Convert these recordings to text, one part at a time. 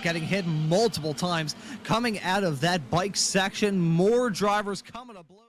getting hit multiple times coming out of that bike section. More drivers coming to blows.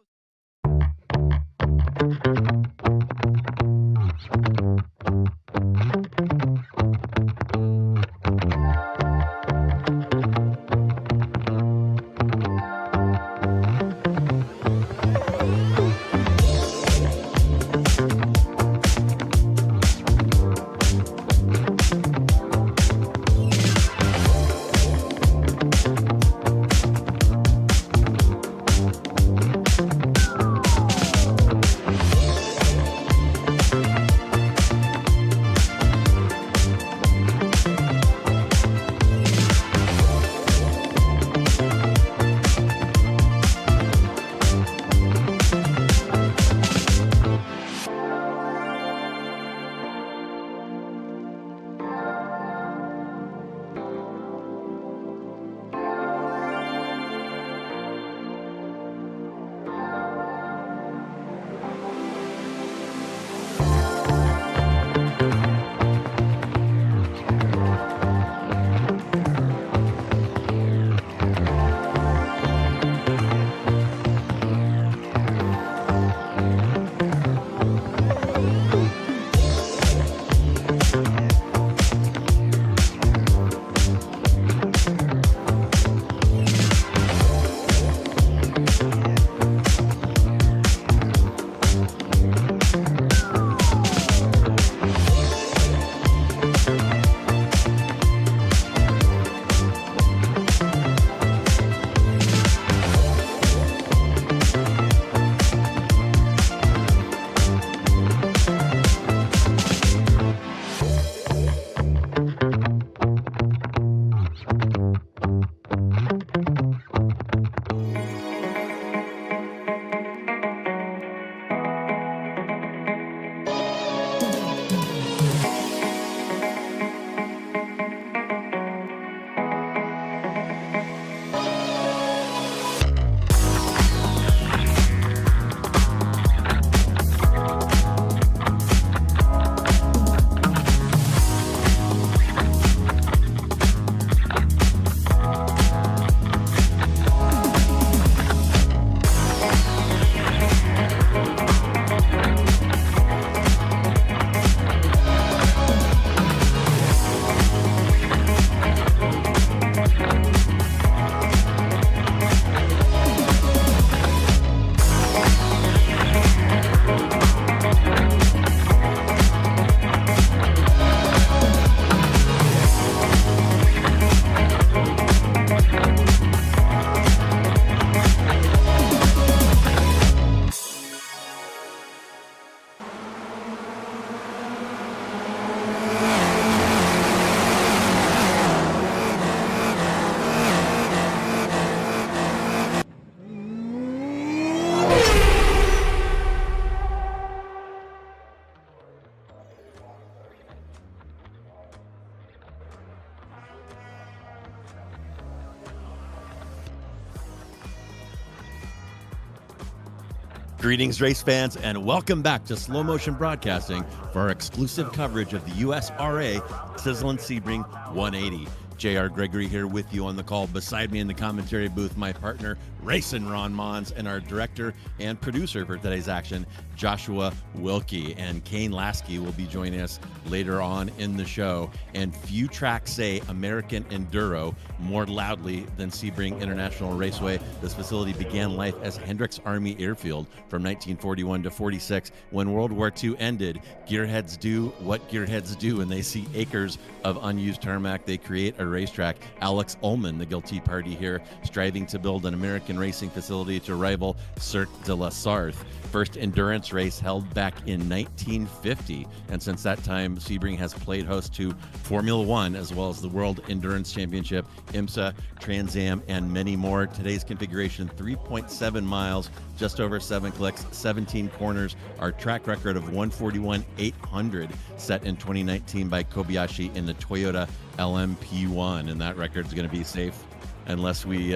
Greetings, race fans, and welcome back to Slow Motion Broadcasting for our exclusive coverage of the USRA Sizzlin Sebring 180. J.R. Gregory here with you on the call. Beside me in the commentary booth, my partner, Racing Ron Mons, and our director and producer for today's action, Joshua Wilkie. And Kane Lasky will be joining us later on in the show. And few tracks say American Enduro more loudly than Sebring International Raceway. This facility began life as Hendricks Army Airfield from 1941 to 46. When World War II ended, gearheads do what gearheads do, and they see acres of unused tarmac. They create a racetrack. Alex Ullman, the guilty party here, striving to build an American racing facility to rival Cirque de la Sarthe. First endurance race held back in 1950, and since that time, Sebring has played host to Formula One, as well as the World Endurance Championship, IMSA, Trans Am, and many more. Today's configuration, 3.7 miles, just over 7 clicks, 17 corners. Our track record of 141,800 set in 2019 by Kobayashi in the Toyota LMP1, and that record is going to be safe unless we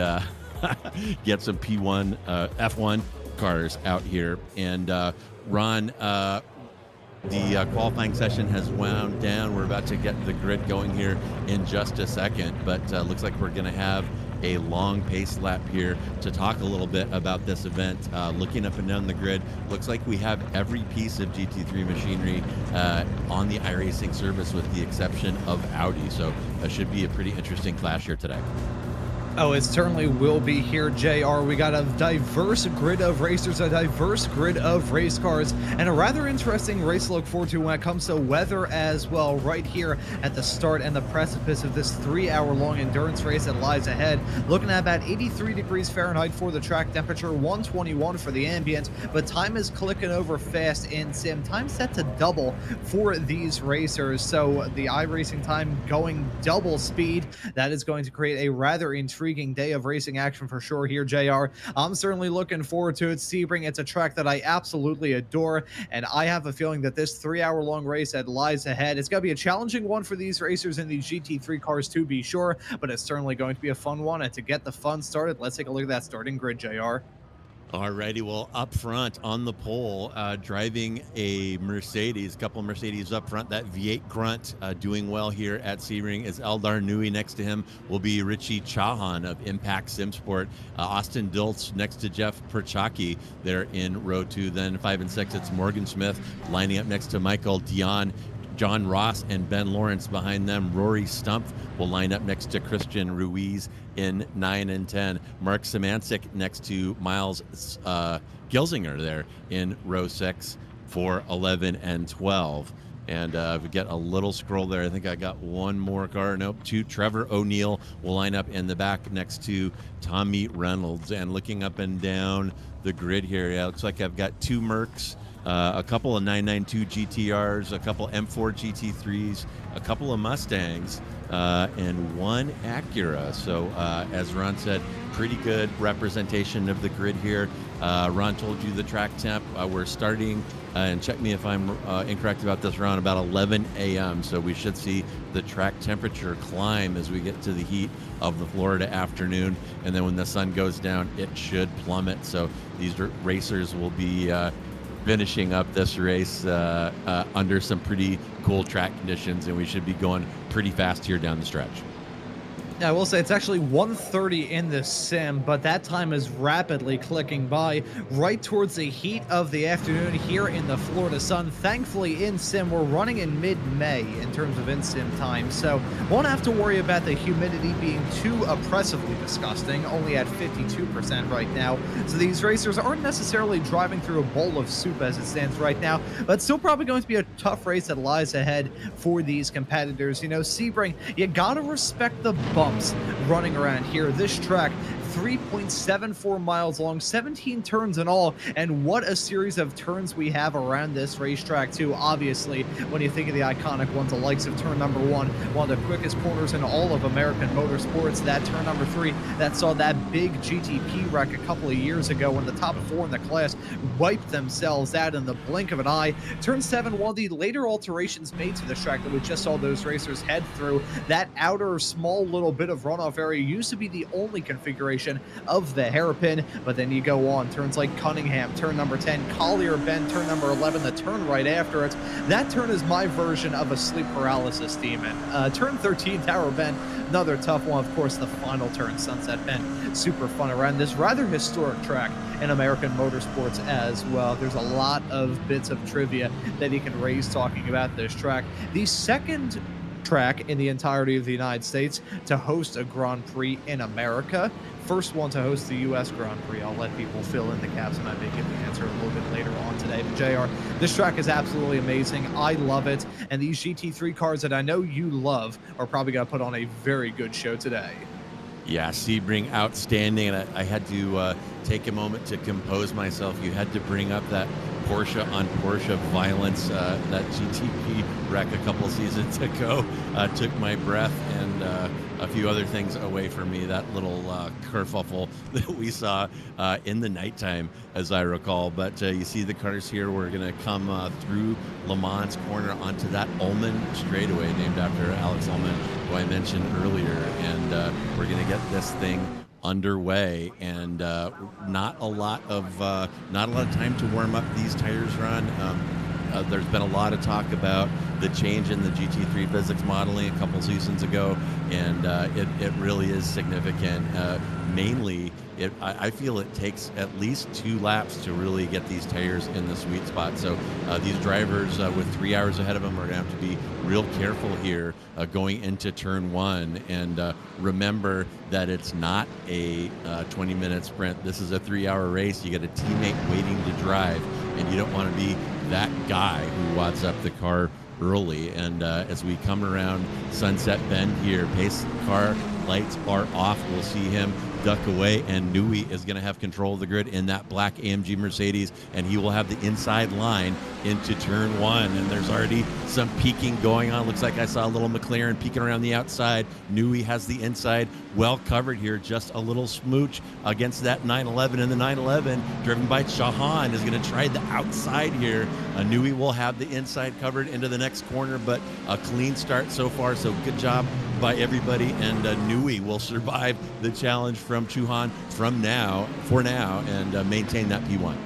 get some P1, F1 cars out here. And Ron, The qualifying session has wound down. We're about to get the grid going here in just a second, but looks like we're going to have a long pace lap here to talk a little bit about this event. Looking up and down the grid, looks like we have every piece of GT3 machinery on the iRacing service with the exception of Audi. So that should be a pretty interesting clash here today. Oh, it certainly will be here, JR. We got a diverse grid of racers, a diverse grid of race cars, and a rather interesting race to look forward to when it comes to weather as well, right here at the start and the precipice of this 3-hour-long endurance race that lies ahead. Looking at about 83 degrees Fahrenheit for the track temperature, 121 for the ambient, but time is clicking over fast in sim. Time set to double for these racers, so the iRacing time going double speed. That is going to create a rather intriguing day of racing action for sure here, JR. I'm certainly looking forward to it. Sebring, it's a track that I absolutely adore, and I have a feeling that this 3-hour-long race that lies ahead, it's going to be a challenging one for these racers in these GT3 cars to be sure, but it's certainly going to be a fun one. And to get the fun started, let's take a look at that starting grid, JR. Alrighty, well, up front on the pole, driving a Mercedes, couple of Mercedes up front, that V8 grunt doing well here at Sebring is Eldar Nui. Next to him will be Richie Chahan of Impact Simsport. Austin Diltz next to Jeff Perchaki there in row 2. Then 5 and 6, it's Morgan Smith lining up next to Michael Dion. John Ross and Ben Lawrence behind them. Rory Stumpf will line up next to Christian Ruiz in 9 and 10. Mark Szymanczyk next to Miles Gilzinger there in row 6 for 11 and 12. And if we get a little scroll there, I think I got one more car. Nope, 2. Trevor O'Neill will line up in the back next to Tommy Reynolds. And looking up and down the grid here, yeah, looks like I've got 2 Mercs, a couple of 992 GTRs, a couple M4 GT3s, a couple of Mustangs, and 1 Acura. So as Ron said, pretty good representation of the grid here. Ron told you the track temp. We're starting, and check me if I'm incorrect about this, Ron, about 11 a.m. So we should see the track temperature climb as we get to the heat of the Florida afternoon. And then when the sun goes down, it should plummet. So these racers will be finishing up this race under some pretty cool track conditions, and we should be going pretty fast here down the stretch. I will say it's actually 1:30 in the sim, but that time is rapidly clicking by right towards the heat of the afternoon here in the Florida sun. Thankfully, in sim, we're running in mid-May in terms of in sim time, so won't have to worry about the humidity being too oppressively disgusting, only at 52% right now. So these racers aren't necessarily driving through a bowl of soup as it stands right now, but still probably going to be a tough race that lies ahead for these competitors. You know, Sebring, you gotta respect the bumps running around here. This track, 3.74 miles long, 17 turns in all, and what a series of turns we have around this racetrack too. Obviously, when you think of the iconic ones, the likes of turn number 1, one of the quickest corners in all of American motorsports, that turn number 3 that saw that big GTP wreck a couple of years ago when the top 4 in the class wiped themselves out in the blink of an eye. Turn 7, one of the later alterations made to this track that we just saw those racers head through, that outer small little bit of runoff area used to be the only configuration of the hairpin, but then you go on turns like Cunningham, turn number 10, Collier Bend, turn number 11, the turn right after it. That turn is my version of a sleep paralysis demon. Turn 13, Tower Bend, another tough one. Of course, the final turn, Sunset Bend, super fun around this rather historic track in American motorsports as well. There's a lot of bits of trivia that you can raise talking about this track. The second track in the entirety of the United States to host a Grand Prix in America. First one to host the U.S. Grand Prix. I'll let people fill in the gaps, and I may give the answer a little bit later on today. But JR, this track is absolutely amazing. I love it, and these GT3 cars that I know you love are probably going to put on a very good show today. Yeah, Sebring, outstanding. And I had to take a moment to compose myself. You had to bring up that Porsche on Porsche violence, that GTP wreck a couple seasons ago. Took my breath and a few other things away from me. That little kerfuffle that we saw in the nighttime, as I recall. But you see the cars here. We're going to come through Le Mans corner onto that Ullman straightaway, named after Alex Ullman, who I mentioned earlier. And we're going to get this thing underway, and not a lot of time to warm up these tires, Ron. there's been a lot of talk about the change in the GT3 physics modeling a couple seasons ago, and it really is significant. Mainly, I feel it takes at least 2 laps to really get these tires in the sweet spot. So these drivers with 3 hours ahead of them are going to have to be real careful here going into turn 1. And remember that it's not a 20-minute sprint. This is a 3-hour race. You got a teammate waiting to drive, and you don't want to be that guy who wads up the car early. And as we come around Sunset Bend here, pace car lights are off. We'll see him duck away, and Nui is going to have control of the grid in that black AMG Mercedes, and he will have the inside line into turn 1. And there's already some peeking going on. Looks like I saw a little McLaren peeking around the outside. Nui has the inside well covered here, just a little smooch against that 911, and the 911 driven by Shahan is going to try the outside here. Nui will have the inside covered into the next corner, but a clean start so far, so good job by everybody, and Nui will survive the challenge from Chuhan for now, and maintain that P1.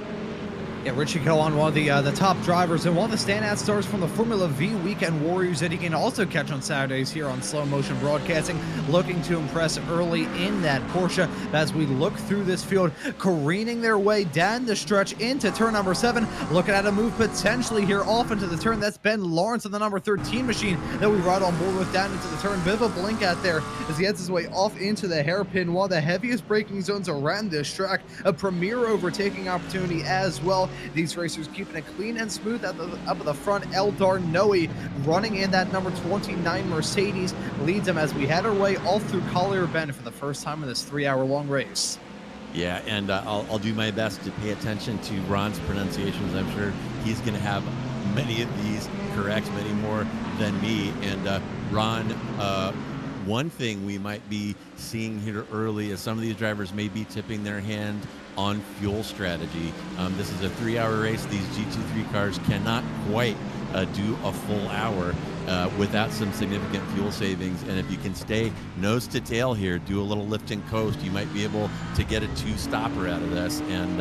Yeah, Richie Cohen, one of the top drivers and one of the standout stars from the Formula V weekend warriors that you can also catch on Saturdays here on Slow Motion Broadcasting, looking to impress early in that Porsche as we look through this field, careening their way down the stretch into turn number 7, looking at a move potentially here off into the turn. That's Ben Lawrence on the number 13 machine that we ride on board with down into the turn. Bit of a blink out there as he heads his way off into the hairpin, one of the heaviest braking zones around this track, a premier overtaking opportunity as well. These racers keeping it clean and smooth up of the front. Eldar Noe running in that number 29 Mercedes leads them as we head our way all through Collier Bend for the first time in this 3-hour-long race. Yeah, and I'll do my best to pay attention to Ron's pronunciations. I'm sure he's going to have many of these correct, many more than me. And Ron, one thing we might be seeing here early is some of these drivers may be tipping their hand on fuel strategy. This is a 3-hour race. These GT3 cars cannot quite do a full hour without some significant fuel savings. And if you can stay nose to tail here, do a little lift and coast, you might be able to get a 2-stopper out of this. And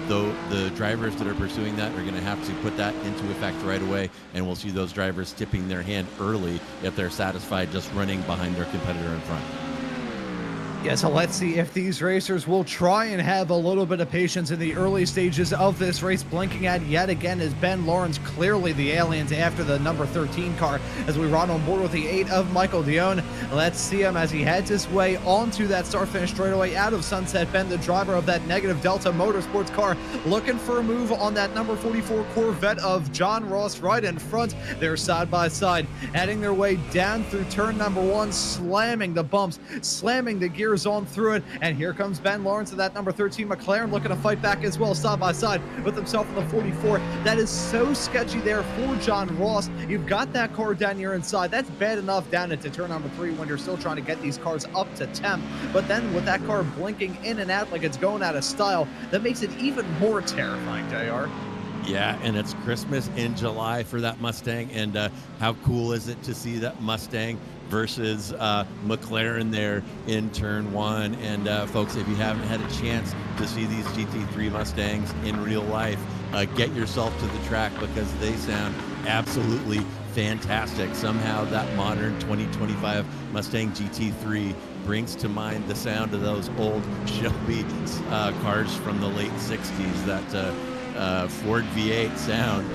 though the drivers that are pursuing that are going to have to put that into effect right away, and we'll see those drivers tipping their hand early if they're satisfied just running behind their competitor in front. Yeah, so let's see if these racers will try and have a little bit of patience in the early stages of this race. Blinking at yet again is Ben Lawrence, clearly the aliens after the number 13 car as we run on board with the 8 of Michael Dion. Let's see him as he heads his way onto that start-finish straightaway out of Sunset Bend. The driver of that negative Delta Motorsports car looking for a move on that number 44 Corvette of John Ross right in front. They're side by side, heading their way down through turn number 1, slamming the bumps, slamming the gear on through it, and here comes Ben Lawrence of that number 13 McLaren looking to fight back as well, side by side with himself in the 44. That is so sketchy there for John Ross. You've got that car down your inside. That's bad enough down into turn number 3 when you're still trying to get these cars up to temp, but then with that car blinking in and out like it's going out of style, that makes it even more terrifying, JR. Yeah, and it's Christmas in July for that Mustang, and how cool is it to see that Mustang versus McLaren there in turn 1. And folks, if you haven't had a chance to see these GT3 Mustangs in real life, get yourself to the track because they sound absolutely fantastic. Somehow that modern 2025 Mustang GT3 brings to mind the sound of those old Shelby cars from the late 60s. That Ford V8 sound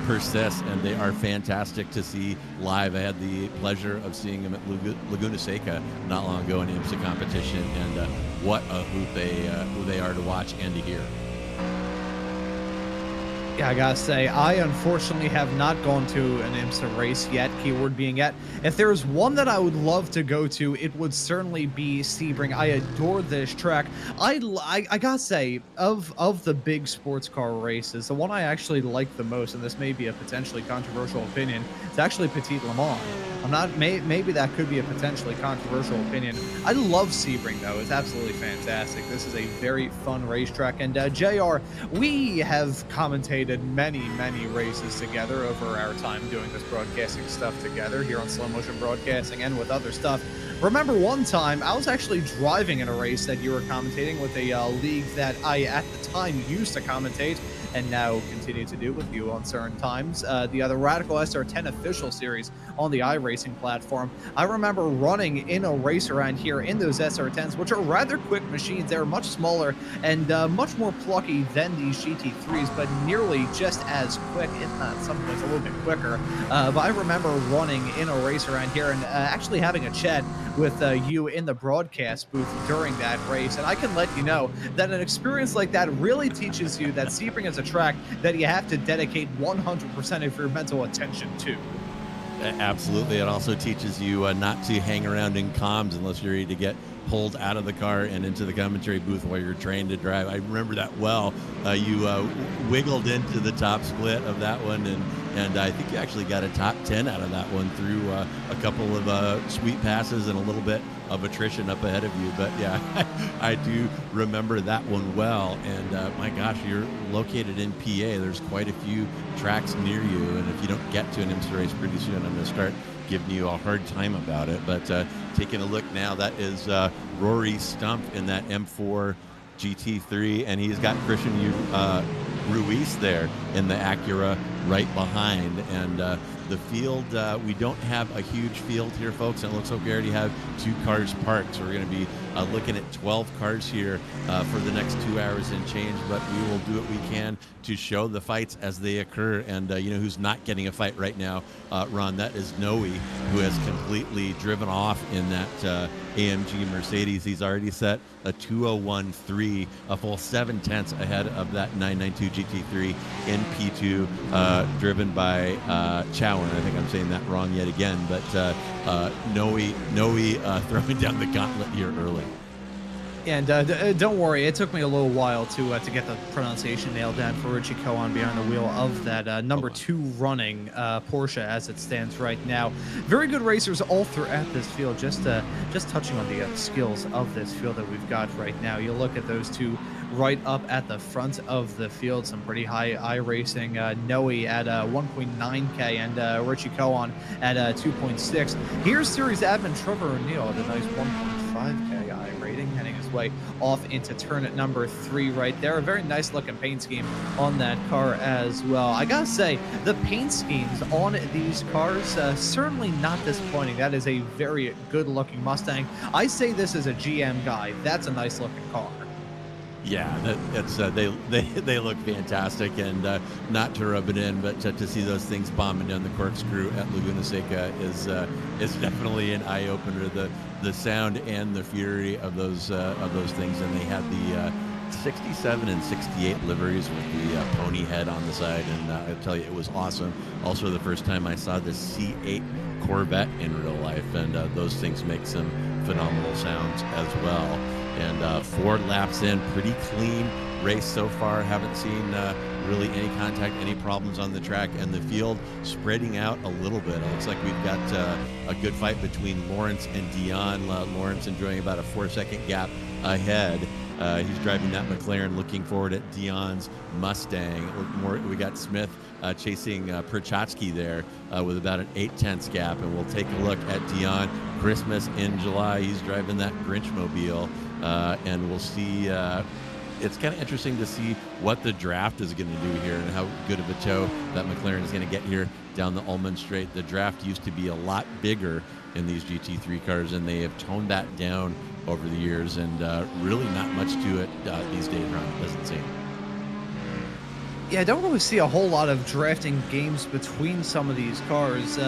persists, and they are fantastic to see live. I had the pleasure of seeing them at Laguna Seca not long ago in IMSA competition, and what a who they are to watch and to hear. Yeah, I gotta say, I unfortunately have not gone to an IMSA race yet, keyword being yet. If there's one that I would love to go to, it would certainly be Sebring. I adore this track. I gotta say, of the big sports car races, the one I actually like the most, and this may be a potentially controversial opinion, it's actually Petit Le Mans. I'm not, maybe that could be a potentially controversial opinion. I love Sebring, though. It's absolutely fantastic. This is a very fun racetrack. And JR, we have commentated many races together over our time doing this broadcasting stuff together here on Slow Motion Broadcasting and with other stuff. Remember one time I was actually driving in a race that you were commentating with a league that I at the time used to commentate, and now continue to do with you on certain times. The other Radical SR10 official series on the iRacing platform. I remember running in a race around here in those SR10s, which are rather quick machines. They're much smaller and much more plucky than these GT3s, but nearly just as quick, if not sometimes a little bit quicker. But I remember running in a race around here and actually having a chat with you in the broadcast booth during that race. And I can let you know that an experience like that really teaches you that Sebring is a track that you have to dedicate 100% of your mental attention to. Absolutely. It also teaches you not to hang around in comms unless you're ready to get pulled out of the car and into the commentary booth while you're trained to drive. I remember that well. You wiggled into the top split of that one, and I think you actually got a top 10 out of that one through a couple of sweet passes and a little bit of attrition up ahead of you. But yeah, I do remember that one well. And my gosh, you're located in PA. There's quite a few tracks near you, and if you don't get to an IMSA race pretty soon, I'm going to start giving you a hard time about it. But taking a look now, that is Rory Stump in that M4 GT3, and he's got Christian Ruiz there in the Acura right behind. And the field, we don't have a huge field here, folks, and it looks like we already have 2 cars parked, so we're going to be looking at 12 cars here for the next 2 hours and change. But we will do what we can to show the fights as they occur. And you know who's not getting a fight right now, Ron? That is Noe, who has completely driven off in that AMG Mercedes. He's already set a 2:01.3, a full 7/10 ahead of that 992 GT3 in P2, driven by Chowan. I think I'm saying that wrong yet again, but Noe throwing down the gauntlet here early. And don't worry, it took me a little while to get the pronunciation nailed down for Richie Cohen behind the wheel of that number 2 running Porsche as it stands right now. Very good racers all throughout this field. Just touching on the skills of this field that we've got right now. You look at those two right up at the front of the field. Some pretty high iRacing. Noe at 1.9K and Richie Cohen at 2.6. Here's series admin Trevor O'Neill at a nice 1.5K rating, heading his way off into turn at number 3 right there. A very nice looking paint scheme on that car as well. I gotta say, the paint schemes on these cars certainly not disappointing. That is a very good looking Mustang. I say this as a GM guy. That's a nice looking car. Yeah, that's they look fantastic, and not to rub it in, but to see those things bombing down the corkscrew at Laguna Seca is definitely an eye opener. The sound and the fury of those things, and they had the 67 and 68 liveries with the pony head on the side, and I tell you, it was awesome. Also, the first time I saw the C8 Corvette in real life, and those things make some phenomenal sounds as well. And 4 laps in, pretty clean race so far. Haven't seen really any contact, any problems on the track, and the field spreading out a little bit. It looks like we've got a good fight between Lawrence and Dion. Lawrence enjoying about a 4-second gap ahead. He's driving that McLaren, looking forward at Dion's Mustang. We got Smith chasing Perchatsky there with about an 8/10 gap, and we'll take a look at Dion. Christmas in July, he's driving that Grinchmobile, and we'll see. It's kind of interesting to see what the draft is going to do here and how good of a tow that McLaren is going to get here down the Ullman Straight. The draft used to be a lot bigger in these GT3 cars, and they have toned that down over the years, and really not much to it these days, Ron. It doesn't seem. Yeah, I don't really see a whole lot of drafting games between some of these cars.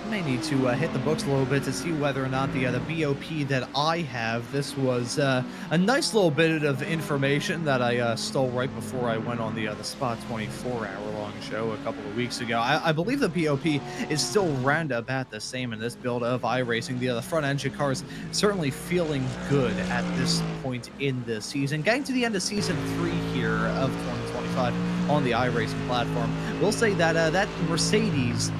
May need to hit the books a little bit to see whether or not the BOP that I have. This was a nice little bit of information that I stole right before I went on the Spot 24 hour-long show a couple of weeks ago. I believe the BOP is still round about the same in this build of iRacing. The front engine cars certainly feeling good at this point in the season. Getting to the end of season 3 here of 2025 on the iRacing platform. We'll say that that Mercedes,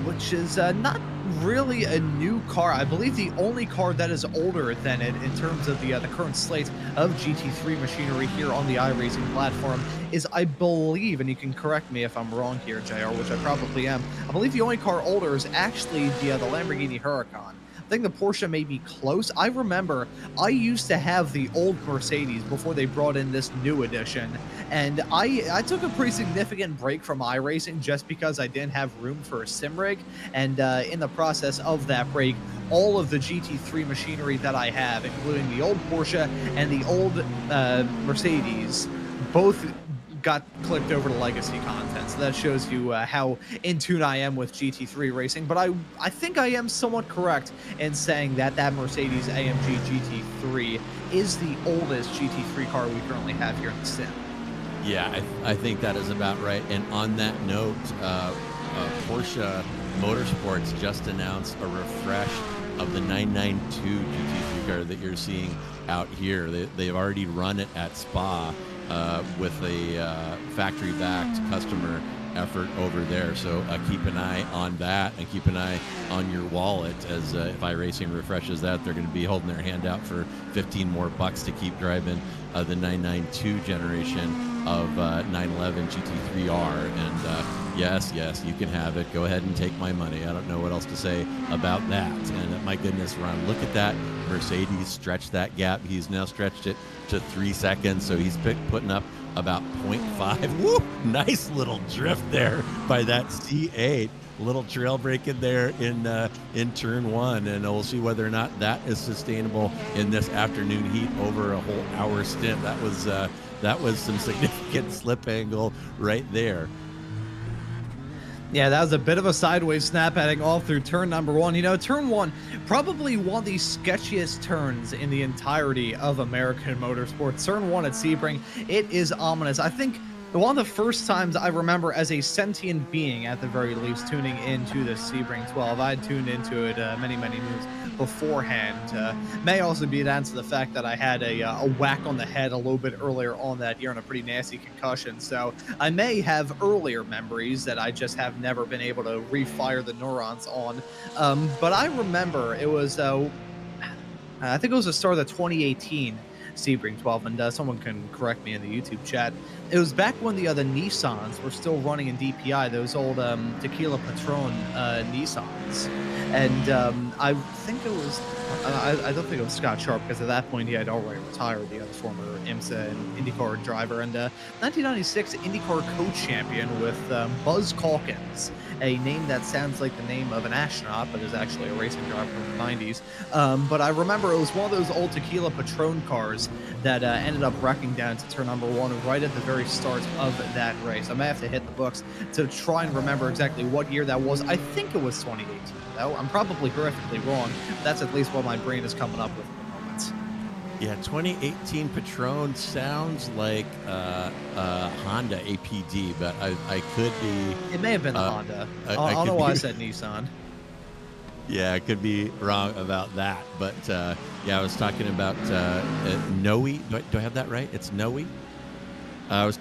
which is not really a new car. I believe the only car that is older than it in terms of the current slate of GT3 machinery here on the iRacing platform is, I believe, and you can correct me if I'm wrong here, JR, which I probably am, I believe the only car older is actually the Lamborghini Huracan. think the Porsche may be close. I remember I used to have the old Mercedes before they brought in this new edition, and I took a pretty significant break from iRacing just because I didn't have room for a sim rig, and in the process of that break, all of the GT3 machinery that I have, including the old Porsche and the old Mercedes, both got clicked over to legacy content. So that shows you how in tune I am with GT3 racing. But I think I am somewhat correct in saying that that Mercedes AMG GT3 is the oldest GT3 car we currently have here in the sim. Yeah, I think that is about right. And on that note, Porsche Motorsports just announced a refresh of the 992 GT3 car that you're seeing out here. They've already run it at Spa with a factory-backed customer effort over there. So keep an eye on that, and keep an eye on your wallet, as if iRacing refreshes that, they're going to be holding their hand out for 15 more bucks to keep driving the 992 generation of 911 GT3R. And yes, you can have it. Go ahead and take my money. I don't know what else to say about that. And my goodness, Ron, look at that. Mercedes stretched that gap. He's now stretched it to 3 seconds. So he's putting up about 0.5. Woo! Nice little drift there by that C8. Little trail break in there in turn 1, and we'll see whether or not that is sustainable in this afternoon heat over a whole hour stint. That was some significant slip angle right there. Yeah, that was a bit of a sideways snap heading off through turn number 1. You know, turn 1, probably one of the sketchiest turns in the entirety of American motorsports. Turn 1 at Sebring, it is ominous. I think one of the first times I remember as a sentient being, at the very least, tuning into the Sebring 12. I had tuned into it many moons beforehand. May also be down to the fact that I had a whack on the head a little bit earlier on that year and a pretty nasty concussion. So I may have earlier memories that I just have never been able to refire the neurons on. But I remember it was, I think it was the start of the 2018 Sebring 12, and someone can correct me in the YouTube chat. It was back when the Nissans were still running in DPI, those old Tequila Patron Nissans. And I think it was, I don't think it was Scott Sharp, because at that point he had already retired, the other former IMSA and IndyCar driver, and 1996 IndyCar co-champion with Buzz Calkins, a name that sounds like the name of an astronaut, but is actually a racing driver from the 90s. But I remember it was one of those old Tequila Patron cars that ended up wrecking down to turn number 1 right at the very start of that race. I may have to hit the books to try and remember exactly what year that was. I think it was 2018, though. I'm probably horrifically wrong. That's at least what my brain is coming up with at the moment. Yeah, 2018 Patron sounds like Honda APD, but I could be... It may have been the Honda. I don't know why I said Nissan. Yeah, I could be wrong about that. But, yeah, I was talking about Noe. Do I have that right? It's Noe? I was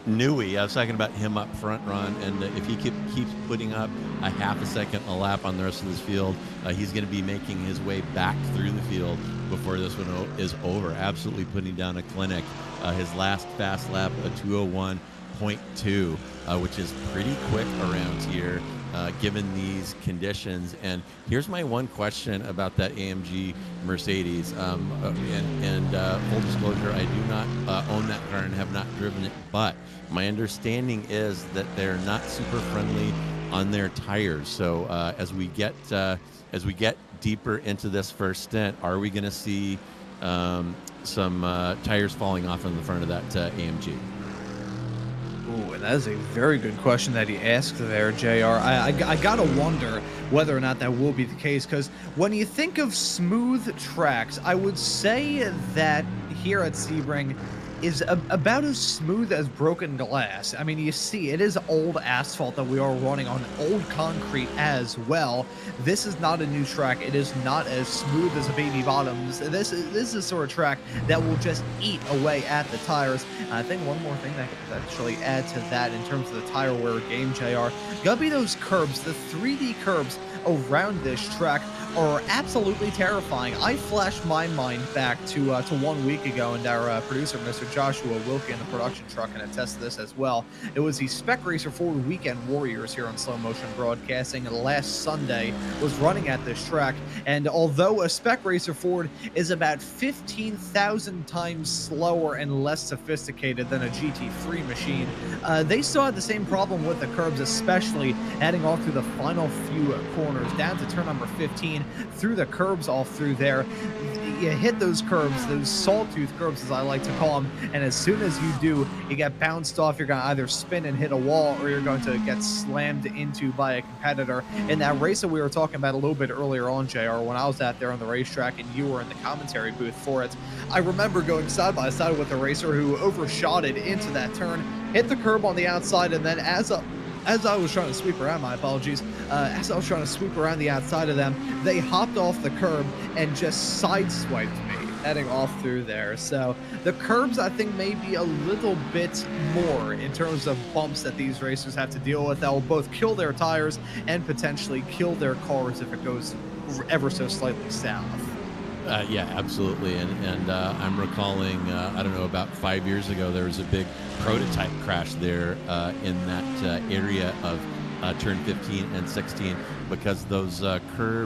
Newey. I was talking about him up front, Ron, and if he keeps putting up a half a second a lap on the rest of this field, he's going to be making his way back through the field before this one is over. Absolutely putting down a clinic. His last fast lap, a 2:01.2, which is pretty quick around here, given these conditions. And here's my one question about that AMG Mercedes. Full disclosure, I do not own that car and have not driven it, but my understanding is that they're not super friendly on their tires. So as we get deeper into this first stint, are we going to see some tires falling off in the front of that AMG? Ooh, and that is a very good question that he asked there, JR. I gotta wonder whether or not that will be the case, because when you think of smooth tracks, I would say that here at Sebring is about as smooth as broken glass. I mean, you see, it is old asphalt that we are running on, old concrete as well. This is not a new track. It is not as smooth as a baby bottoms. This is the sort of track that will just eat away at the tires. And I think one more thing that could actually add to that in terms of the tire wear game, JR, gotta be those curbs, the 3D curbs around this track are absolutely terrifying. I flashed my mind back to 1 week ago, and our producer, Mr. Joshua Wilkie, in the production truck, can attest to this as well. It was the Spec Racer Ford Weekend Warriors here on Slow Motion Broadcasting, and last Sunday was running at this track. And although a Spec Racer Ford is about 15,000 times slower and less sophisticated than a GT3 machine, they still had the same problem with the curbs, especially heading off through the final few corners, down to turn number 15, through the curbs all through there. You hit those curbs, those sawtooth curbs as I like to call them, and as soon as you do, you get bounced off. You're going to either spin and hit a wall, or you're going to get slammed into by a competitor. In that race that we were talking about a little bit earlier on, JR, when I was out there on the racetrack and you were in the commentary booth for it, I remember going side by side with a racer who overshot it into that turn, hit the curb on the outside, and then as I was trying to sweep around, my apologies, as I was trying to sweep around the outside of them, they hopped off the curb and just sideswiped me, heading off through there. So the curbs, I think, may be a little bit more in terms of bumps that these racers have to deal with that will both kill their tires and potentially kill their cars if it goes ever so slightly south. Yeah, absolutely. And I'm recalling, I don't know, about 5 years ago, there was a big prototype crash there in that area of turn 15 and 16, because those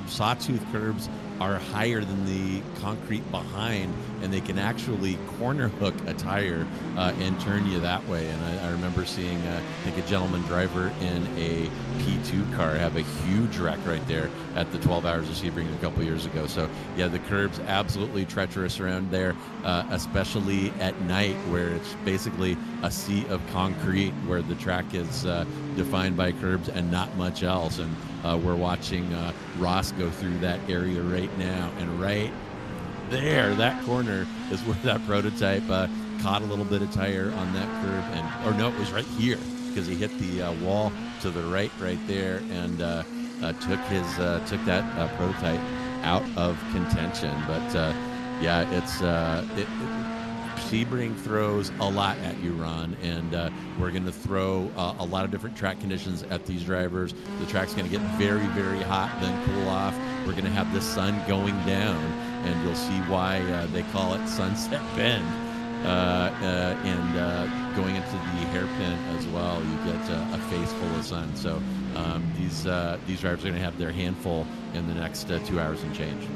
sawtooth curbs are higher than the concrete behind, and they can actually corner hook a tire and turn you that way. And I remember seeing, I think, a gentleman driver in a P2 car have a huge wreck right there at the 12 Hours of Sebring a couple years ago. So yeah, the curbs absolutely treacherous around there, especially at night, where it's basically a sea of concrete, where the track is defined by curbs and not much else. And we're watching Ross go through that area right now, and right there, that corner is where that prototype caught a little bit of tire on that curb, or no, it was right here, because he hit the wall to the right there, and took that prototype out of contention. But yeah, Sebring throws a lot at you, Ron, and we're going to throw a lot of different track conditions at these drivers. The track's going to get very, very hot, then cool off. We're going to have the sun going down, and you'll see why they call it Sunset Bend. And going into the hairpin as well, you get a face full of sun. So these drivers are going to have their handful in the next 2 hours and change.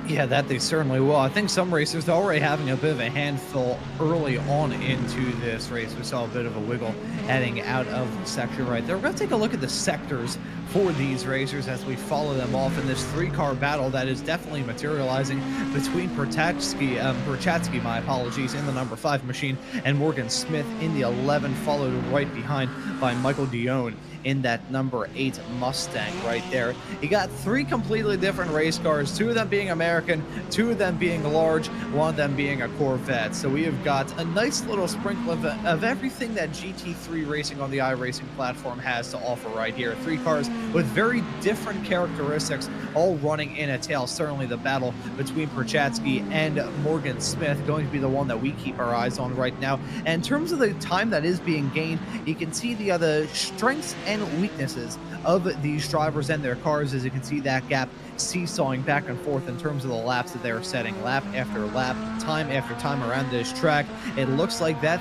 Yeah, that they certainly will. I think some racers are already having a bit of a handful early on into this race. We saw a bit of a wiggle heading out of the section right there. We're going to take a look at the sectors for these racers as we follow them off in this three-car battle that is definitely materializing between Perchatsky, my apologies, in the number 5 machine, and Morgan Smith in the 11, followed right behind by Michael Dion in that number 8 Mustang right there. You got 3 completely different race cars, 2 of them being American, 2 of them being large, 1 of them being a Corvette. So we have got a nice little sprinkle of everything that GT3 racing on the iRacing platform has to offer right here. 3 cars with very different characteristics, all running in a tail. Certainly the battle between Perchatsky and Morgan Smith going to be the one that we keep our eyes on right now. And in terms of the time that is being gained, you can see the other strengths and weaknesses of these drivers and their cars. As you can see, that gap seesawing back and forth in terms of the laps that they're setting, lap after lap, time after time around this track. It looks like that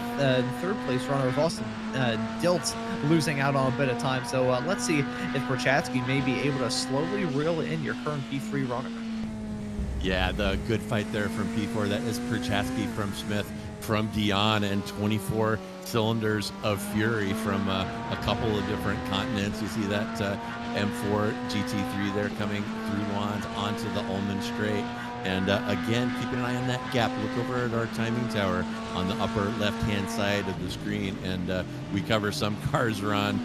third place runner of Austin Diltz losing out on a bit of time. So let's see if Perchatsky may be able to slowly reel in your current P3 runner. Yeah, the good fight there from P4. That is Perchatsky from Smith, from Dion, and 24 cylinders of fury from a couple of different continents. You see that M4 GT3 there coming through lawns onto the Ullman Straight. And again, keep an eye on that gap. Look over at our timing tower on the upper left-hand side of the screen, and we cover some cars, Ron,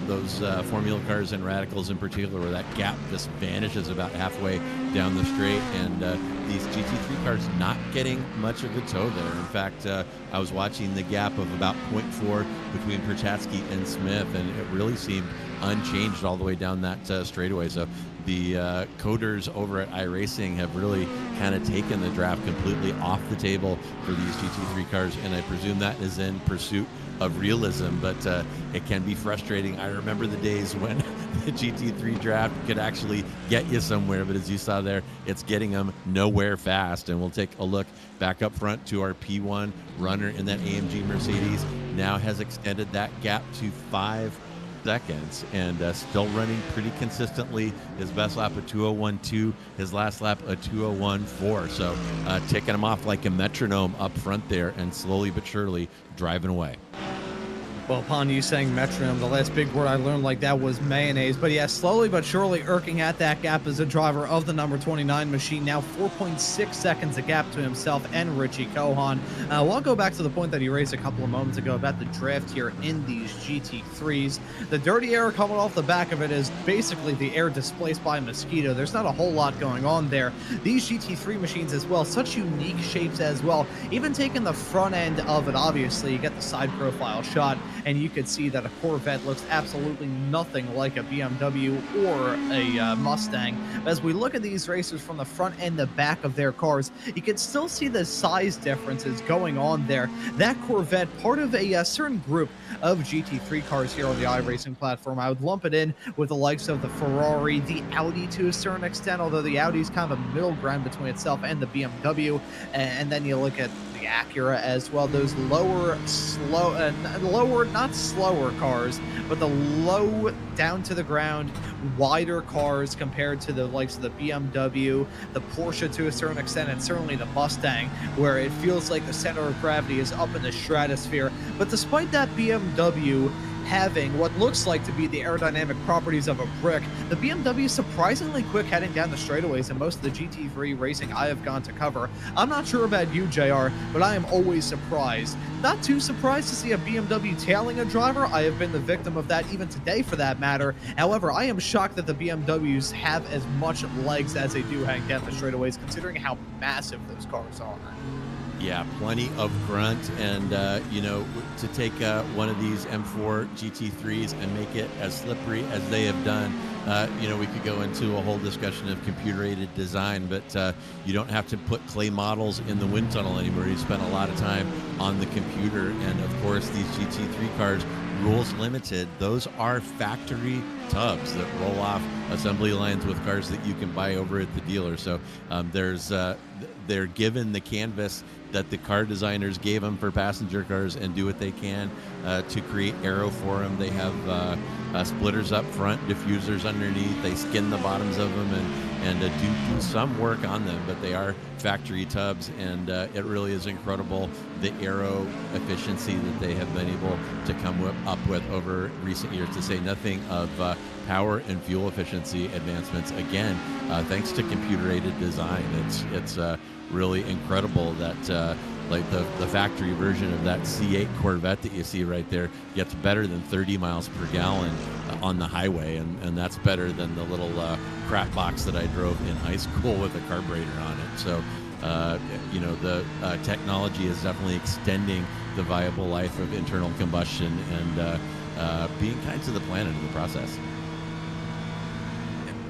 those Formula cars and Radicals in particular, where that gap just vanishes about halfway down the straight, and these GT3 cars not getting much of a tow there. In fact, I was watching the gap of about 0.4 between Perchatsky and Smith, and it really seemed unchanged all the way down that straightaway. So the coders over at iRacing have really kind of taken the draft completely off the table for these GT3 cars, and I presume that is in pursuit of realism, but it can be frustrating. I remember the days when the GT3 draft could actually get you somewhere, but as you saw there, it's getting them nowhere fast. And we'll take a look back up front to our P1 runner in that AMG Mercedes. Now has extended that gap to 5 seconds and still running pretty consistently. His best lap a 2:01.2, his last lap a 2:01.4. So taking him off like a metronome up front there and slowly but surely driving away. Well, upon you saying metronome, the last big word I learned like that was mayonnaise. But yeah, slowly but surely irking at that gap as a driver of the number 29 machine. Now 4.6 seconds a gap to himself and Richie Kohan. I'll go back to the point that he raised a couple of moments ago about the draft here in these GT3s. The dirty air coming off the back of it is basically the air displaced by a mosquito. There's not a whole lot going on there. These GT3 machines as well, such unique shapes as well. Even taking the front end of it, obviously, you get the side profile shot, and you could see that a Corvette looks absolutely nothing like a BMW or a Mustang. As we look at these racers from the front and the back of their cars, you can still see the size differences going on there. That Corvette, part of a certain group of GT3 cars here on the iRacing platform. I would lump it in with the likes of the Ferrari, the Audi to a certain extent, although the Audi is kind of a middle ground between itself and the BMW. And then you look at the Acura as well, those lower, not slower cars, but the low down to the ground, wider cars compared to the likes of the BMW, the Porsche to a certain extent, and certainly the Mustang, where it feels like the center of gravity is up in the stratosphere. But despite that BMW having what looks like to be the aerodynamic properties of a brick, the BMW is surprisingly quick heading down the straightaways in most of the GT3 racing I have gone to cover. I'm not sure about you, JR, but I am always surprised. Not too surprised to see a BMW tailing a driver. I have been the victim of that even today for that matter. However, I am shocked that the BMWs have as much legs as they do heading down the straightaways, considering how massive those cars are. Yeah, plenty of grunt, and to take one of these M4 GT3s and make it as slippery as they have done, we could go into a whole discussion of computer-aided design, but you don't have to put clay models in the wind tunnel anymore. You spend a lot of time on the computer, and of course, these GT3 cars, rules limited, those are factory tubs that roll off assembly lines with cars that you can buy over at the dealer. So they're given the canvas that the car designers gave them for passenger cars and do what they can to create aero for them. They have splitters up front, diffusers underneath. They skin the bottoms of them and do some work on them, but they are factory tubs, and it really is incredible the aero efficiency that they have been able to come up with over recent years, to say nothing of power and fuel efficiency advancements. Again, thanks to computer-aided design, it's really incredible that like the factory version of that C8 Corvette that you see right there gets better than 30 miles per gallon on the highway, and that's better than the little crap box that I drove in high school with a carburetor on it. So the technology is definitely extending the viable life of internal combustion and being kind to the planet in the process.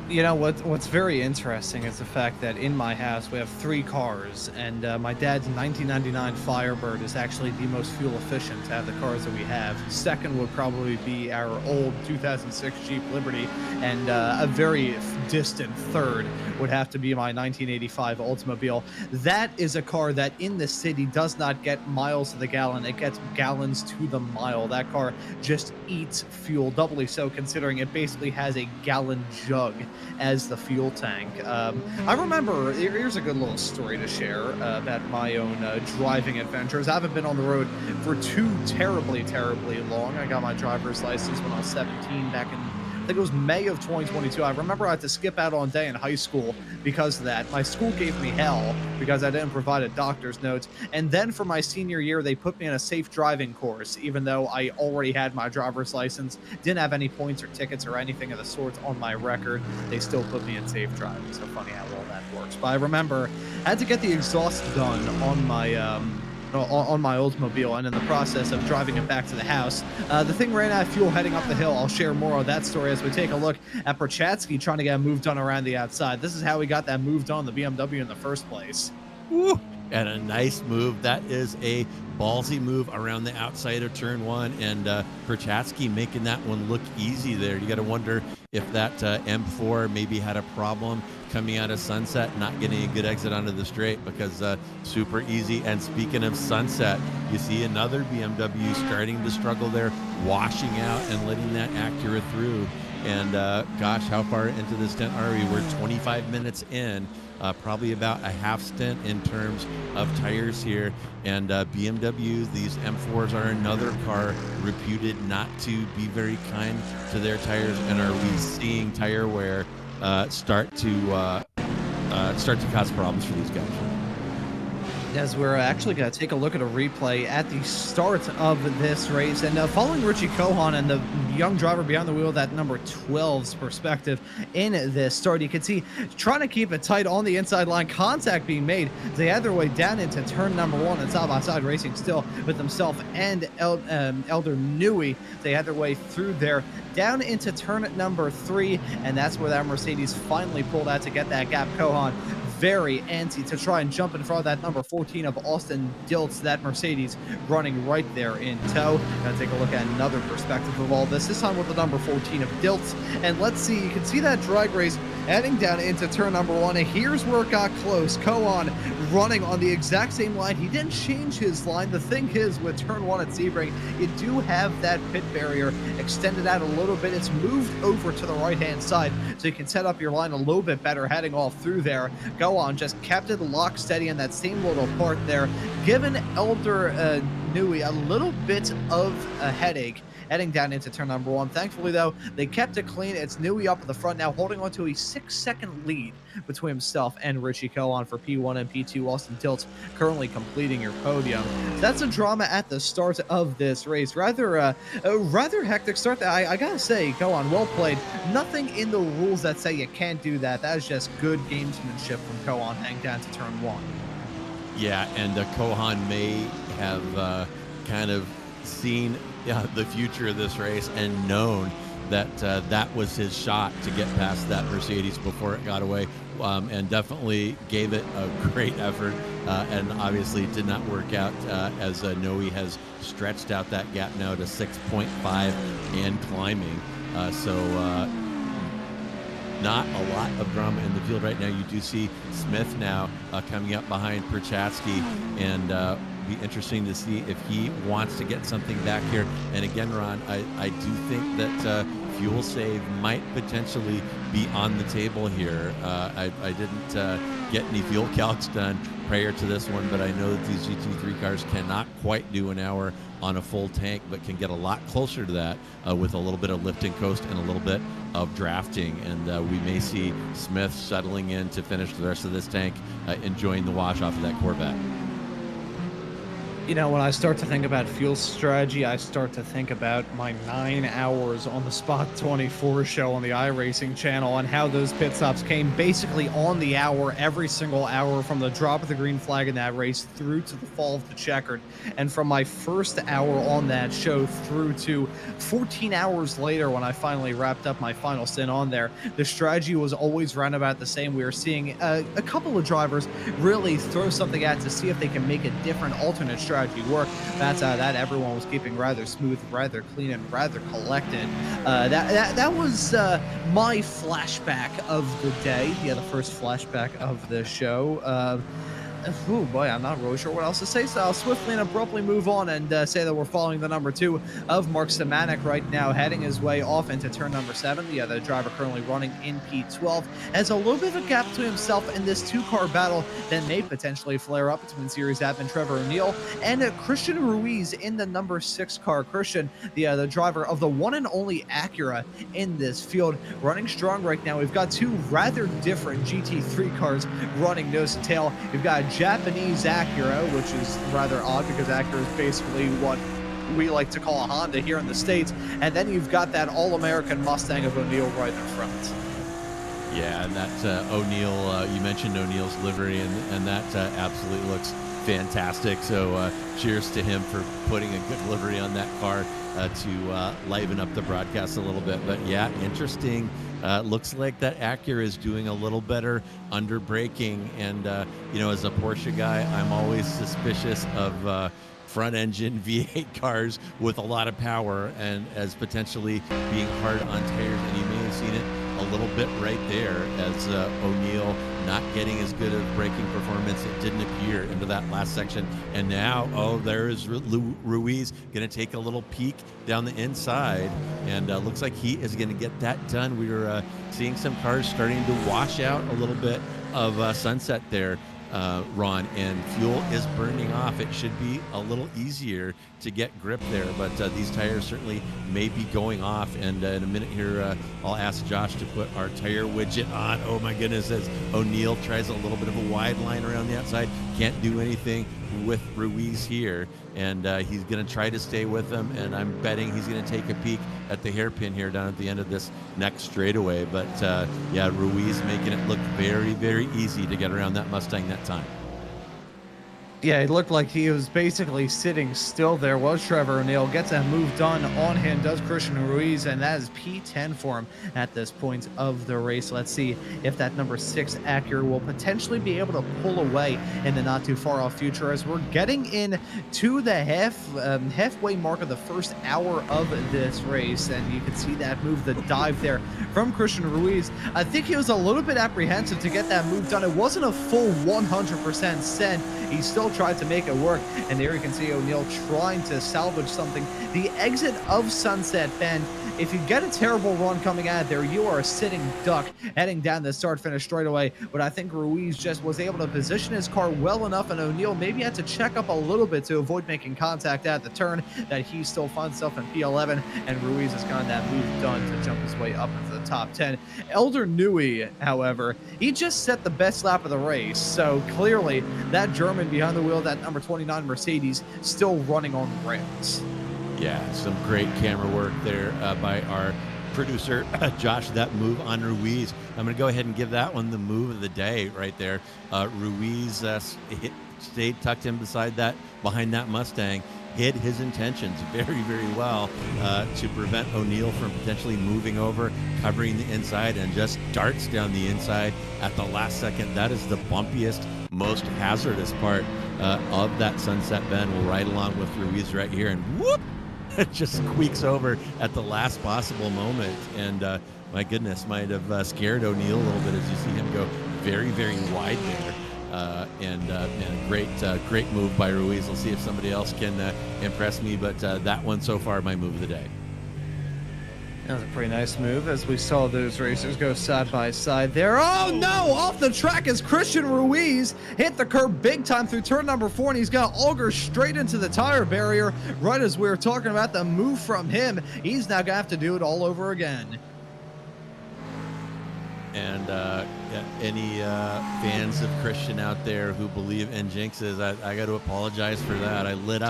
You know what's very interesting is the fact that in my house we have 3 cars, and my dad's 1999 Firebird is actually the most fuel efficient out of the cars that we have. Second would probably be our old 2006 Jeep Liberty, and a very distant third would have to be my 1985 Oldsmobile. That is a car that in the city does not get miles to the gallon, it gets gallons to the mile. That car just eats fuel, doubly so considering it basically has a gallon jug as the fuel tank. I remember, here's a good little story to share about my own driving adventures. I haven't been on the road for too terribly long. I got my driver's license when I was 17 back in, I think it was May of 2022. I remember I had to skip out on a day in high school because of that. My school gave me hell because I didn't provide a doctor's note. And then for my senior year, they put me in a safe driving course, even though I already had my driver's license, didn't have any points or tickets or anything of the sort on my record. They still put me in safe driving. So funny how all that works. But I remember I had to get the exhaust done on my Oldsmobile, and in the process of driving it back to the house, the thing ran out of fuel heading up the hill. I'll share more of that story as we take a look at Prochatsky trying to get a move done around the outside. This is how he got that move done, the BMW, in the first place. Woo! And a nice move. That is a ballsy move around the outside of turn 1, and Prochatsky making that one look easy there. You got to wonder if that M4 maybe had a problem coming out of Sunset, not getting a good exit onto the straight, because super easy. And speaking of Sunset, you see another BMW starting to struggle there, washing out and letting that Acura through. And gosh, how far into the stint are we? We're 25 minutes in, probably about a half stint in terms of tires here. And BMW, these M4s are another car reputed not to be very kind to their tires. And are we seeing tire wear start to cause problems for these guys? As we're actually going to take a look at a replay at the start of this race, and following Richie Kohan and the young driver behind the wheel, that number 12's perspective in this start, you can see trying to keep it tight on the inside line, contact being made. They had their way down into turn number 1 and side by side racing still with himself and Elder Newey. They had their way through there down into turn number 3, and that's where that Mercedes finally pulled out to get that gap. Kohan very antsy to try and jump in front of that number 14 of Austin Diltz, that Mercedes running right there in tow. Gonna take a look at another perspective of all this time with the number 14 of Diltz. And let's see, you can see that drag race heading down into turn number 1. And here's where it got close. Kohan running on the exact same line. He didn't change his line. The thing is, with turn 1 at Sebring, you do have that pit barrier extended out a little bit. It's moved over to the right-hand side, so you can set up your line a little bit better heading off through there. Kohan just kept it locked steady in that same little part there, giving Elder Newey a little bit of a headache heading down into turn number 1. Thankfully, though, they kept it clean. It's Newey up at the front now, holding on to a 6-second lead between himself and Richie Kohan for P1 and P2. Austin Diltz currently completing your podium. So that's a drama at the start of this race. Rather hectic start. I gotta say, Kohan, well played. Nothing in the rules that say you can't do that. That is just good gamesmanship from Kohan heading down to turn 1. Yeah, and Kohan may have kind of seen the future of this race and known that that was his shot to get past that Mercedes before it got away, and definitely gave it a great effort, and obviously did not work out, as Noe has stretched out that gap now to 6.5 and climbing. So not a lot of drama in the field right now. You do see Smith now coming up behind Perchatsky, and be interesting to see if he wants to get something back here. And again, Ron, I do think that fuel save might potentially be on the table here. I didn't get any fuel calcs done prior to this one, but I know that these GT3 cars cannot quite do an hour on a full tank, but can get a lot closer to that with a little bit of lift and coast and a little bit of drafting. And we may see Smith settling in to finish the rest of this tank, enjoying the wash off of that Corvette. You know, when I start to think about fuel strategy, I start to think about my 9 hours on the Spot 24 show on the iRacing channel, and how those pit stops came basically on the hour, every single hour, from the drop of the green flag in that race through to the fall of the checkered. And from my first hour on that show through to 14 hours later when I finally wrapped up my final stint on there, the strategy was always round about the same. We were seeing a couple of drivers really throw something at to see if they can make a different alternate strategy work. That's that everyone was keeping rather smooth, rather clean, and rather collected. That was my flashback of the day. Yeah, the first flashback of the show. Oh boy, I'm not really sure what else to say, so I'll swiftly and abruptly move on and say that we're following the number 2 of Mark Simonek right now, heading his way off into turn number 7. The other driver currently running in P12 has a little bit of a gap between himself and this 2-car battle that may potentially flare up between Series admin Trevor O'Neill and Christian Ruiz in the number 6 car. Christian, the driver of the one and only Acura in this field, running strong right now. We've got 2 rather different GT3 cars running nose to tail. We've got Japanese Acura, which is rather odd because Acura is basically what we like to call a Honda here in the States. And then you've got that all-American Mustang of O'Neill right in front. Yeah, and that O'Neill, you mentioned O'Neill's livery, and that absolutely looks fantastic. So cheers to him for putting a good livery on that car to liven up the broadcast a little bit. But yeah, interesting. Looks like that Acura is doing a little better under braking. And, you know, as a Porsche guy, I'm always suspicious of front engine V8 cars with a lot of power, and as potentially being hard on tires. And you may have seen it a little bit right there as O'Neal not getting as good of braking performance. It didn't appear into that last section. And now, oh, there is Ruiz going to take a little peek down the inside, and looks like he is going to get that done. We were seeing some cars starting to wash out a little bit of sunset there, Ron, and fuel is burning off. It should be a little easier to get grip there, but these tires certainly may be going off. And in a minute here, I'll ask Josh to put our tire widget on. Oh my goodness, as O'Neal tries a little bit of a wide line around the outside, can't do anything with Ruiz here, and he's going to try to stay with him, and I'm betting he's going to take a peek at the hairpin here down at the end of this next straightaway. But yeah, Ruiz making it look very, very easy to get around that Mustang that time. Yeah, it looked like he was basically sitting still there. Was Trevor O'Neal, gets that move done on him, does Christian Ruiz, and that is P10 for him at this point of the race. Let's see if that number 6 Acura will potentially be able to pull away in the not too far off future, as we're getting in to the halfway mark of the first hour of this race. And you can see that move, the dive there from Christian Ruiz. I think he was a little bit apprehensive to get that move done. It wasn't a full 100% send. He still tried to make it work, and there you can see O'Neal trying to salvage something. The exit of Sunset Bend, if you get a terrible run coming out there, you are a sitting duck heading down the start-finish straightaway. But I think Ruiz just was able to position his car well enough, and O'Neal maybe had to check up a little bit to avoid making contact at the turn, that he still finds himself in P11, and Ruiz has gotten that move done to jump his way up into the top 10. Elder Nui, however, he just set the best lap of the race, so clearly that German behind the wheel, that number 29 Mercedes, still running on rails. Yeah, some great camera work there by our producer, Josh. That move on Ruiz, I'm going to go ahead and give that one the move of the day right there. Ruiz stayed tucked in behind that Mustang, hid his intentions very, very well to prevent O'Neal from potentially moving over, covering the inside, and just darts down the inside at the last second. That is the bumpiest, most hazardous part of that Sunset Bend. We'll ride along with Ruiz right here, and whoop, it just squeaks over at the last possible moment. And my goodness, might have scared O'Neal a little bit as you see him go very, very wide there. And great move by Ruiz. We'll see if somebody else can impress me, but that one so far, my move of the day. That was a pretty nice move, as we saw those racers go side by side there. Oh no, off the track as Christian Ruiz hit the curb big time through turn number 4, and he's got auger straight into the tire barrier. Right as we were talking about the move from him, he's now gonna have to do it all over again. And any fans of Christian out there who believe in jinxes, I got to apologize for that. I lit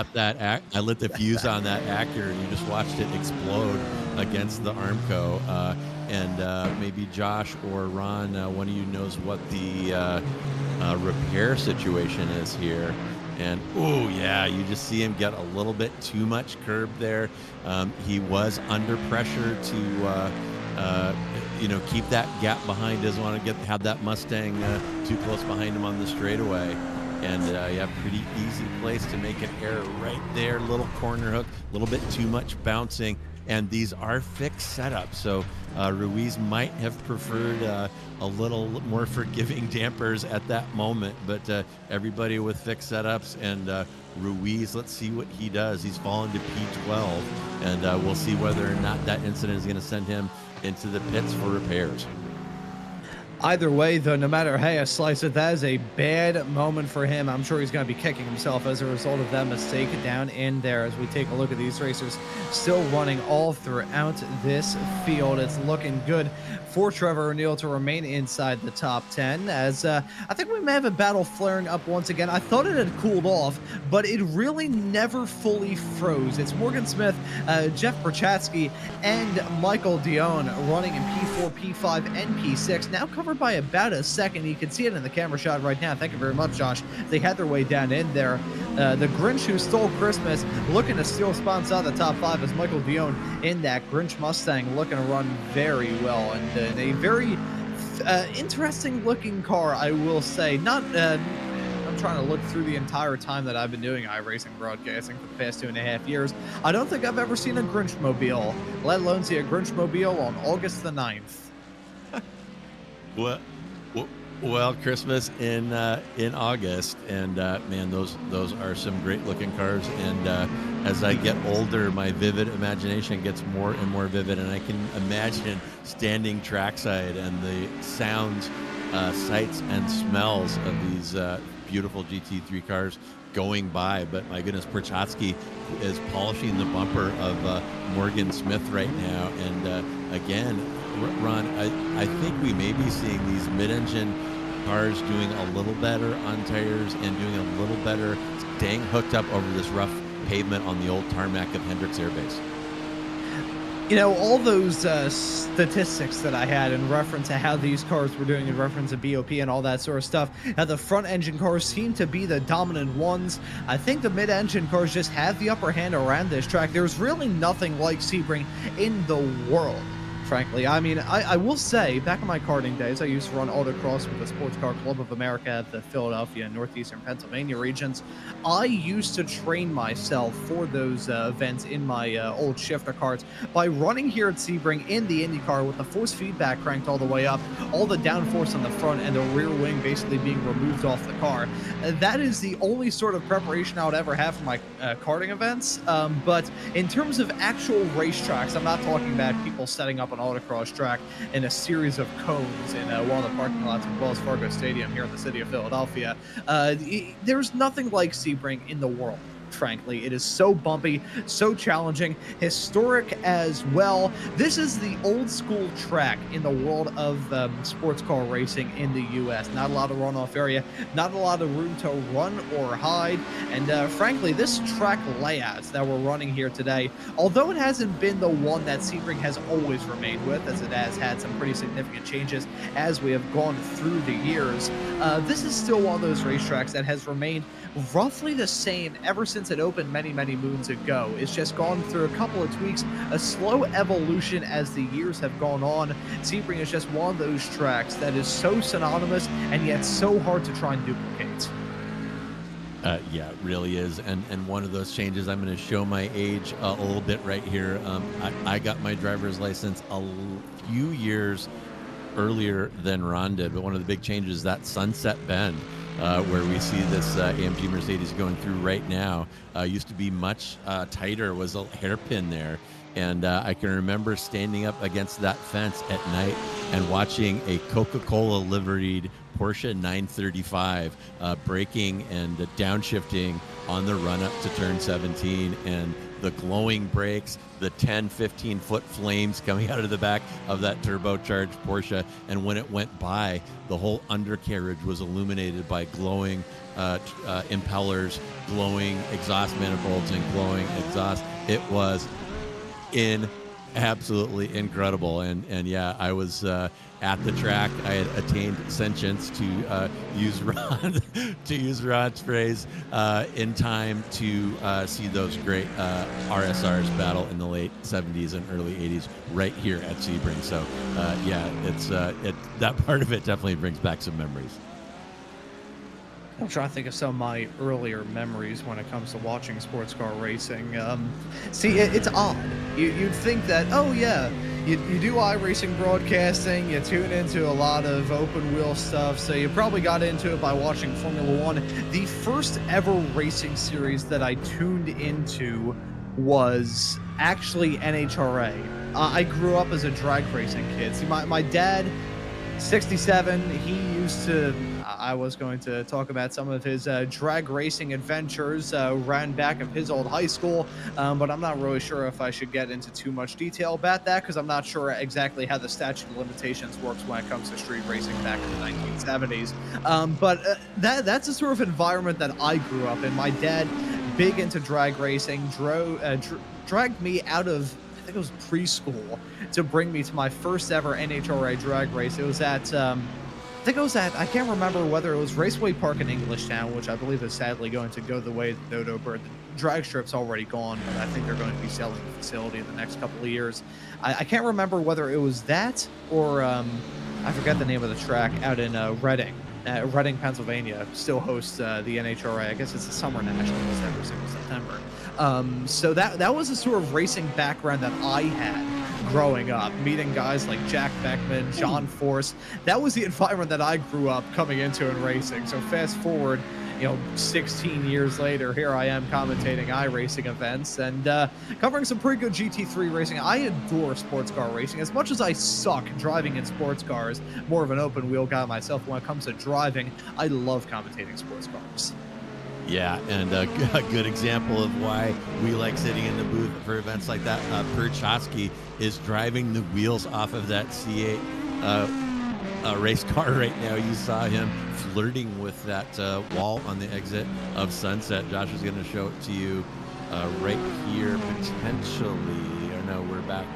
the fuse on that Acura, and you just watched it explode against the Armco. And maybe Josh or Ron, one of you knows what the repair situation is here. And oh yeah, you just see him get a little bit too much curb there. He was under pressure to keep that gap behind. Doesn't want to have that Mustang too close behind him on the straightaway. And you have a pretty easy place to make an error right there. Little corner hook, a little bit too much bouncing. And these are fixed setups, so Ruiz might have preferred a little more forgiving dampers at that moment, but everybody with fixed setups, and Ruiz, let's see what he does. He's fallen to P12, and we'll see whether or not that incident is going to send him into the pits for repairs. Either way, though, no matter how you slice it, that is a bad moment for him. I'm sure he's going to be kicking himself as a result of that mistake down in there. As we take a look at these racers still running all throughout this field, it's looking good for Trevor O'Neal to remain inside the top 10, as I think we may have a battle flaring up once again. I thought it had cooled off, but it really never fully froze. It's Morgan Smith, Jeff Perchatsky, and Michael Dion running in P4, P5, and P6, now covered by about a second. You can see it in the camera shot right now. Thank you very much, Josh. They had their way down in there. The Grinch who stole Christmas looking to steal spots out of the top 5 as Michael Dion in that Grinch Mustang, looking to run very well, and in a very interesting looking car, I will say. I'm trying trying to look through the entire time that I've been doing iRacing broadcasting for the past 2.5 years. I don't think I've ever seen a Grinchmobile, let alone see a Grinchmobile on August the 9th. Well, well, Christmas in August, and man, those are some great looking cars. And as I get older, my vivid imagination gets more and more vivid, and I can imagine standing trackside and the sounds, sights, and smells of these beautiful GT3 cars going by. But my goodness, Perchotsky is polishing the bumper of Morgan Smith right now, and again, Ron, I think we may be seeing these mid-engine cars doing a little better on tires and doing a little better staying hooked up over this rough pavement on the old tarmac of Hendricks Air Base. You know, all those statistics that I had in reference to how these cars were doing in reference to BOP and all that sort of stuff, how the front engine cars seem to be the dominant ones. I think the mid-engine cars just have the upper hand around this track. There's really nothing like Sebring in the world, frankly. I mean, I will say, back in my karting days, I used to run autocross with the Sports Car Club of America at the Philadelphia and Northeastern Pennsylvania regions. I used to train myself for those events in my old shifter karts by running here at Sebring in the IndyCar with the force feedback cranked all the way up, all the downforce on the front, and the rear wing basically being removed off the car. That is the only sort of preparation I would ever have for my karting events. But in terms of actual racetracks, I'm not talking about people setting up an autocross track in a series of cones in one of the parking lots of Wells Fargo Stadium here in the city of Philadelphia. There's nothing like Sebring in the world. Frankly, it is so bumpy, so challenging, historic as well. This is the old school track in the world of sports car racing in the U.S. Not a lot of runoff area, not a lot of room to run or hide, and frankly, this track layout that we're running here today, although it hasn't been the one that Sebring has always remained with, as it has had some pretty significant changes as we have gone through the years, this is still one of those racetracks that has remained roughly the same ever since it opened many moons ago. It's just gone through a couple of tweaks, a slow evolution as the years have gone on. Sebring is just one of those tracks that is so synonymous and yet so hard to try and duplicate. Yeah, it really is. And one of those changes, I'm going to show my age a little bit right here. I got my driver's license a few years earlier than Ron did, but one of the big changes is that Sunset Bend, where we see this AMG Mercedes going through right now, used to be much tighter, was a hairpin there. And I can remember standing up against that fence at night and watching a Coca-Cola liveried Porsche 935 braking and downshifting on the run up to turn 17, and the glowing brakes, the 10-15 foot flames coming out of the back of that turbocharged Porsche. And when it went by, the whole undercarriage was illuminated by glowing impellers, glowing exhaust manifolds, and glowing exhaust. It was absolutely incredible. And yeah, I was at the track. I had attained sentience, to use Ron's phrase, in time to see those great RSRs battle in the late 70s and early 80s right here at Sebring. So yeah, it's that part of it definitely brings back some memories. I'm trying to think of some of my earlier memories when it comes to watching sports car racing. See, it's odd. You'd think that, oh yeah, you do iRacing broadcasting, you tune into a lot of open wheel stuff, so you probably got into it by watching Formula One. The first ever racing series that I tuned into was actually NHRA. I grew up as a drag racing kid. See, my dad, 67, he used to, I was going to talk about some of his drag racing adventures around back of his old high school, but I'm not really sure if I should get into too much detail about that, because I'm not sure exactly how the statute of limitations works when it comes to street racing back in the 1970s. But that's the sort of environment that I grew up in. My dad, big into drag racing, dragged me out of, I think it was preschool, to bring me to my first ever NHRA drag race. It was at I think it was at, I can't remember whether it was Raceway Park in Englishtown, which I believe is sadly going to go the way of the Dodo Bird. The drag strip's already gone, but I think they're going to be selling the facility in the next couple of years. I can't remember whether it was that or I forget the name of the track out in Reading. Reading, Pennsylvania, still hosts the NHRA. I guess it's the Summer Nationals every single September. So that was a sort of racing background that I had growing up, meeting guys like Jack Beckman, John Force. That was the environment that I grew up coming into in racing. So fast forward, 16 years later, here I am commentating iRacing events and covering some pretty good GT3 racing. I adore sports car racing. As much as I suck driving in sports cars, more of an open wheel guy myself, when it comes to driving, I love commentating sports cars. Yeah, and a good example of why we like sitting in the booth for events like that. Perchotsky is driving the wheels off of that C8 race car right now. You saw him flirting with that wall on the exit of Sunset. Josh is going to show it to you right here, potentially. Or no, we're back.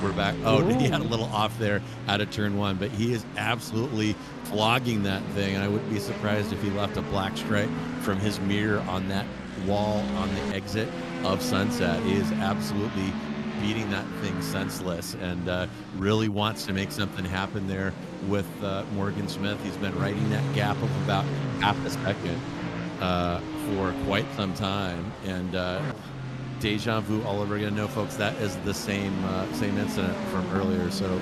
We're back. Oh, he had a little off there out of turn one, but he is absolutely flogging that thing. And I wouldn't be surprised if he left a black stripe from his mirror on that wall on the exit of Sunset. He is absolutely beating that thing senseless and really wants to make something happen there with Morgan Smith. He's been riding that gap of about half a second for quite some time. And deja vu all over again. No, folks, that is the same incident from earlier. So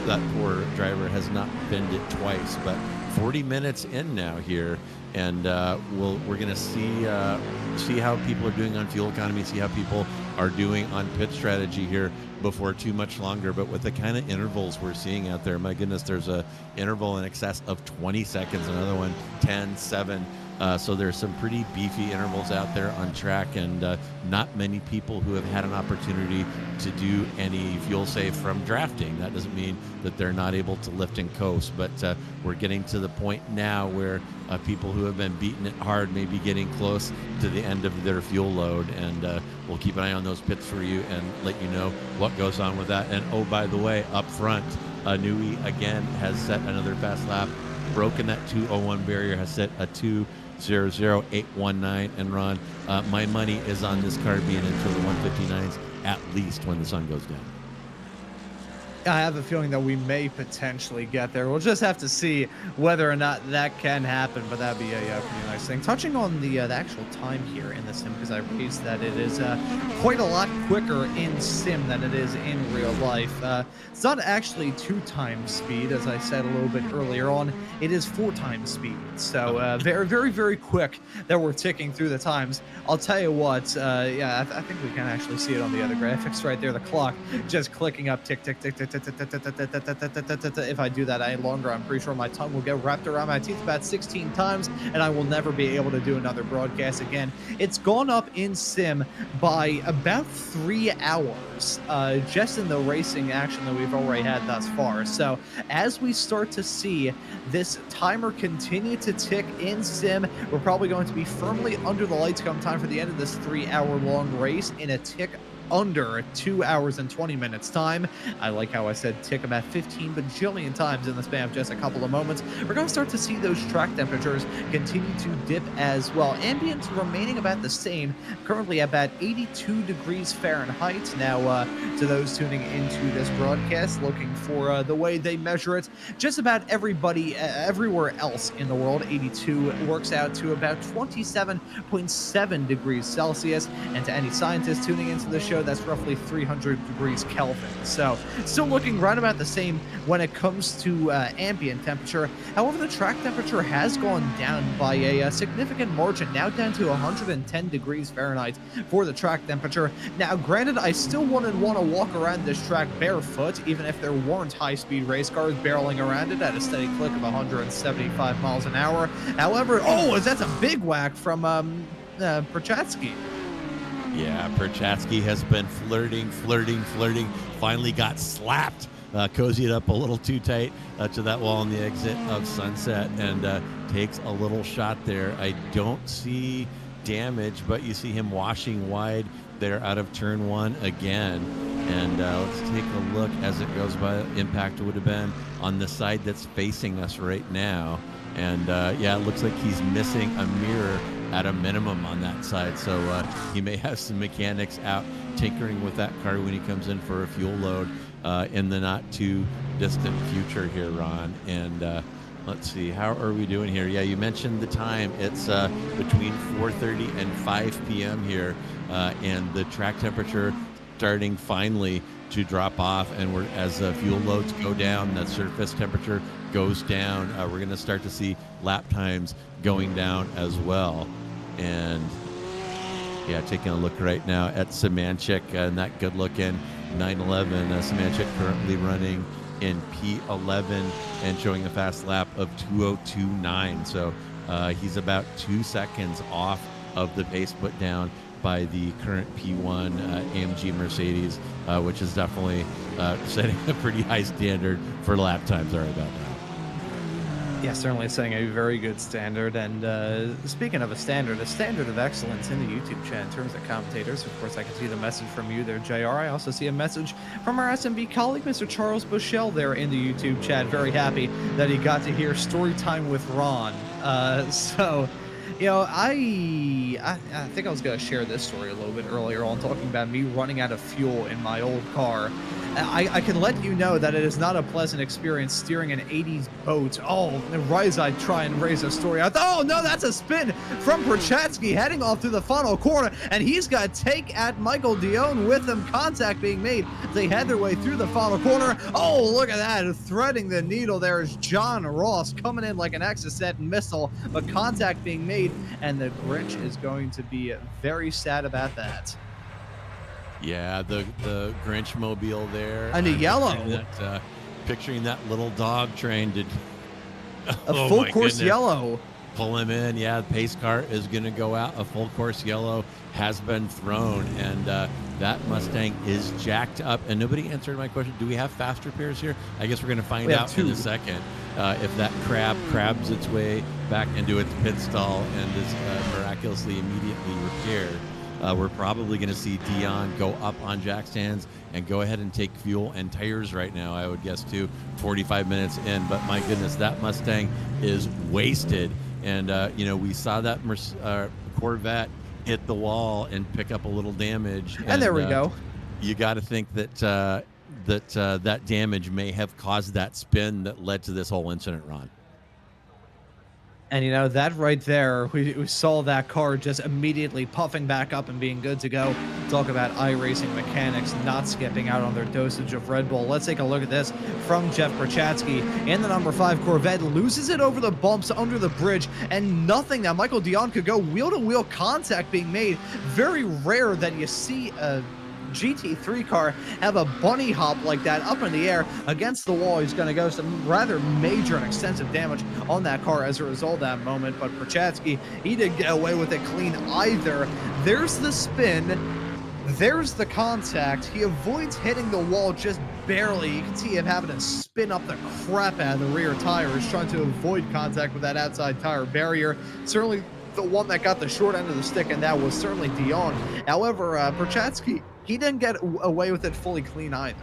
that poor driver has not bended it twice. But 40 minutes in now here, and we're going to see how people are doing on fuel economy, see how people are doing on pit strategy here before too much longer. But with the kind of intervals we're seeing out there, my goodness, there's a interval in excess of 20 seconds, another one 10, 7. So there's some pretty beefy intervals out there on track, and not many people who have had an opportunity to do any fuel save from drafting. That doesn't mean that they're not able to lift and coast, but we're getting to the point now where people who have been beating it hard may be getting close to the end of their fuel load, and we'll keep an eye on those pits for you and let you know what goes on with that. And oh, by the way, up front, Nui again has set another fast lap, broken that 2:01 barrier, has set a 2:00.819. And Ron, my money is on this car being into the 159s at least when the sun goes down. I have a feeling that we may potentially get there. We'll just have to see whether or not that can happen, but that'd be a pretty nice thing. Touching on the actual time here in the sim, because I raised that it is quite a lot quicker in sim than it is in real life. It's not actually 2 times speed, as I said a little bit earlier on. It is 4 times speed. So very, very, very quick that we're ticking through the times. I'll tell you what, yeah, I think we can actually see it on the other graphics right there. The clock just clicking up, tick, tick, tick, tick, tick. If I do that any longer, I'm pretty sure my tongue will get wrapped around my teeth about 16 times, and I will never be able to do another broadcast again. It's gone up in sim by about 3 hours, just in the racing action that we've already had thus far. So as we start to see this timer continue to tick in sim, we're probably going to be firmly under the lights come time for the end of this 3-hour-long race in a tick under 2 hours and 20 minutes time. I like how I said tick about 15 bajillion times in the span of just a couple of moments. We're going to start to see those track temperatures continue to dip as well. Ambient remaining about the same, currently about 82 degrees Fahrenheit. Now, to those tuning into this broadcast, looking for the way they measure it, just about everybody everywhere else in the world, 82 works out to about 27.7 degrees Celsius. And to any scientists tuning into the show, that's roughly 300 degrees Kelvin. So still looking right about the same when it comes to ambient temperature. However, the track temperature has gone down by a significant margin, now down to 110 degrees Fahrenheit for the track temperature. Now, granted, I still wouldn't want to walk around this track barefoot, even if there weren't high-speed race cars barreling around it at a steady click of 175 miles an hour. However, that's a big whack from Perchotsky. Yeah, Perchotsky has been flirting, finally got slapped, cozied up a little too tight to that wall on the exit of Sunset, and takes a little shot there. I don't see damage, but you see him washing wide there out of turn 1 again. And let's take a look as it goes by. Impact would have been on the side that's facing us right now. And yeah, it looks like he's missing a mirror at a minimum on that side. So he may have some mechanics out tinkering with that car when he comes in for a fuel load in the not too distant future here, Ron. And Let's see, how are we doing here? Yeah, you mentioned the time. It's between 4:30 and 5 p.m. here, and the track temperature starting finally to drop off. And we're as fuel loads go down, the surface temperature goes down. We're going to start to see lap times going down as well. And yeah, taking a look right now at Semanchik and that good-looking 911. Semanchik currently running in P11 and showing a fast lap of 2:02.9. So he's about 2 seconds off of the pace put down by the current P1 AMG Mercedes, which is definitely setting a pretty high standard for lap times. Sorry about that. Yeah, certainly setting a very good standard. And speaking of a standard of excellence in the YouTube chat in terms of commentators, of course, I can see the message from you there, JR. I also see a message from our SMB colleague, Mr. Charles Bushell, there in the YouTube chat. Very happy that he got to hear story time with Ron. So, you know, I think I was going to share this story a little bit earlier on, talking about me running out of fuel in my old car. I can let you know that it is not a pleasant experience steering an 80s boat. Oh, right as I try and raise a story, I thought, oh no, that's a spin from Prochatsky heading off through the final corner, and he's got to take at Michael Dion with him. Contact being made. They head their way through the final corner. Oh, look at that. Threading the needle there is John Ross coming in like an Exocet missile, but contact being made, and the Grinch is going to be very sad about that. Yeah, the Grinch mobile there. And the yellow. Picturing that little dog trying to... A full course yellow. Pull him in. Yeah, the pace car is going to go out. A full course yellow has been thrown, and that Mustang is jacked up. And nobody answered my question. Do we have faster pairs here? I guess we're going to find out in a second if that crabs its way back into its pit stall and is miraculously immediately repaired. We're probably going to see Dion go up on jack stands and go ahead and take fuel and tires right now, I would guess, too, 45 minutes in. But my goodness, that Mustang is wasted. And, you know, we saw that Corvette hit the wall and pick up a little damage. And there we go. You got to think that that damage may have caused that spin that led to this whole incident, Ron. And, you know, that right there, we saw that car just immediately puffing back up and being good to go. Talk about iRacing mechanics not skipping out on their dosage of Red Bull. Let's take a look at this from Jeff Prochatsky. In the number 5 Corvette, loses it over the bumps under the bridge, and nothing that Michael Dion could go wheel-to-wheel contact being made. Very rare that you see a GT3 car have a bunny hop like that up in the air against the wall. He's going to go some rather major and extensive damage on that car as a result of that moment. But Prochatsky, he didn't get away with it clean either. There's the spin. There's the contact. He avoids hitting the wall just barely. You can see him having to spin up the crap out of the rear tires, trying to avoid contact with that outside tire barrier. Certainly the one that got the short end of the stick, and that was certainly Dion. However, Prochatsky, he didn't get away with it fully clean either.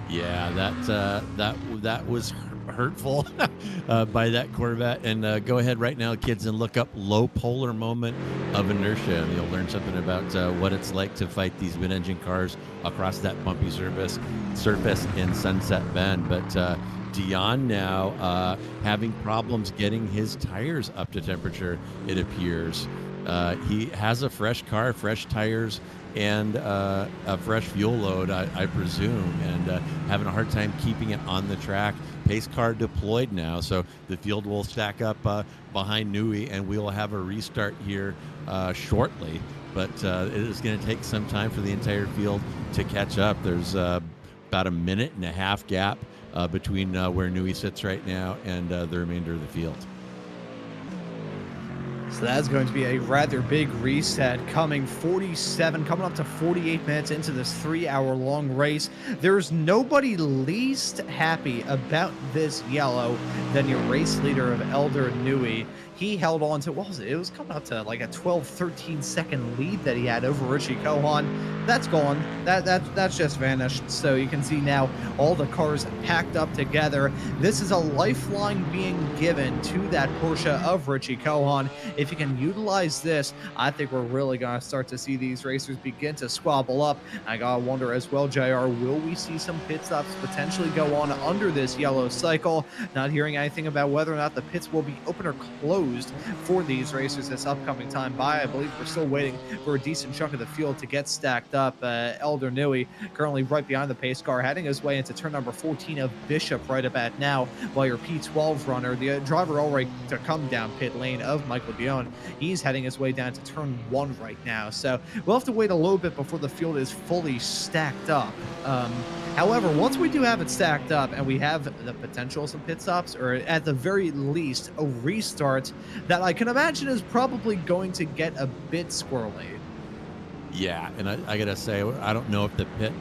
Yeah, that was hurtful by that Corvette. And go ahead right now, kids, and look up low polar moment of inertia, and you'll learn something about what it's like to fight these mid-engine cars across that bumpy surface in Sunset Bend. But Dion now having problems getting his tires up to temperature, it appears. He has a fresh car, fresh tires, and a fresh fuel load, I presume, and having a hard time keeping it on the track. Pace car deployed now, so the field will stack up behind Newey, and we'll have a restart here shortly. But it is going to take some time for the entire field to catch up. There's about a minute and a half gap between where Newey sits right now and the remainder of the field. So that's going to be a rather big reset coming up to 48 minutes into this 3-hour-long race. There's nobody least happy about this yellow than your race leader of Elder Newey. he held on to, what was it? It was coming up to like a 12-13 second lead that he had over Richie Kohan. That's gone. That's just vanished. So you can see now all the cars packed up together. This is a lifeline being given to that Porsche of Richie Kohan. If you can utilize this, I think we're really going to start to see these racers begin to squabble up. I gotta wonder as well, JR, will we see some pit stops potentially go on under this yellow cycle? Not hearing anything about whether or not the pits will be open or closed for these racers this upcoming time by. I believe we're still waiting for a decent chunk of the field to get stacked up. Elder Newey currently right behind the pace car, heading his way into turn number 14 of Bishop right about now, while your P12 runner, the driver already to come down pit lane of Michael Dion, he's heading his way down to turn 1 right now. So we'll have to wait a little bit before the field is fully stacked up. However, once we do have it stacked up and we have the potential of some pit stops, or at the very least a restart that I can imagine is probably going to get a bit squirrely. Yeah, and I gotta say, I don't know if the pit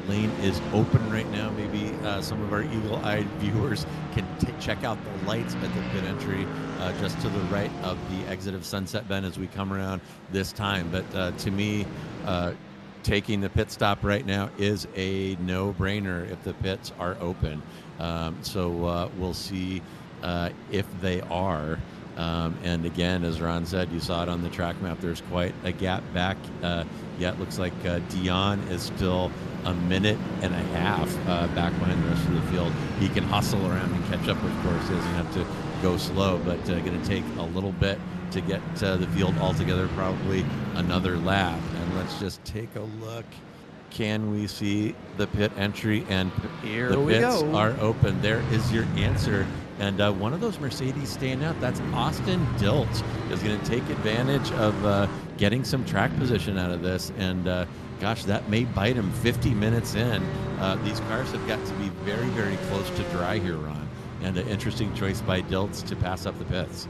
lane is open right now. Maybe some of our eagle-eyed viewers can check out the lights at the pit entry just to the right of the exit of Sunset Bend as we come around this time. But to me, taking the pit stop right now is a no-brainer if the pits are open. So we'll see if they are. And again, as Ron said, you saw it on the track map, there's quite a gap back. Yeah, it looks like Dion is still a minute and a half back behind the rest of the field. He can hustle around and catch up, of course. He doesn't have to go slow, but going to take a little bit to get the field altogether, probably another lap. And let's just take a look. Can we see the pit entry? And Here the we pits go. are open. There is your answer. And one of those Mercedes staying out, that's Austin Dilt, is going to take advantage of getting some track position out of this. And gosh, that may bite him 50 minutes in. These cars have got to be very, very close to dry here, Ron. And an interesting choice by Dilts to pass up the pits.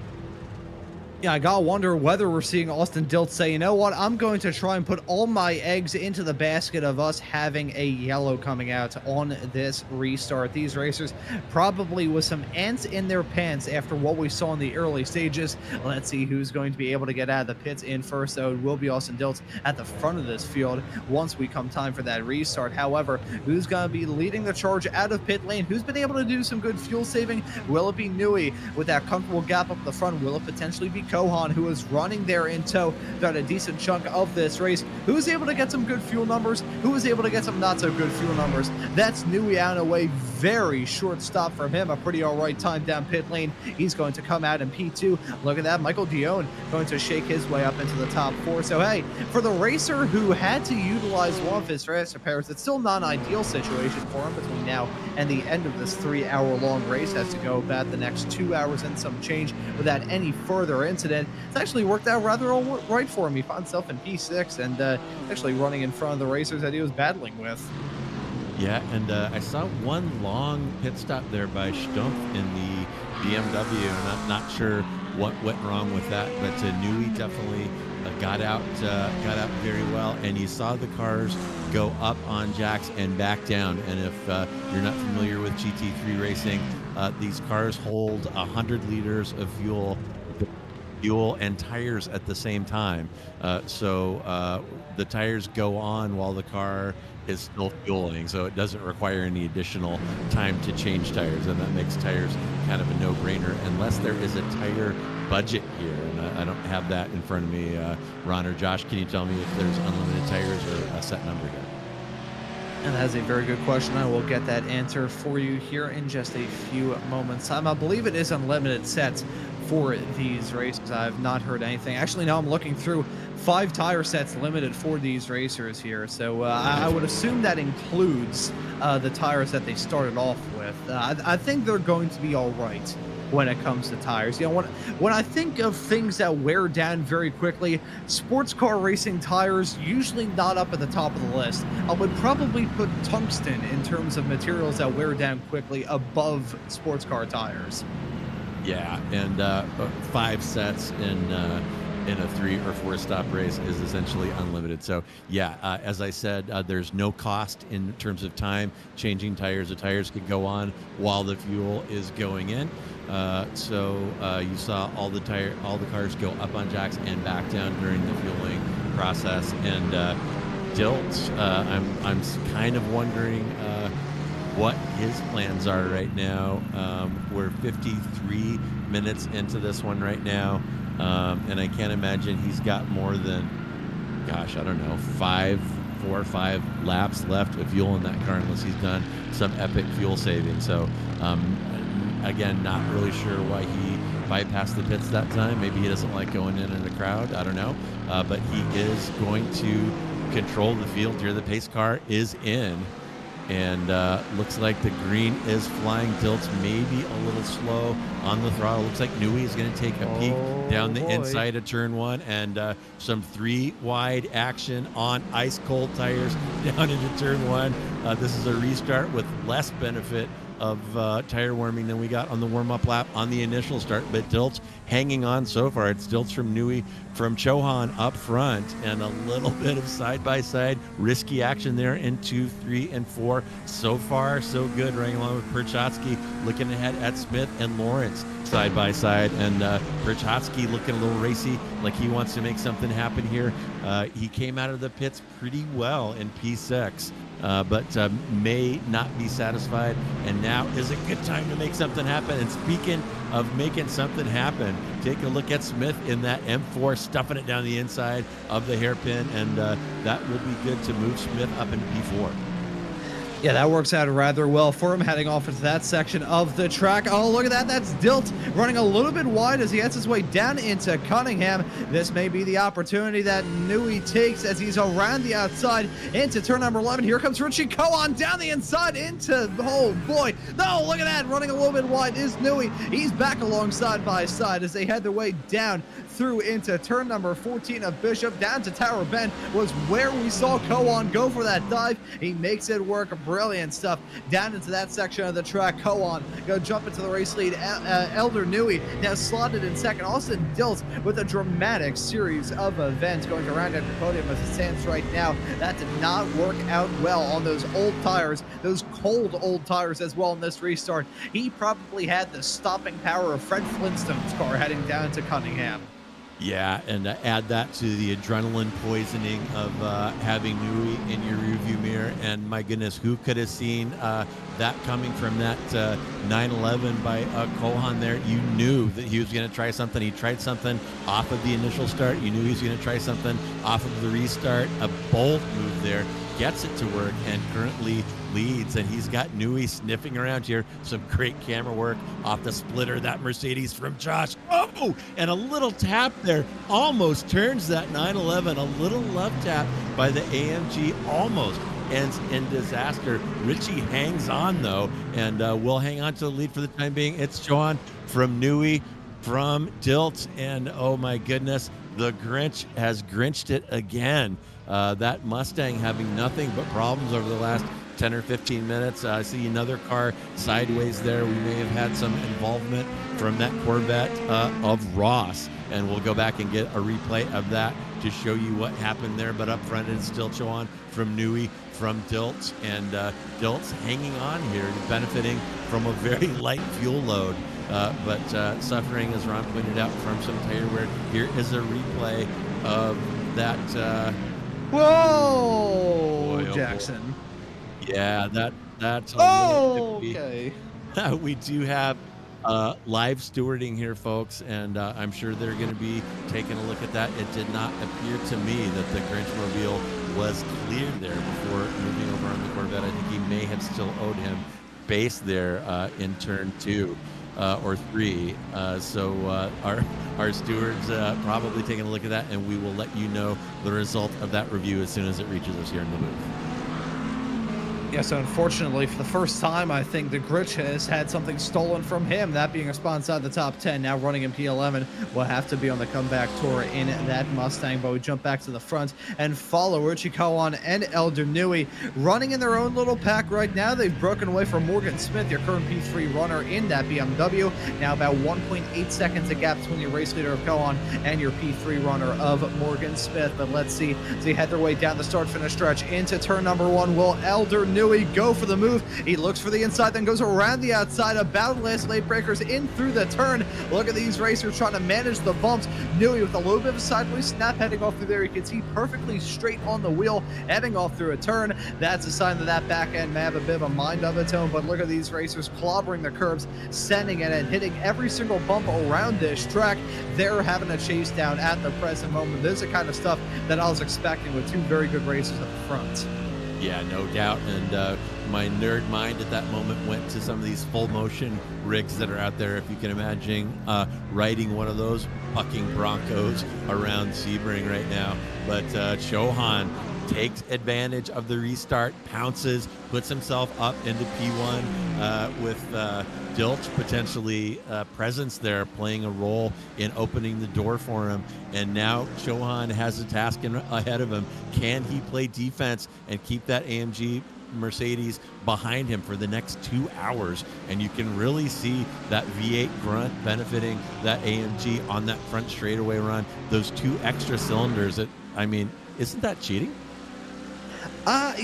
Yeah, I gotta wonder whether we're seeing Austin Dilt say, you know what, I'm going to try and put all my eggs into the basket of us having a yellow coming out on this restart. These racers probably with some ants in their pants after what we saw in the early stages. Let's see who's going to be able to get out of the pits in first, though. It will be Austin Dilt at the front of this field once we come time for that restart. However, who's going to be leading the charge out of pit lane? Who's been able to do some good fuel saving? Will it be Newey with that comfortable gap up the front? Will it potentially be Kohan, who is running there in tow throughout a decent chunk of this race? Who is able to get some good fuel numbers? Who is able to get some not so good fuel numbers? That's Newey out of the way. Very short stop from him. A pretty all right time down pit lane. He's going to come out in P2. Look at that. Michael Dion going to shake his way up into the top 4. So, hey, for the racer who had to utilize one of his faster pairs, it's still not an ideal situation for him between now and the end of this 3-hour-long race. Has to go about the next 2 hours and some change without any further incident. It's actually worked out rather all right for him. He found himself in P6 and actually running in front of the racers that he was battling with. Yeah, and I saw one long pit stop there by Stumpf in the BMW. I'm not sure what went wrong with that, but Newey definitely got out very well. And you saw the cars go up on jacks and back down. And if you're not familiar with GT3 racing, these cars hold 100 liters of fuel and tires at the same time. So the tires go on while the car is still fueling, so it doesn't require any additional time to change tires, and that makes tires kind of a no-brainer unless there is a tire budget here, and I don't have that in front of me. Ron or Josh, can you tell me if there's unlimited tires or a set number here? And that is a very good question. I will get that answer for you here in just a few moments time. I believe it is unlimited sets for these races. I've not heard anything. Actually, now I'm looking through 5 tire sets limited for these racers here. So I would assume that includes the tires that they started off with. I think they're going to be all right when it comes to tires. You know, when I think of things that wear down very quickly, sports car racing tires usually not up at the top of the list. I would probably put tungsten in terms of materials that wear down quickly above sports car tires. Yeah, and 5 sets in in a 3 or 4 stop race is essentially unlimited. So yeah, as I said, there's no cost in terms of time changing tires. The tires could go on while the fuel is going in. You saw all the cars go up on jacks and back down during the fueling process. And Dilt, I'm kind of wondering what his plans are right now. We're 53 minutes into this one right now, and I can't imagine he's got more than, gosh, I don't know, 4 or 5 laps left of fuel in that car unless he's done some epic fuel saving. So again, not really sure why he bypassed the pits that time. Maybe he doesn't like going in a crowd. I don't know. But he is going to control the field here. The pace car is in. And looks like the green is flying. Dilt's maybe a little slow on the throttle. Looks like Nui is going to take a peek down the inside of turn 1, and some 3 wide action on ice cold tires down into turn 1. This is a restart with less benefit of tire warming than we got on the warm-up lap on the initial start, but Dilt's hanging on so far. It's Dilt's from Nui, from Chohan up front, and a little bit of side-by-side risky action there in 2, 3, and 4. So far, so good, running along with Perchotsky, looking ahead at Smith and Lawrence side-by-side, and Perchotsky looking a little racy, like he wants to make something happen here. He came out of the pits pretty well in P6. But may not be satisfied, and now is a good time to make something happen. And speaking of making something happen, take a look at Smith in that M4, stuffing it down the inside of the hairpin, and that will be good to move Smith up into P4. Yeah, that works out rather well for him, heading off into that section of the track. Oh, look at that. That's Dilt running a little bit wide as he heads his way down into Cunningham. This may be the opportunity that Nui takes as he's around the outside into turn number 11. Here comes Richie Kohan down the inside into, oh boy. No, look at that. Running a little bit wide is Nui. He's back along side by side as they head their way down through into turn number 14 of Bishop. Down to Tower Bend was where we saw Kohan go for that dive. He makes it work. Brilliant stuff down into that section of the track. Kohan go jump into the race lead. Elder Nui now slotted in second. Austin Dilt with a dramatic series of events going to round out the podium as it stands right now. That did not work out well on those old tires, those cold old tires as well in this restart. He probably had the stopping power of Fred Flintstone's car heading down to Cunningham. Yeah, and add that to the adrenaline poisoning of having Nui in your rearview mirror. And my goodness, who could have seen that coming from that 911 by Kohan there? You knew that he was going to try something. He tried something off of the initial start. You knew he was going to try something off of the restart. A bold move there. Gets it to work and currently leads, and he's got Nui sniffing around here. Some great camera work off the splitter. That Mercedes from Josh. Oh, and a little tap there almost turns that 911. A little love tap by the AMG almost ends in disaster. Richie hangs on though, and will hang on to the lead for the time being. It's Johan from Nui, from Dilt, and oh my goodness, the Grinch has Grinched it again. That Mustang having nothing but problems over the last 10 or 15 minutes. I see another car sideways there. We may have had some involvement from that Corvette of Ross, and we'll go back and get a replay of that to show you what happened there. But up front, it's still Chohan from Nui, from Dilt, and Dilt's hanging on here, benefiting from a very light fuel load, but suffering, as Ron pointed out, from some tire wear. Here is a replay of that. Whoa, boy, Jackson. Boy. Yeah, that's a okay. We do have live stewarding here, folks, and I'm sure they're going to be taking a look at that. It did not appear to me that the Grinchmobile was cleared there before moving over on the Corvette. I think he may have still owed him base there in turn 2 or 3. So our stewards probably taking a look at that, and we will let you know the result of that review as soon as it reaches us here in the booth. Yeah, so unfortunately, for the first time, I think the Gritch has had something stolen from him, that being a spot inside the top 10. Now running in P11 will have to be on the comeback tour in that Mustang, but we jump back to the front and follow Richie Cohen and Elder Newey running in their own little pack right now. They've broken away from Morgan Smith, your current P3 runner in that BMW. Now about 1.8 seconds a gap between your race leader of Cohen and your P3 runner of Morgan Smith. But let's see, as they head their way down the start-finish stretch into turn number 1, will Elder Newey go for the move? He looks for the inside, then goes around the outside. About last late breakers in through the turn. Look at these racers trying to manage the bumps. Newey with a little bit of a sideways snap heading off through there. You can see perfectly straight on the wheel, heading off through a turn. That's a sign that that back end may have a bit of a mind of its own, but look at these racers clobbering the curbs, sending it and hitting every single bump around this track. They're having a chase down at the present moment. This is the kind of stuff that I was expecting with two very good racers at the front. Yeah, no doubt. And my nerd mind at that moment went to some of these full motion rigs that are out there. If you can imagine riding one of those bucking Broncos around Sebring right now. But Chauhan takes advantage of the restart, pounces, puts himself up into P1 with Dilch potentially presence there, playing a role in opening the door for him. And now Chauhan has a task ahead of him. Can he play defense and keep that AMG Mercedes behind him for the next 2 hours? And you can really see that V8 grunt benefiting that AMG on that front straightaway run. Those 2 extra cylinders, I mean, isn't that cheating? Not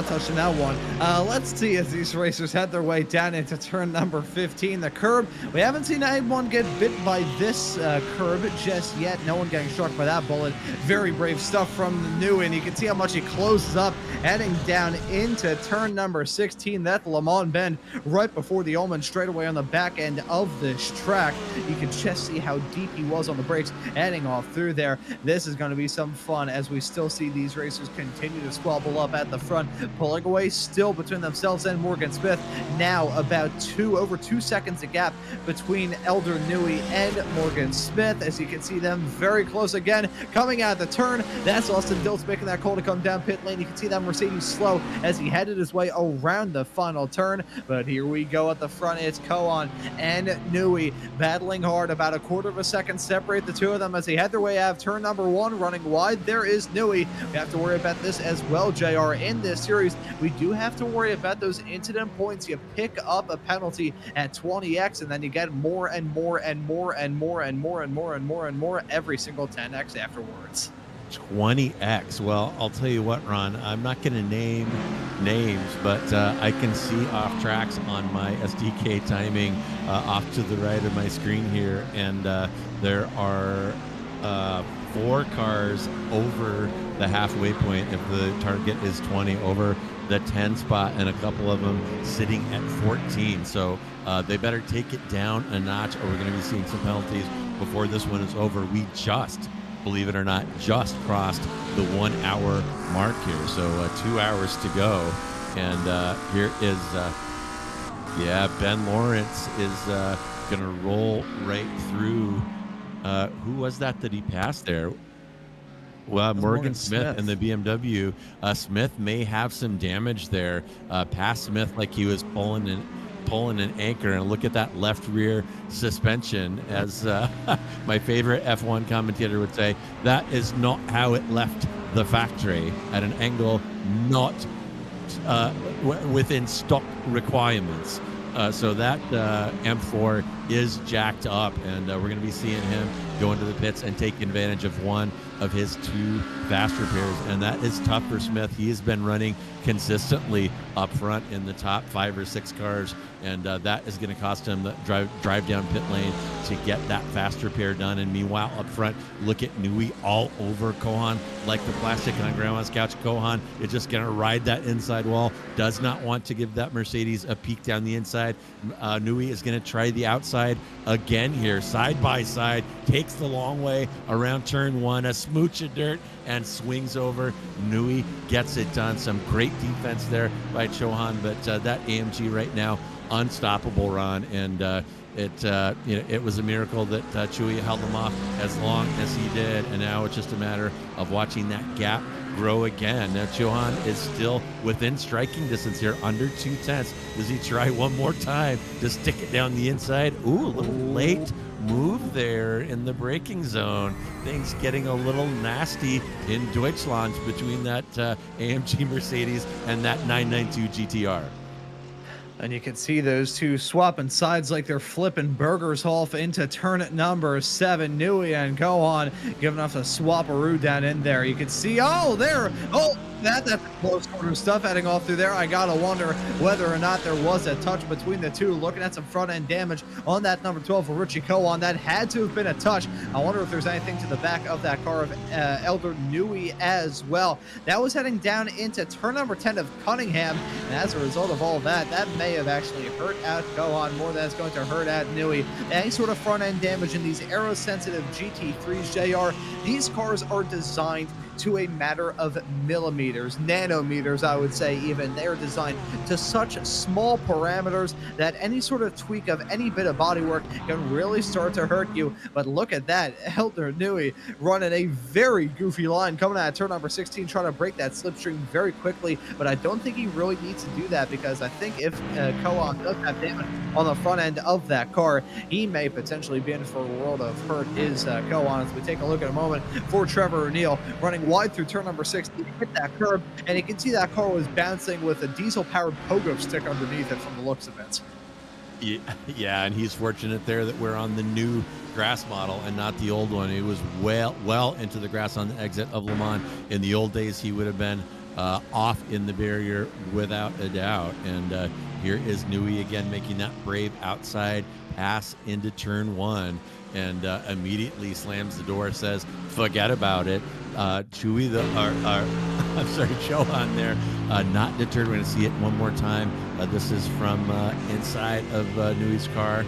touching that one. Let's see as these racers head their way down into turn number 15, the curb. We haven't seen anyone get bit by this curb just yet. No one getting struck by that bullet. Very brave stuff from the new, and you can see how much he closes up, heading down into turn number 16. That's Le Mans bend right before the Ullman straightaway on the back end of this track. You can just see how deep he was on the brakes, heading off through there. This is going to be some fun as we still see these racers continue to squabble up at the front, pulling away still between themselves and Morgan Smith. Now about over 2 seconds a gap between Elder Newey and Morgan Smith, as you can see them very close again coming out of the turn. That's Austin Diltz making that call to come down pit lane. You can see that Mercedes slow as he headed his way around the final turn, but here we go at the front. It's Cohen and Newey battling hard. About a quarter of a second separate the two of them as they head their way out of turn number 1. Running wide, there is Newey. We have to worry about this as well, JR. In this series, we do have to worry about those incident points. You pick up a penalty at 20x, and then you get more and more and more and more and more and more and more and more every single 10x afterwards. 20x. Well, I'll tell you what, Ron, I'm not going to name names, but I can see off tracks on my SDK timing off to the right of my screen here, and there are 4 cars over the halfway point if the target is 20, over the 10 spot, and a couple of them sitting at 14. So they better take it down a notch, or we're going to be seeing some penalties before this one is over. We just, believe it or not, just crossed the 1 hour mark here. So 2 hours to go. And here is, Ben Lawrence is going to roll right through. Who was that he passed there? Well, Morgan Smith in the BMW. Smith may have some damage there. Past Smith like he was pulling an anchor, and look at that left rear suspension. As my favorite F1 commentator would say, that is not how it left the factory, at an angle not within stock requirements. So that M4 is jacked up, and we're going to be seeing him go into the pits and take advantage of one of his 2 fast repairs, and that is tough for Smith. He has been running consistently up front in the top 5 or 6 cars, and that is going to cost him the drive down pit lane to get that fast repair done. And meanwhile, up front, look at Newey all over Cohen like the plastic on Grandma's couch. Cohen is just going to ride that inside wall, does not want to give that Mercedes a peek down the inside. Newey is going to try the outside again here, side by side, takes the long way around turn 1, a smooch of dirt, and swings over. Newey gets it done. Some great defense there by Chauhan, but that AMG right now, unstoppable, Ron. And it was a miracle that Chewy held him off as long as he did, and now it's just a matter of watching that gap grow again. Now Johan is still within striking distance here, under 2/10. Does he try one more time to stick it down the inside? Ooh, a little late move there in the braking zone. Things getting a little nasty in Deutschland between that AMG Mercedes and that 992 GTR. And you can see those two swapping sides like they're flipping burgers off into turn number 7. Nui and Kohan giving us a swapperoo down in there. You can see, oh, there, oh, that's close quarter stuff heading off through there. I gotta wonder whether or not there was a touch between the two. Looking at some front end damage on that number 12 for Richie Kohan. That had to have been a touch. I wonder if there's anything to the back of that car of Elder Nui as well. That was heading down into turn number 10 of Cunningham. And as a result of all that, that may have actually hurt out Kohan more than it's going to hurt out Nui. Any sort of front end damage in these aero sensitive GT3s, JR, these cars are designed to a matter of millimeters, nanometers, I would say even. They're designed to such small parameters that any sort of tweak of any bit of bodywork can really start to hurt you. But look at that, Elder Nui running a very goofy line coming out of turn number 16, trying to break that slipstream very quickly. But I don't think he really needs to do that, because I think if Kohan does have damage on the front end of that car, he may potentially be in for a world of hurt, is Kohan. As we take a look at a moment for Trevor O'Neill running wide through turn number 16, hit that curb, and you can see that car was bouncing with a diesel-powered pogo stick underneath it from the looks of it. Yeah, and he's fortunate there that we're on the new grass model and not the old one. He was well into the grass on the exit of Le Mans. In the old days, he would have been off in the barrier without a doubt. And here is Nui again making that brave outside pass into turn 1, and immediately slams the door, says, forget about it. Chewy, I'm sorry, Johan there, not deterred. We're going to see it one more time. This is from inside of Nui's car,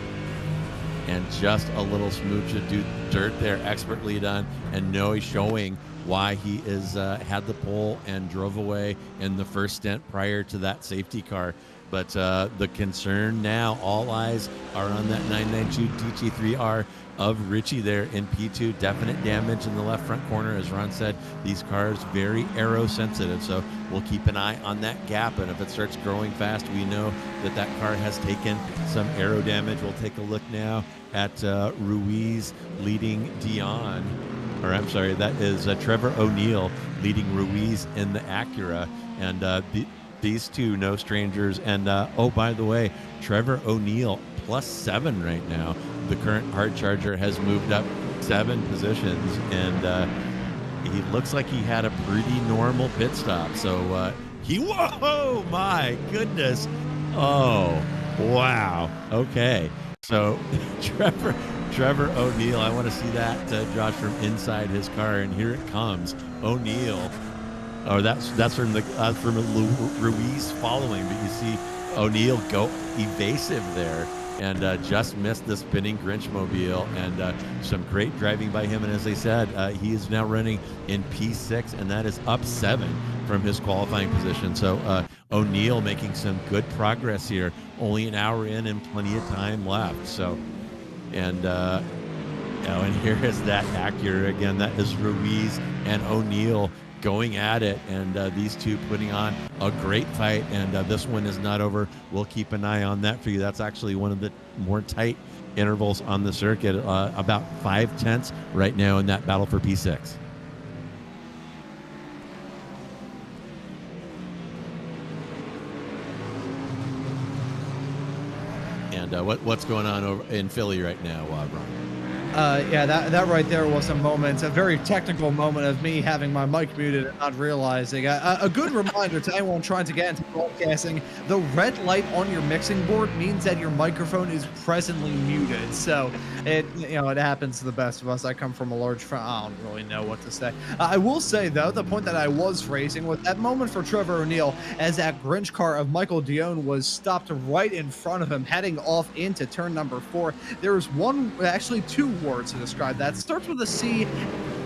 and just a little smooch of dirt there, expertly done, and Nui showing why he is had the pole and drove away in the first stint prior to that safety car. But the concern now, all eyes are on that 992 GT3R of Richie there in P2. Definite damage in the left front corner. As Ron said, these cars very aero sensitive, so we'll keep an eye on that gap, and if it starts growing fast, we know that that car has taken some aero damage. We'll take a look now at Ruiz leading Dion, or I'm sorry, that is Trevor O'Neill leading Ruiz in the Acura, and these two, no strangers. And oh, by the way, Trevor O'Neill +7 right now. The current hard charger has moved up 7 positions, and he looks like he had a pretty normal pit stop. So whoa, my goodness. Oh, wow. Okay. So Trevor O'Neill, I want to see that, Josh, from inside his car, and here it comes. O'Neill. Oh, that's from Ruiz following, but you see O'Neill go evasive there, and just missed the spinning Grinch mobile, and some great driving by him. And as I said, he is now running in P6, and that is up 7 from his qualifying position. So O'Neill making some good progress here, only an hour in and plenty of time left. So, and and here is that Acura again. That is Ruiz and O'Neill going at it, and these two putting on a great fight, and this one is not over. We'll keep an eye on that for you. That's actually one of the more tight intervals on the circuit, about 5/10 right now in that battle for P6. And what's going on over in Philly right now, Ron? Yeah, that right there was a moment, a very technical moment of me having my mic muted and not realizing. A good reminder to anyone trying to get into broadcasting: the red light on your mixing board means that your microphone is presently muted. So it happens to the best of us. I come from a large I don't really know what to say. I will say though, the point that I was raising was that moment for Trevor O'Neill as that Grinch car of Michael Dion was stopped right in front of him, heading off into turn number 4. There's actually two words to describe that. Starts with a C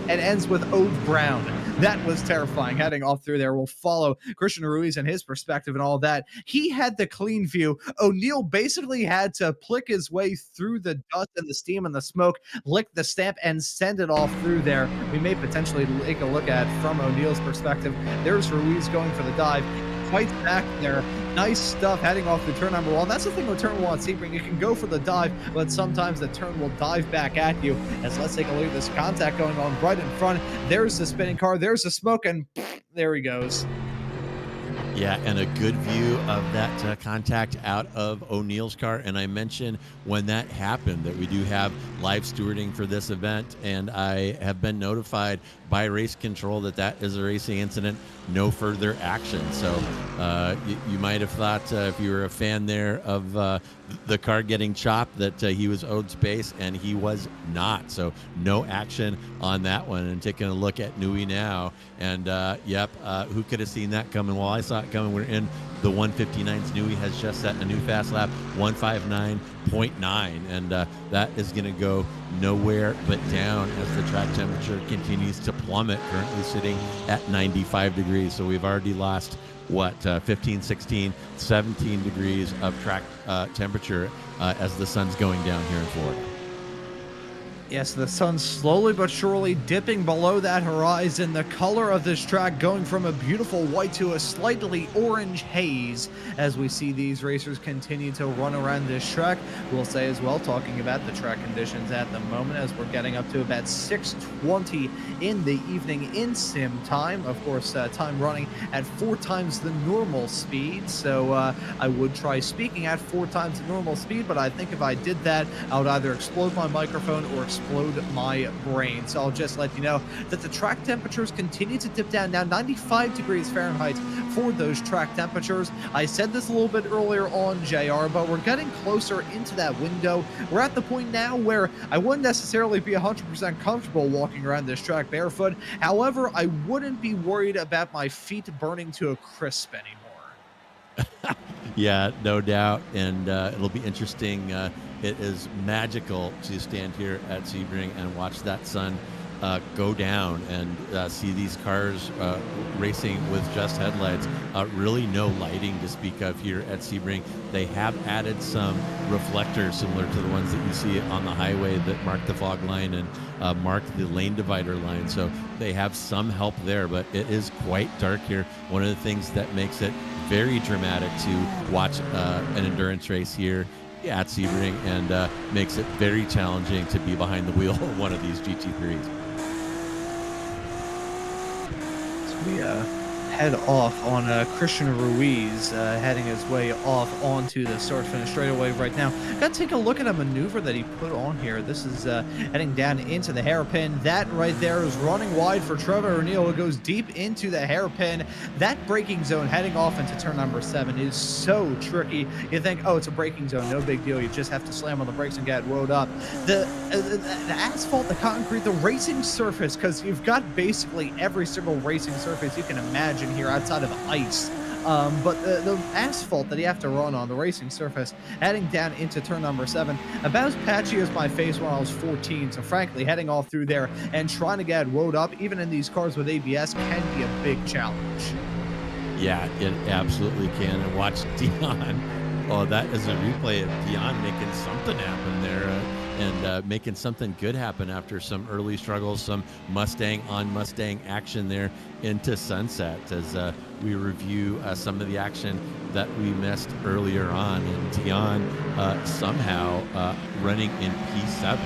and ends with Ode Brown. That was terrifying. Heading off through there, we'll follow Christian Ruiz and his perspective and all that. He had the clean view. O'Neal basically had to plick his way through the dust and the steam and the smoke, lick the stamp, and send it off through there. We may potentially take a look at from O'Neal's perspective. There's Ruiz going for the dive. Fights back there. Nice stuff heading off the turn number 1. That's the thing with turn 1 at Sebring. You can go for the dive, but sometimes the turn will dive back at you. As let's take a look at this contact going on right in front. There's the spinning car. There's the smoke, and there he goes. Yeah, and a good view of that contact out of O'Neal's car. And I mentioned when that happened that we do have live stewarding for this event, and I have been notified by race control that that is a racing incident, no further action. So you might have thought, if you were a fan there of the car getting chopped, that he was owed space, and he was not. So no action on that one. And taking a look at Nui now, and who could have seen that coming? Well, I saw it coming. We're in the 159s. Nui has just set a new fast lap, 159.9, and that is going to go nowhere but down as the track temperature continues to plummet, currently sitting at 95 degrees. So we've already lost 15, 16, 17 degrees of track temperature as the sun's going down here in Florida. Yes, the sun slowly but surely dipping below that horizon. The color of this track going from a beautiful white to a slightly orange haze as we see these racers continue to run around this track. We'll say as well, talking about the track conditions at the moment, as we're getting up to about 6:20 in the evening in sim time. Of course, time running at 4 times the normal speed. So I would try speaking at 4 times the normal speed, but I think if I did that, I would either explode my microphone or explode my brain. So I'll just let you know that the track temperatures continue to dip down now, 95 degrees Fahrenheit for those track temperatures. I said this a little bit earlier on, JR, but we're getting closer into that window. We're at the point now where I wouldn't necessarily be 100% comfortable walking around this track barefoot. However, I wouldn't be worried about my feet burning to a crisp anymore. Yeah, no doubt. And it'll be interesting. It is magical to stand here at Sebring and watch that sun go down and see these cars racing with just headlights. Really no lighting to speak of here at Sebring. They have added some reflectors similar to the ones that you see on the highway that mark the fog line and mark the lane divider line. So they have some help there, but it is quite dark here. One of the things that makes it very dramatic to watch an endurance race here at Sebring, and makes it very challenging to be behind the wheel of one of these GT3s. So we head off on Christian Ruiz, heading his way off onto the start-finish straightaway right now. Got to take a look at a maneuver that he put on here. This is heading down into the hairpin. That right there is running wide for Trevor O'Neal. It goes deep into the hairpin. That braking zone heading off into turn number 7 is so tricky. You think, oh, it's a braking zone, no big deal. You just have to slam on the brakes and get woed up. The asphalt, the concrete, the racing surface, because you've got basically every single racing surface you can imagine here outside of ice, but the asphalt that you have to run on the racing surface heading down into turn number 7, about as patchy as my face when I was 14. So frankly, heading all through there and trying to get woed up even in these cars with ABS can be a big challenge. Yeah, it absolutely can. And watch Dion. Oh, that is a replay of Dion making something happen there, and making something good happen after some early struggles, some Mustang on Mustang action there into sunset, as we review some of the action that we missed earlier on. And Dion somehow running in P7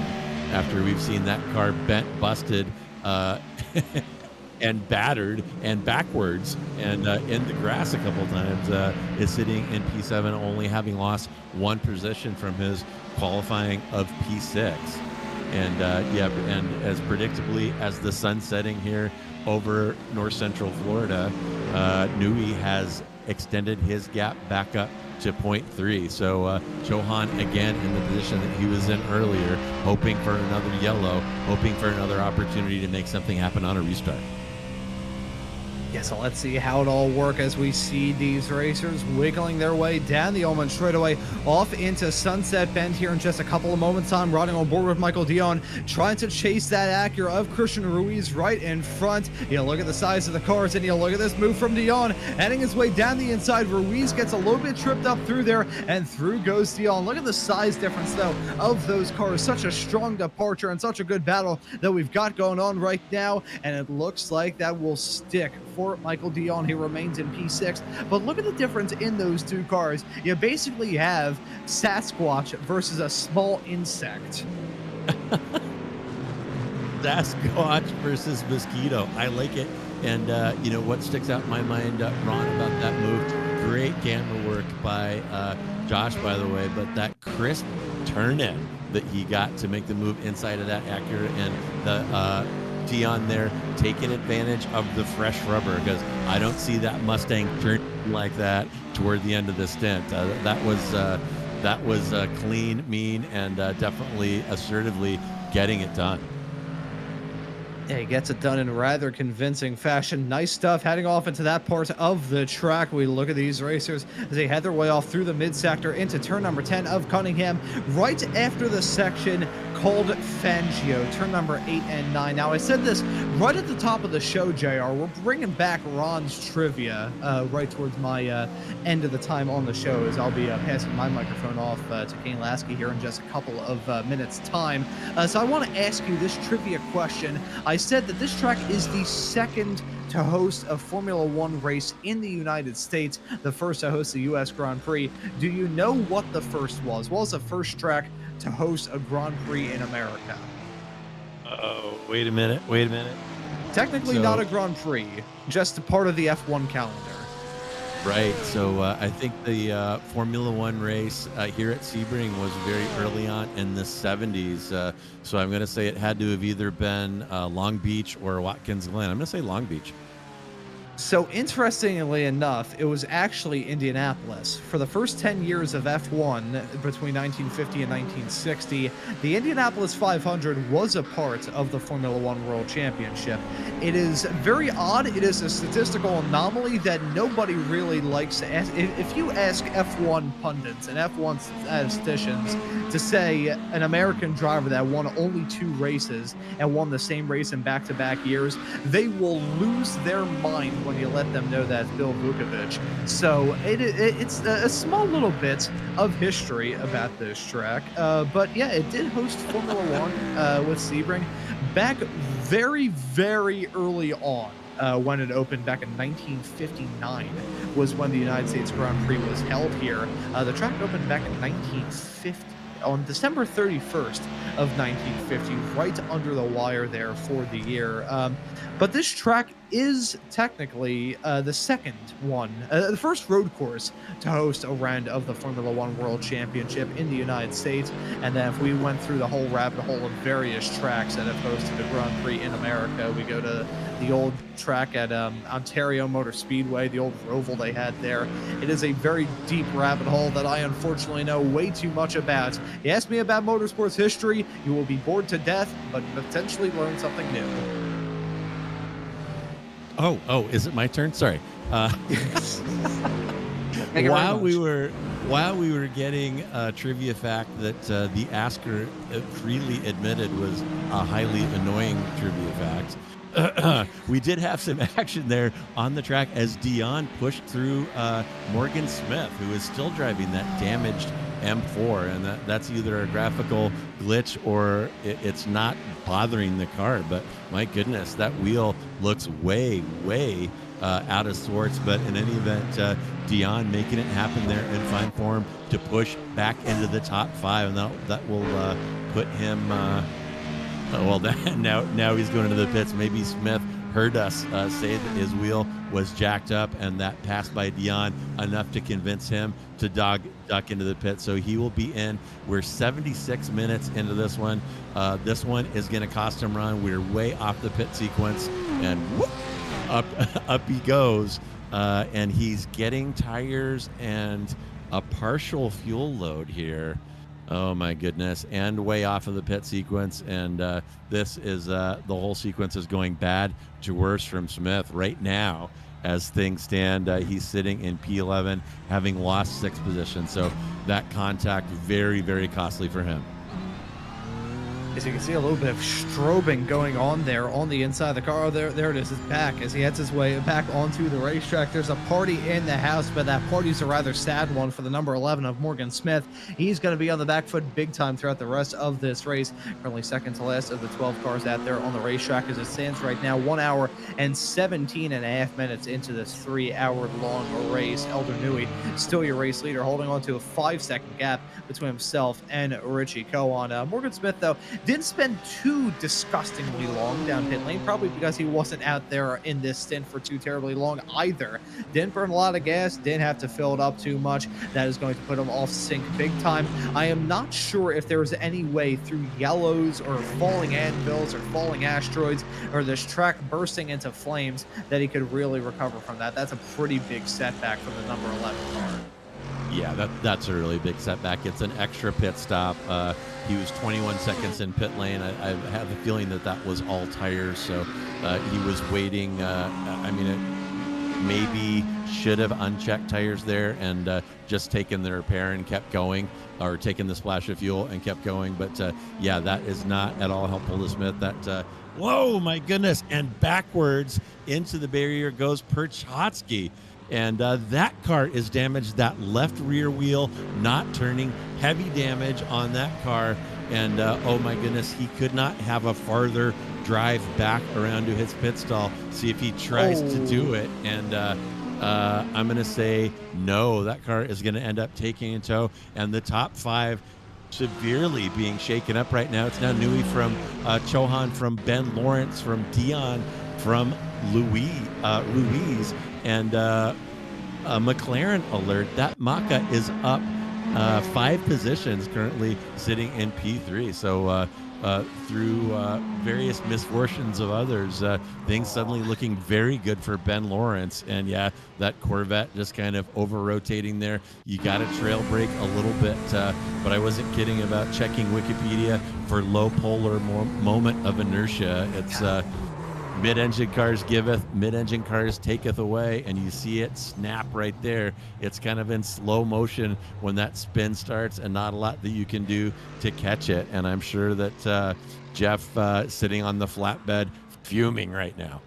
after we've seen that car bent, busted, and battered and backwards and in the grass a couple times, is sitting in P7, only having lost 1 position from his qualifying of P6. And and as predictably as the sun setting here over north central Florida, Nui has extended his gap back up to 0.3. So Johan again in the position that he was in earlier, hoping for another yellow, hoping for another opportunity to make something happen on a restart. Yeah, so let's see how it all works as we see these racers wiggling their way down the Ullman straightaway off into Sunset Bend here in just a couple of moments. I'm riding on board with Michael Dion, trying to chase that Acura of Christian Ruiz right in front. You look at the size of the cars and you look at this move from Dion, heading his way down the inside. Ruiz gets a little bit tripped up through there, and through goes Dion. Look at the size difference, though, of those cars. Such a strong departure and such a good battle that we've got going on right now, and it looks like that will stick for Michael Dion. He remains in P6, but look at the difference in those two cars. You basically have Sasquatch versus a small insect. Sasquatch versus mosquito. I like it. And you know what sticks out in my mind, Ron, about that move? Great camera work by Josh, by the way, but that crisp turn in that he got to make the move inside of that Acura, and the Dion there taking advantage of the fresh rubber, because I don't see that Mustang turn like that toward the end of the stint. That was clean, mean, and definitely assertively getting it done. Yeah, he gets it done in rather convincing fashion. Nice stuff. Heading off into that part of the track, we look at these racers as they head their way off through the mid-sector into turn number 10 of Cunningham, right after the section called Fangio, turn number 8 and 9. Now, I said this right at the top of the show, JR. We're bringing back Ron's trivia right towards my end of the time on the show, as I'll be passing my microphone off to Kane Lasky here in just a couple of minutes' time. So I want to ask you this trivia question. I said that this track is the second to host a Formula One race in the United States, the first to host the U.S. Grand Prix. Do you know what the first was? What was the first track to host a Grand Prix in America? Oh, wait a minute. Technically not a Grand Prix, just a part of the F1 calendar. Right. So I think the Formula One race here at Sebring was very early on in the 70s. So I'm going to say it had to have either been Long Beach or Watkins Glen. I'm going to say Long Beach. So interestingly enough, it was actually Indianapolis. For the first 10 years of F1, between 1950 and 1960, the Indianapolis 500 was a part of the Formula One World Championship. It is very odd. It is a statistical anomaly that nobody really likes to ask. If you ask F1 pundits and F1 statisticians to say an American driver that won only 2 races and won the same race in back-to-back years, they will lose their mind when you let them know that's Bill Vukovich. So it's a small little bit of history about this track. But yeah, it did host Formula One with Sebring back very, very early on. When it opened back in 1959 was when the United States Grand Prix was held here. The track opened back in 1950. On December 31st of 1950, right under the wire there for the year. But this track is technically the second one, the first road course to host a round of the Formula One World Championship in the United States. And then if we went through the whole rabbit hole of various tracks that have hosted the Grand Prix in America, we go to the old track at Ontario Motor Speedway, the old Roval they had there. It is a very deep rabbit hole that I unfortunately know way too much about. You ask me about motorsports history, you will be bored to death, but potentially learn something new. Oh, is it my turn? Sorry. While we were getting a trivia fact that the asker freely admitted was a highly annoying trivia fact, we did have some action there on the track as Dion pushed through Morgan Smith, who is still driving that damaged M4, and that's either a graphical glitch or it's not bothering the car. But my goodness, that wheel looks way out of sorts. But in any event, Dion making it happen there in fine form to push back into the top 5, and that will put him now he's going into the pits. Maybe Smith heard us say that his wheel was jacked up, and that passed by Dion enough to convince him to duck into the pit. So he will be in. We're 76 minutes into this one. This one is going to cost him run. We're way off the pit sequence, and whoop, up he goes. And he's getting tires and a partial fuel load here. Oh my goodness, and way off of the pit sequence, and this is the whole sequence is going bad to worse from Smith right now. As things stand, he's sitting in P11, having lost 6 positions. So that contact, very, very costly for him. As you can see, a little bit of strobing going on there on the inside of the car. Oh, there it is, his back as he heads his way back onto the racetrack. There's a party in the house, but that party's a rather sad one for the number 11 of Morgan Smith. He's going to be on the back foot big time throughout the rest of this race. Currently second to last of the 12 cars out there on the racetrack as it stands right now. 1 hour and 17 and a half minutes into this 3-hour long race. Elder Newey still your race leader, holding on to a 5-second gap between himself and Richie Cohen. Morgan Smith, though, didn't spend too disgustingly long down pit lane, probably because he wasn't out there in this stint for too terribly long either. Didn't burn a lot of gas, didn't have to fill it up too much. That is going to put him off sync big time. I am not sure if there's any way through yellows or falling anvils or falling asteroids or this track bursting into flames that he could really recover from that. That's a pretty big setback for the number 11 car. Yeah, that's a really big setback. It's an extra pit stop. He was 21 seconds in pit lane. I have a feeling that was all tires, so he was waiting. I mean, it maybe should have unchecked tires there and just taken the repair and kept going, or taken the splash of fuel and kept going. But yeah, that is not at all helpful to Smith. That whoa, my goodness! And backwards into the barrier goes Perchotsky. And that car is damaged. That left rear wheel not turning, heavy damage on that car. And oh my goodness, he could not have a farther drive back around to his pit stall. See if he tries to do it. And I'm going to say no, that car is going to end up taking in tow. And the top 5 severely being shaken up right now. It's now Newey from Chohan, from Ben Lawrence, from Dion, from Ruiz, and McLaren alert. That Maka is up 5 positions, currently sitting in P3. So through various misfortunes of others, things suddenly looking very good for Ben Lawrence. And yeah, that Corvette just kind of over-rotating there. You got to trail brake a little bit, but I wasn't kidding about checking Wikipedia for low polar moment of inertia. It's mid-engine cars giveth, mid-engine cars taketh away, and you see it snap right there. It's kind of in slow motion when that spin starts, and not a lot that you can do to catch it. And I'm sure that Jeff sitting on the flatbed fuming right now.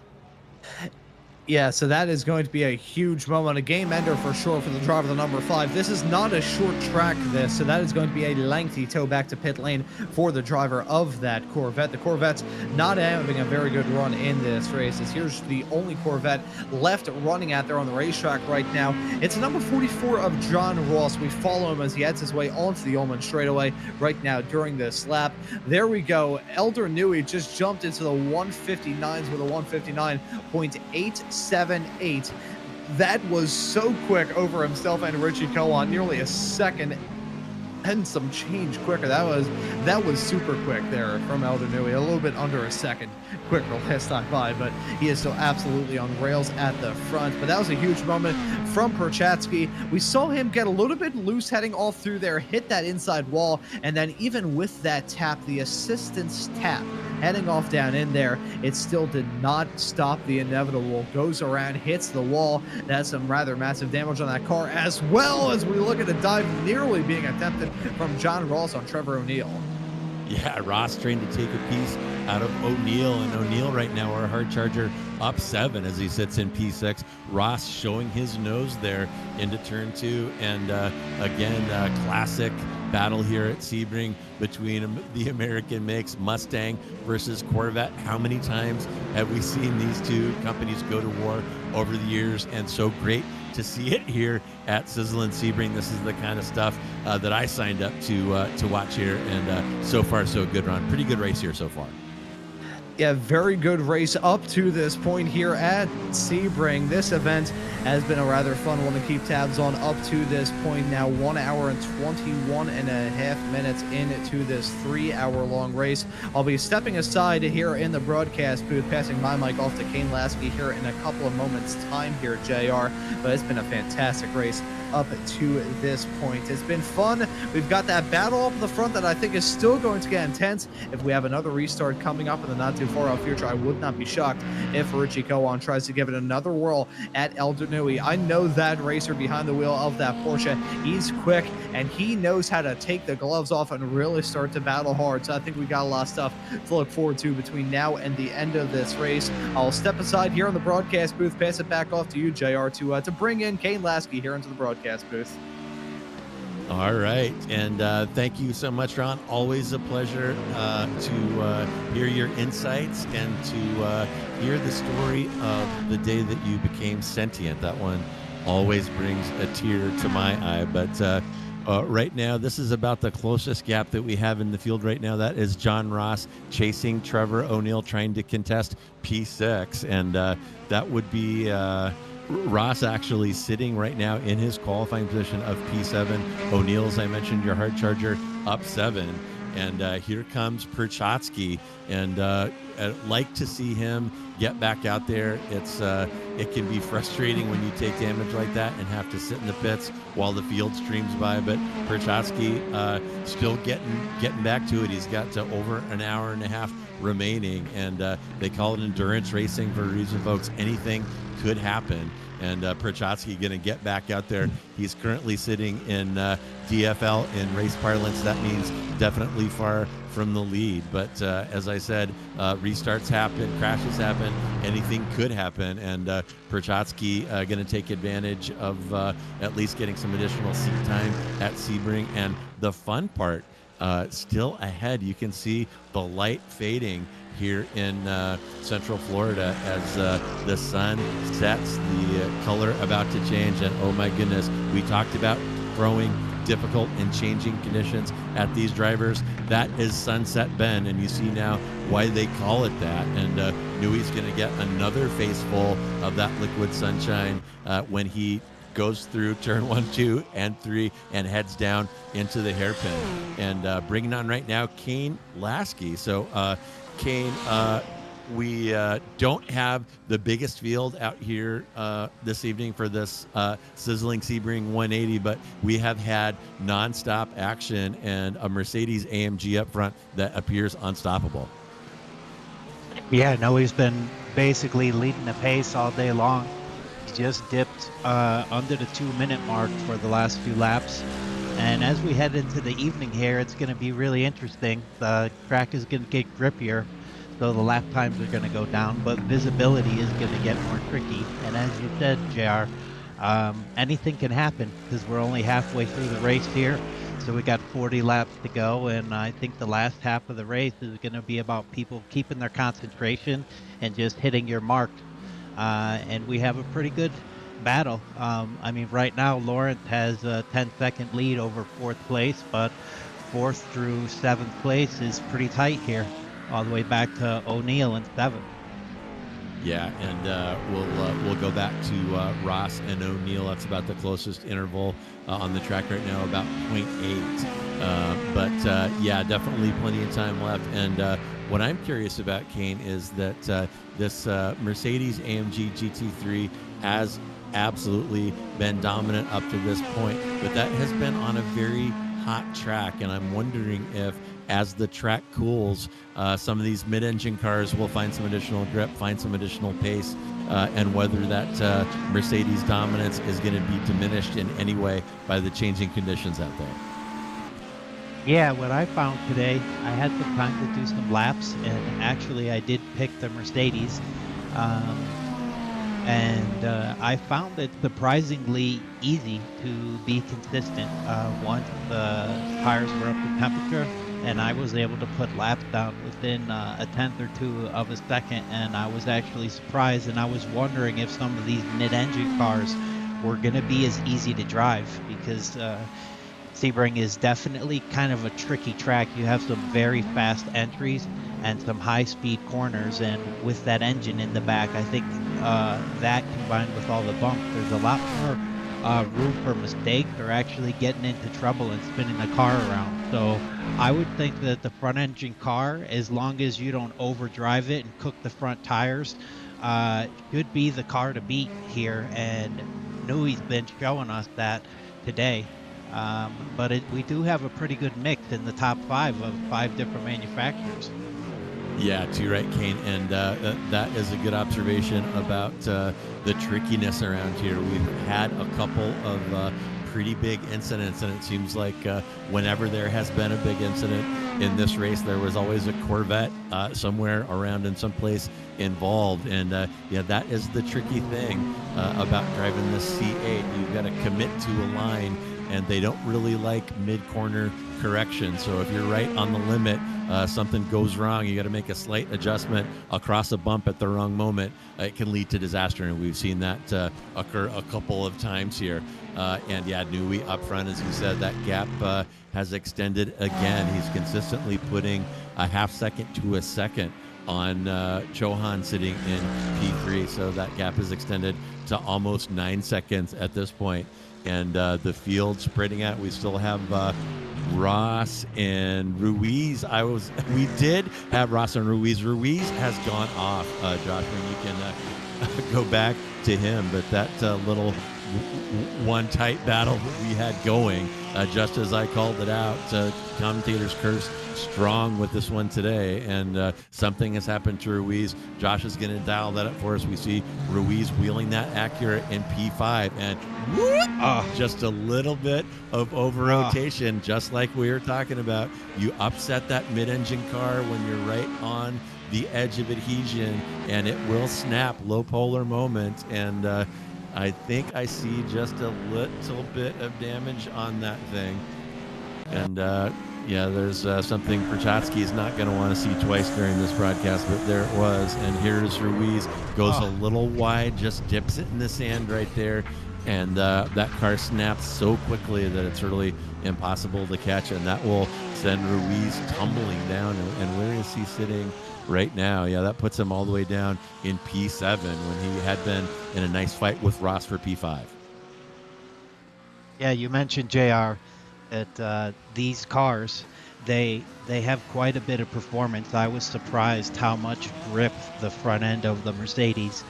Yeah, so that is going to be a huge moment, a game ender for sure for the driver, the number 5. This is not a short track, so that is going to be a lengthy tow back to pit lane for the driver of that Corvette. The Corvette's not having a very good run in this race, as here's the only Corvette left running out there on the racetrack right now. It's number 44 of John Ross. We follow him as he heads his way onto the Ullman straightaway right now during this lap. There we go. Elder Newey just jumped into the 159s with a 159.878. That was so quick over himself and Richie Cohen, nearly a second and some change quicker. That was super quick there from Elder Newey, a little bit under a second quicker last time by, but he is still absolutely on rails at the front. But that was a huge moment from Perchotsky. We saw him get a little bit loose heading off through there, hit that inside wall, and then even with that tap, the assistance tap heading off down in there, it still did not stop the inevitable. Goes around, hits the wall. That's some rather massive damage on that car, as well as we look at a dive nearly being attempted from John Ross on Trevor O'Neill. Yeah, Ross trying to take a piece out of O'Neill, and O'Neill right now, our hard charger, up 7 as he sits in P6. Ross showing his nose there into turn 2, and again, classic battle here at Sebring between the American makes Mustang versus Corvette. How many times have we seen these two companies go to war over the years? And so great to see it here at Sizzlin Sebring. This is the kind of stuff that I signed up to watch here, and so far so good, Ron. Pretty good race here so far. Yeah, very good race up to this point here at Sebring. This event has been a rather fun one to keep tabs on up to this point. Now 1 hour and 21 and a half minutes into this 3-hour long race. I'll be stepping aside here in the broadcast booth, passing my mic off to Kane Lasky here in a couple of moments time here, JR. But it's been a fantastic race up to this point. It's been fun. We've got that battle up the front that I think is still going to get intense. If we have another restart coming up in the not too far out future, I would not be shocked if Richie Kowan tries to give it another whirl at El Danui. I know that racer behind the wheel of that Porsche. He's quick and he knows how to take the gloves off and really start to battle hard. So I think we got a lot of stuff to look forward to between now and the end of this race. I'll step aside here in the broadcast booth, pass it back off to you, JR, to bring in Kane Lasky here into the broadcast booth. All right. And thank you so much, Ron. Always a pleasure to hear your insights and to hear the story of the day that you became sentient. That one always brings a tear to my eye. But right now, this is about the closest gap that we have in the field right now. That is John Ross chasing Trevor O'Neill, trying to contest P6. And that would be... Ross actually sitting right now in his qualifying position of P7. O'Neill, as I mentioned, your hard charger, up 7. And here comes Perchotsky. And I'd like to see him get back out there. It can be frustrating when you take damage like that and have to sit in the pits while the field streams by. But Perchotsky still getting back to it. He's got over an hour and a half remaining. And they call it endurance racing for a reason, folks. Anything could happen, and Perchotsky going to get back out there. He's currently sitting in DFL in race parlance. That means definitely far from the lead, but as I said, restarts happen, crashes happen, anything could happen, and Perchotsky going to take advantage of at least getting some additional seat time at Sebring. And the fun part still ahead. You can see the light fading here in Central Florida as the sun sets, the color about to change. And oh my goodness, we talked about throwing difficult and changing conditions at these drivers. That is Sunset Bend, and you see now why they call it that. And Nui's going to get another face full of that liquid sunshine when he goes through turn 1, 2, and 3 and heads down into the hairpin. And bringing on right now Kane Lasky. So Kane, we don't have the biggest field out here this evening for this Sizzling Sebring 180, but we have had nonstop action and a Mercedes AMG up front that appears unstoppable. Yeah, no, he's been basically leading the pace all day long. He just dipped under the 2-minute mark for the last few laps. And as we head into the evening here, it's going to be really interesting. The track is going to get grippier, so the lap times are going to go down, but visibility is going to get more tricky. And as you said, JR, anything can happen because we're only halfway through the race here. So we got 40 laps to go, and I think the last half of the race is going to be about people keeping their concentration and just hitting your mark. And we have a pretty good battle. I mean, right now, Laurent has a 10-second lead over 4th place, but 4th through 7th place is pretty tight here, all the way back to O'Neill in 7th. Yeah, and we'll go back to Ross and O'Neill. That's about the closest interval on the track right now, about 0.8. But yeah, definitely plenty of time left. And what I'm curious about, Kane, is that this Mercedes AMG GT3 has absolutely been dominant up to this point, but that has been on a very hot track, and I'm wondering if as the track cools, some of these mid-engine cars will find some additional grip, find some additional pace, and whether that Mercedes dominance is going to be diminished in any way by the changing conditions out there. Yeah, what I found today, I had some time to do some laps, and actually I did pick the Mercedes. And I found it surprisingly easy to be consistent once the tires were up to temperature, and I was able to put laps down within a tenth or two of a second, and I was actually surprised, and I was wondering if some of these mid-engine cars were going to be as easy to drive, because Sebring is definitely kind of a tricky track. You have some very fast entries and some high-speed corners, and with that engine in the back, I think that combined with all the bumps, there's a lot more room for mistakes or actually getting into trouble and spinning the car around. So I would think that the front engine car, as long as you don't overdrive it and cook the front tires, should be the car to beat here. And Newey's been showing us that today. But we do have a pretty good mix in the top five of five different manufacturers. Yeah, too right, Kane, and that is a good observation about the trickiness around here. We've had a couple of pretty big incidents, and it seems like whenever there has been a big incident in this race, there was always a Corvette somewhere around in some place involved. And yeah, that is the tricky thing about driving the C8. You've got to commit to a line, and they don't really like mid-corner correction. So if you're right on the limit, something goes wrong, you got to make a slight adjustment across a bump at the wrong moment. It can lead to disaster, and we've seen that occur a couple of times here. And yeah, Newey up front, as you said, that gap has extended again. He's consistently putting a half second to a second on Chohan sitting in P3. So that gap is extended to almost 9 seconds at this point. And the field spreading out. We still have Ross and Ruiz. We did have Ross and Ruiz. Ruiz has gone off, Josh, when you can go back to him. But that little one tight battle that we had going, just as I called it out, commentators cursed strong with this one today, and something has happened to Ruiz. Josh is going to dial that up for us. We see Ruiz wheeling that Acura in P5, and just a little bit of over rotation, just like we were talking about. You upset that mid-engine car when you're right on the edge of adhesion, and it will snap. Low polar moment, and I think I see just a little bit of damage on that thing. And yeah, there's something Prochatsky is not going to want to see twice during this broadcast, but there it was. And here's Ruiz, goes a little wide, just dips it in the sand right there. And that car snaps so quickly that it's really impossible to catch. And that will send Ruiz tumbling down. And where is he sitting right now? Yeah, that puts him all the way down in P7 when he had been in a nice fight with Ross for P5. Yeah, you mentioned, JR, that these cars, they have quite a bit of performance. I was surprised how much grip the front end of the Mercedes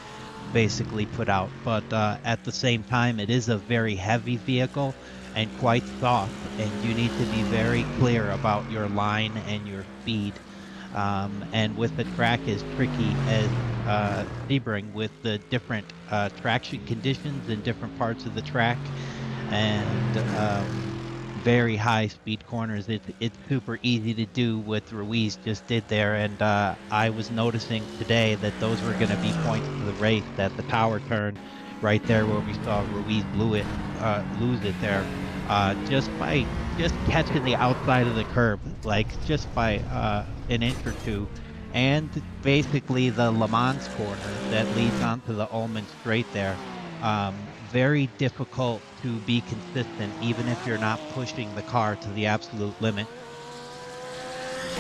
basically put out. But at the same time, it is a very heavy vehicle and quite soft, and you need to be very clear about your line and your speed. And with the track as tricky as Sebring, with the different traction conditions in different parts of the track, and very high speed corners, it's super easy to do what Ruiz just did there. And I was noticing today that those were going to be points to the race, that the tower turn right there where we saw Ruiz lose it there, just catching the outside of the curb, like just by an inch or two. And basically the Le Mans corner that leads onto the Ullman straight there, very difficult to be consistent, even if you're not pushing the car to the absolute limit.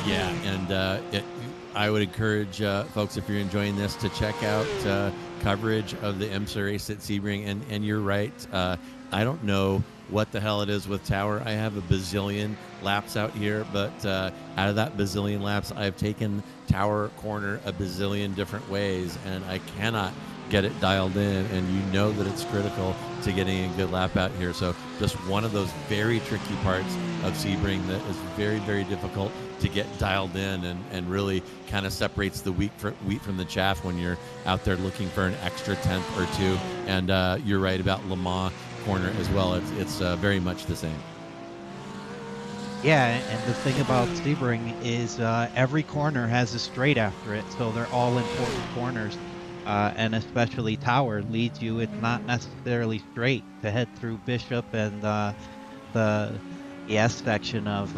Yeah, and I would encourage folks, if you're enjoying this, to check out coverage of the IMSA race at Sebring. And you're right, I don't know what the hell it is with Tower. I have a bazillion laps out here, but out of that bazillion laps, I've taken Tower corner a bazillion different ways, and I cannot get it dialed in, and you know that it's critical to getting a good lap out here. So just one of those very tricky parts of Sebring that is very, very difficult to get dialed in, and really kind of separates the wheat from the chaff when you're out there looking for an extra tenth or two. And you're right about Le Mans corner as well. It's very much the same. Yeah, and the thing about Sebring is every corner has a straight after it, so they're all important corners. And especially Tower leads you, it's not necessarily straight to head through Bishop and the S section of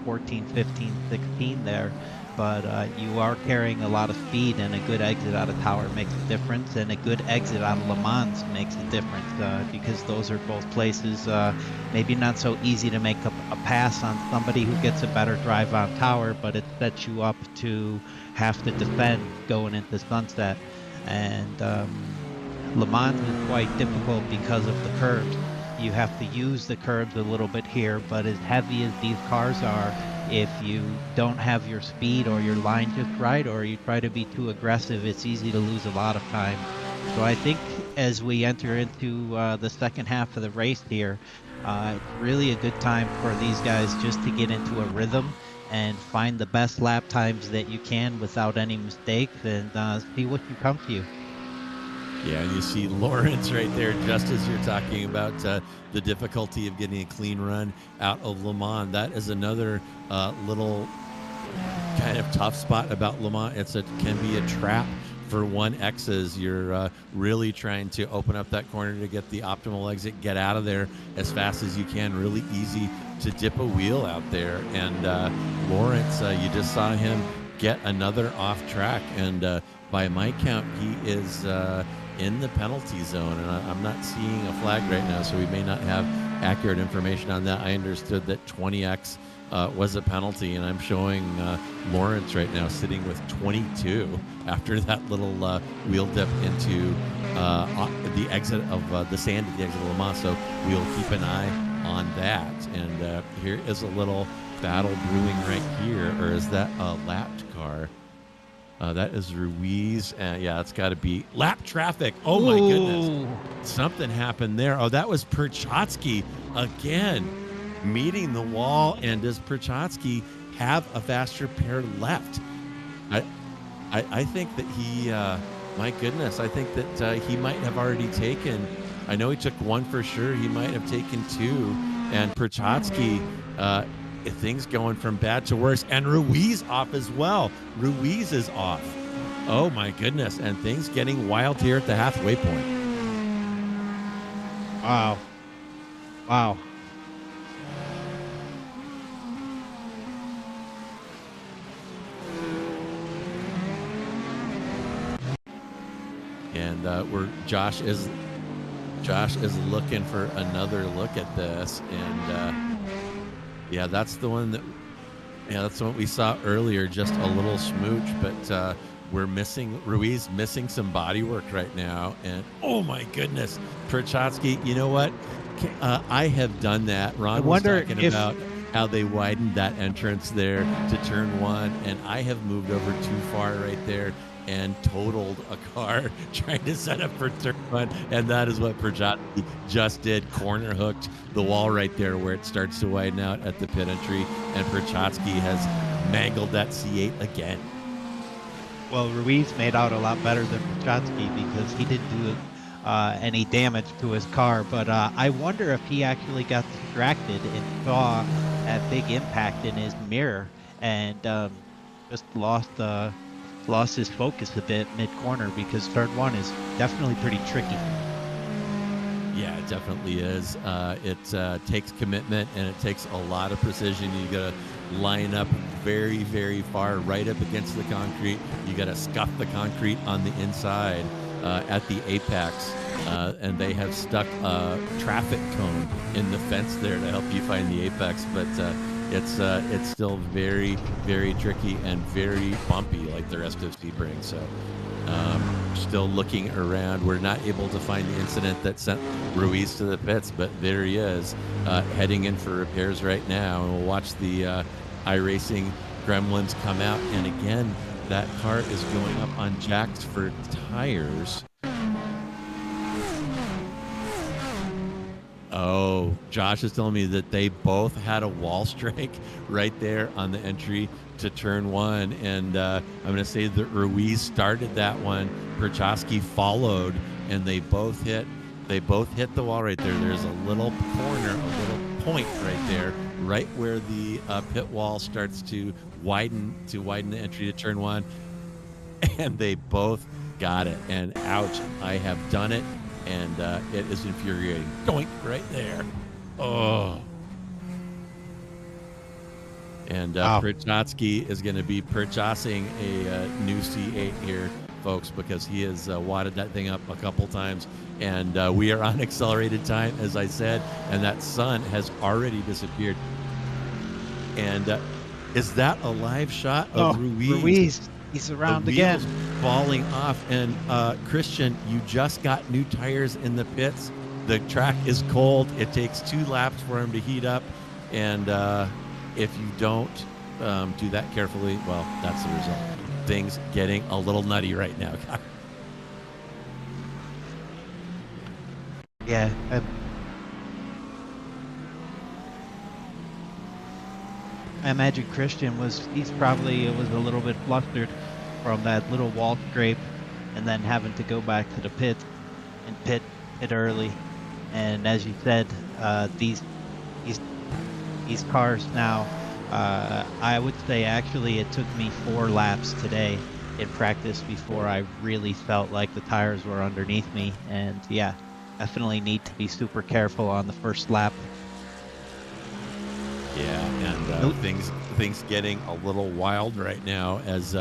14, 15, 16 there. but you are carrying a lot of speed, and a good exit out of Tower makes a difference, and a good exit out of Le Mans makes a difference, because those are both places maybe not so easy to make a pass on somebody who gets a better drive on Tower, but it sets you up to have to defend going into sunset. And Le Mans is quite difficult because of the curbs. You have to use the curbs a little bit here, but as heavy as these cars are, if you don't have your speed or your line just right, or you try to be too aggressive, it's easy to lose a lot of time. So I think as we enter into the second half of the race here, it's really a good time for these guys just to get into a rhythm and find the best lap times that you can without any mistakes, and see what can come to you. Yeah, and you see Lawrence right there, just as you're talking about the difficulty of getting a clean run out of Le Mans. That is another little kind of tough spot about Le Mans. Can be a trap for 1Xs. You're really trying to open up that corner to get the optimal exit, get out of there as fast as you can. Really easy to dip a wheel out there. And Lawrence, you just saw him get another off track. And by my count, he is in the penalty zone, and I'm not seeing a flag right now, so we may not have accurate information on that. I understood that 20X was a penalty, and I'm showing Lawrence right now sitting with 22 after that little wheel dip into the exit of the sand at the exit of Le Mans, so we'll keep an eye on that. And here is a little battle brewing right here, or is that a lapped car? That is Ruiz. Yeah, it's got to be lap traffic. Oh, my goodness. Something happened there. Oh, that was Perchotsky again meeting the wall. And does Perchotsky have a faster pair left? I think that he, my goodness, I think that he might have already taken, I know he took one for sure. He might have taken two. And Perchotsky, things going from bad to worse, and Ruiz off as well. Ruiz is off. Oh my goodness, and things getting wild here at the halfway point. Wow. And Josh is looking for another look at this, and yeah, that's the one that's the one we saw earlier, just a little smooch, but we're missing Ruiz, missing some body work right now. And oh my goodness, Perchotsky, you know what? I have done that. Ron was talking about how they widened that entrance there to turn one, and I have moved over too far right there and totaled a car trying to set up for turn one, and that is what Perchotsky just did. Corner hooked the wall right there where it starts to widen out at the pit entry, and Perchotsky has mangled that C8 again. Well, Ruiz made out a lot better than Perchotsky because he didn't do any damage to his car, but I wonder if he actually got distracted and saw that big impact in his mirror and just lost his focus a bit mid-corner, because turn one is definitely pretty tricky. Yeah, it definitely is. It takes commitment, and it takes a lot of precision. You got to line up very, very far right up against the concrete. You got to scuff the concrete on the inside at the apex, and they have stuck a traffic cone in the fence there to help you find the apex, but it's still very, very tricky and very bumpy like the rest of Sebring. So still looking around. We're not able to find the incident that sent Ruiz to the pits, but there he is heading in for repairs right now. And we'll watch the iRacing gremlins come out. And again, that car is going up on jacks for tires. Oh, Josh is telling me that they both had a wall strike right there on the entry to turn one. And I'm going to say that Ruiz started that one. Perchotsky followed, and they both hit the wall right there. There's a little corner, a little point right there, right where the pit wall starts to widen the entry to turn one. And they both got it. And ouch, I have done it. And it is infuriating. Doink, right there. Oh. And Wow. Perchotsky is going to be purchasing a new C8 here, folks, because he has wadded that thing up a couple times. And we are on accelerated time, as I said, and that sun has already disappeared. And is that a live shot of Oh, Ruiz? Ruiz, he's The around wheels again. falling off. And Christian, you just got new tires in the pits. The track is cold. It takes 2 laps for him to heat up. And if you don't do that carefully, well, that's the result. Things getting a little nutty right now. Yeah. I imagine Christian was a little bit flustered from that little wall scrape and then having to go back to the pit and pit early. And as you said, these cars now, I would say actually it took me 4 laps today in practice before I really felt like the tires were underneath me. And yeah, definitely need to be super careful on the first lap. Yeah, and things getting a little wild right now as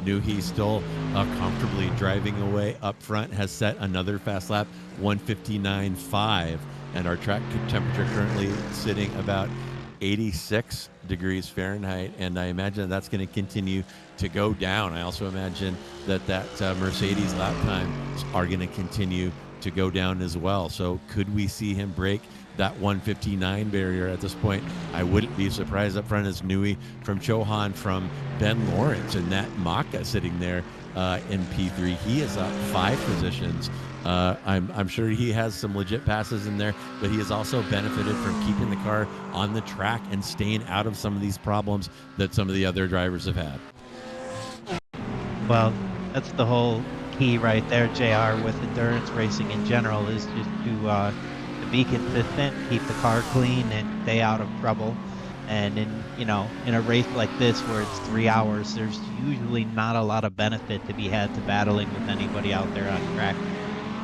Newhey still comfortably driving away up front, has set another fast lap, 159.5, and our track temperature currently sitting about 86 degrees Fahrenheit, and I imagine that's going to continue to go down. I also imagine that Mercedes lap times are going to continue to go down as well. So could we see him break that 159 barrier at this point? I wouldn't be surprised. Up front is Newey from Chohan, from Ben Lawrence, and that Maka sitting there in P3. He is up 5 positions. I'm sure he has some legit passes in there, but he has also benefited from keeping the car on the track and staying out of some of these problems that some of the other drivers have had. Well, that's the whole key right there, JR, with endurance racing in general, is just to be consistent, keep the car clean, and stay out of trouble. And in a race like this where it's 3 hours, there's usually not a lot of benefit to be had to battling with anybody out there on track.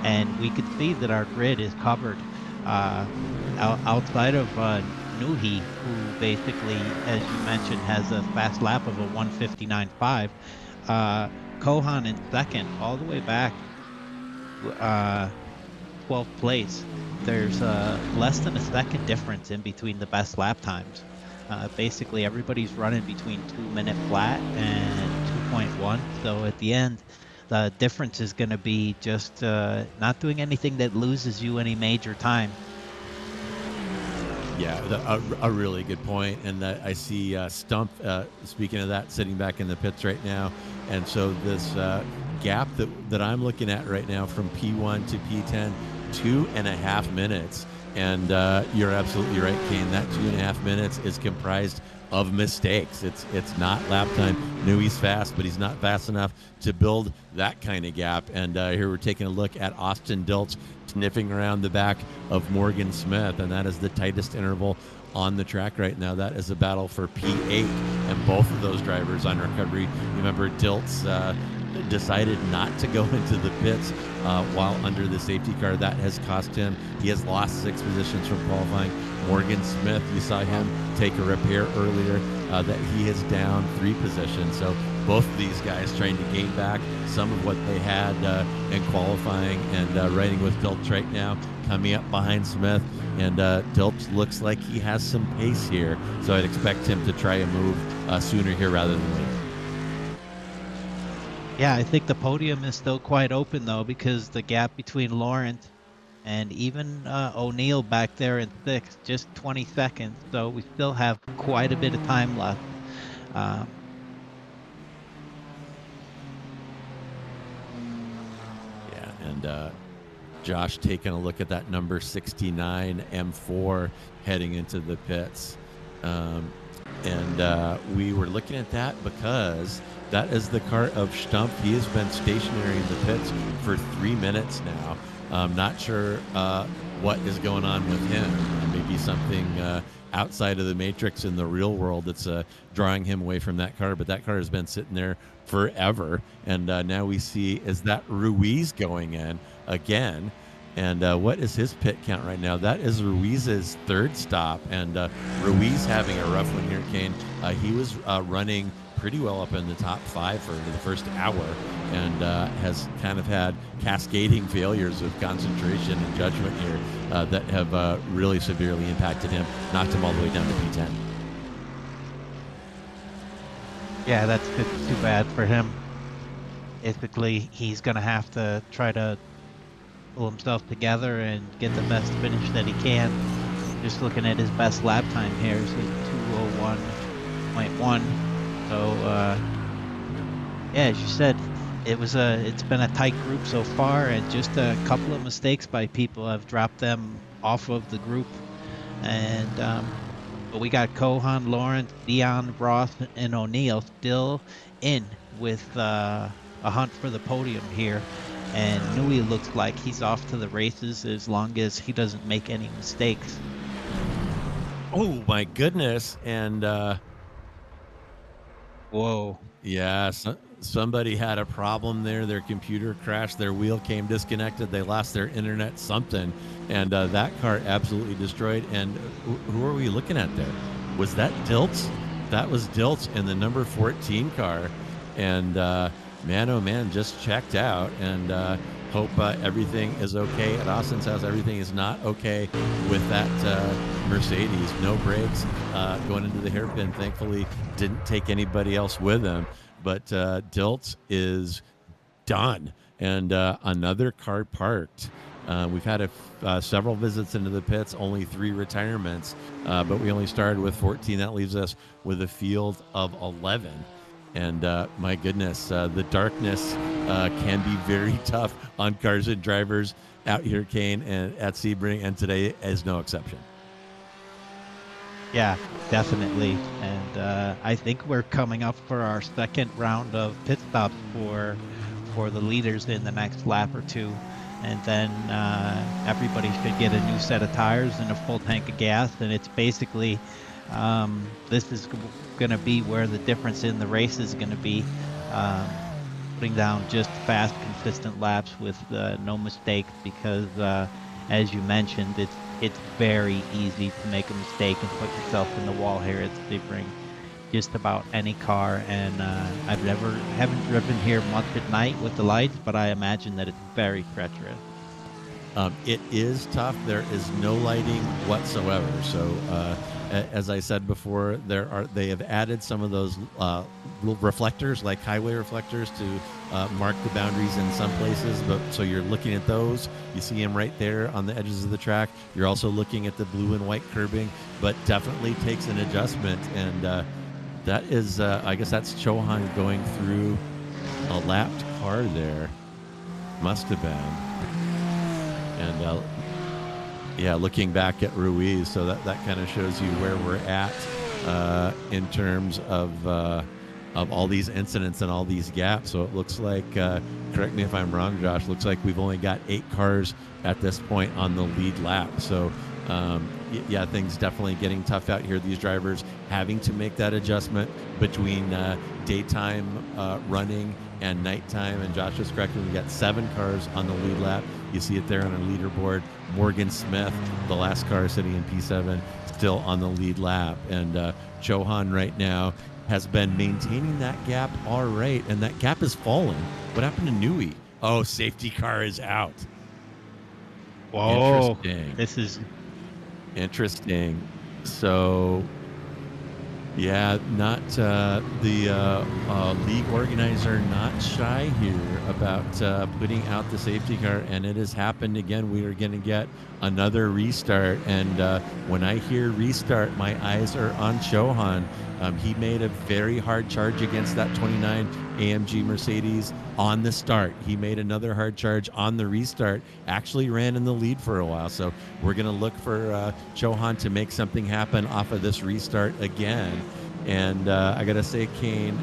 And we could see that our grid is covered outside of Nuhi, who basically, as you mentioned, has a fast lap of a 159.5. Kohan in second, all the way back 12th place. There's less than a second difference in between the best lap times. Basically, everybody's running between 2-minute flat and 2.1. So at the end, the difference is going to be just not doing anything that loses you any major time. Yeah, a really good point. And that I see Stump, speaking of that, sitting back in the pits right now. And so this gap that I'm looking at right now from P1 to P10, 2.5 minutes. And you're absolutely right, Kane. That 2.5 minutes is comprised of mistakes. It's not lap time. Newey's fast, but he's not fast enough to build that kind of gap. And here we're taking a look at Austin Dilch sniffing around the back of Morgan Smith, and that is the tightest interval on the track right now. That is a battle for P8, and both of those drivers on recovery. Remember, Diltz decided not to go into the pits while under the safety car. That has cost him. He has lost 6 positions from qualifying. Morgan Smith, you saw him take a repair earlier, that he is down 3 positions. So both of these guys trying to gain back some of what they had in qualifying, and riding with Dilch right now, coming up behind Smith. And Dilch looks like he has some pace here, so I'd expect him to try a move sooner here rather than later. Yeah, I think the podium is still quite open, though, because the gap between Lawrence and even O'Neill back there in 6th, just 20 seconds. So we still have quite a bit of time left. Yeah, and Josh taking a look at that number 69 M4 heading into the pits. And we were looking at that because that is the car of Stumpf. He has been stationary in the pits for 3 minutes now. I'm not sure what is going on with him. Maybe something outside of the matrix in the real world that's drawing him away from that car. But that car has been sitting there forever. And now we see, is that Ruiz going in again? And what is his pit count right now? That is Ruiz's third stop. And Ruiz having a rough one here, Kane. He was running pretty well up in the top 5 for the first hour, and has kind of had cascading failures of concentration and judgment here that have really severely impacted him, knocked him all the way down to P10. Yeah, that's too bad for him. Basically, he's going to have to try to pull himself together and get the best finish that he can. Just looking at his best lap time here is 2:01.1. So, yeah, as you said, it's been a tight group so far, and just a couple of mistakes by people have dropped them off of the group. And but we got Kohan, Lawrence, Dion, Ross, and O'Neill still in with a hunt for the podium here. And Nui looks like he's off to the races as long as he doesn't make any mistakes. Oh my goodness! And whoa, yeah, somebody had a problem there. Their computer crashed. Their wheel came disconnected. They lost their internet, something, and that car absolutely destroyed. And who are we looking at there? Was that Diltz? That was Diltz in the number 14 car, and man, oh man, just checked out. And hope everything is okay at Austin's house. Everything is not okay with that Mercedes. No brakes going into the hairpin. Thankfully, didn't take anybody else with him. But Diltz is done, and another car parked. We've had several visits into the pits, only 3 retirements, but we only started with 14. That leaves us with a field of 11. And my goodness, the darkness can be very tough on cars and drivers out here, Kane, and at Sebring, and today is no exception. Yeah, definitely. And I think we're coming up for our second round of pit stops for the leaders in the next lap or two. And then everybody should get a new set of tires and a full tank of gas. And it's basically, this is going to be where the difference in the race is going to be. Putting down just fast, consistent laps with no mistakes, because as you mentioned, it's very easy to make a mistake and put yourself in the wall here at Sebring. Just about any car, and haven't driven here much at night with the lights, but I imagine that it's very treacherous. It is tough. There is no lighting whatsoever. So, as I said before, they have added some of those reflectors, like highway reflectors, to mark the boundaries in some places. But so you're looking at those, you see them right there on the edges of the track. You're also looking at the blue and white curbing, but definitely takes an adjustment. And that is, I guess that's Chohan going through a lapped car there. Must have been. And yeah, looking back at Ruiz, so that kind of shows you where we're at in terms of all these incidents and all these gaps. So it looks like, correct me if I'm wrong, Josh, looks like we've only got 8 cars at this point on the lead lap. So yeah, things definitely getting tough out here. These drivers having to make that adjustment between daytime running and nighttime. And Josh is correct, we got 7 cars on the lead lap. You see it there on our leaderboard. Morgan Smith, the last car sitting in P7, still on the lead lap. And Chohan right now has been maintaining that gap all right, and that gap is falling. What happened to Nui? Oh, safety car is out. Whoa. Interesting. This is interesting. So, yeah, not the league organizer not shy here about putting out the safety car, and it has happened again. We are going to get another restart, and when I hear restart, my eyes are on Chohan. He made a very hard charge against that 29 AMG Mercedes on the start. He made another hard charge on the restart, actually ran in the lead for a while. So we're going to look for Chohan to make something happen off of this restart again. And I got to say, Kane,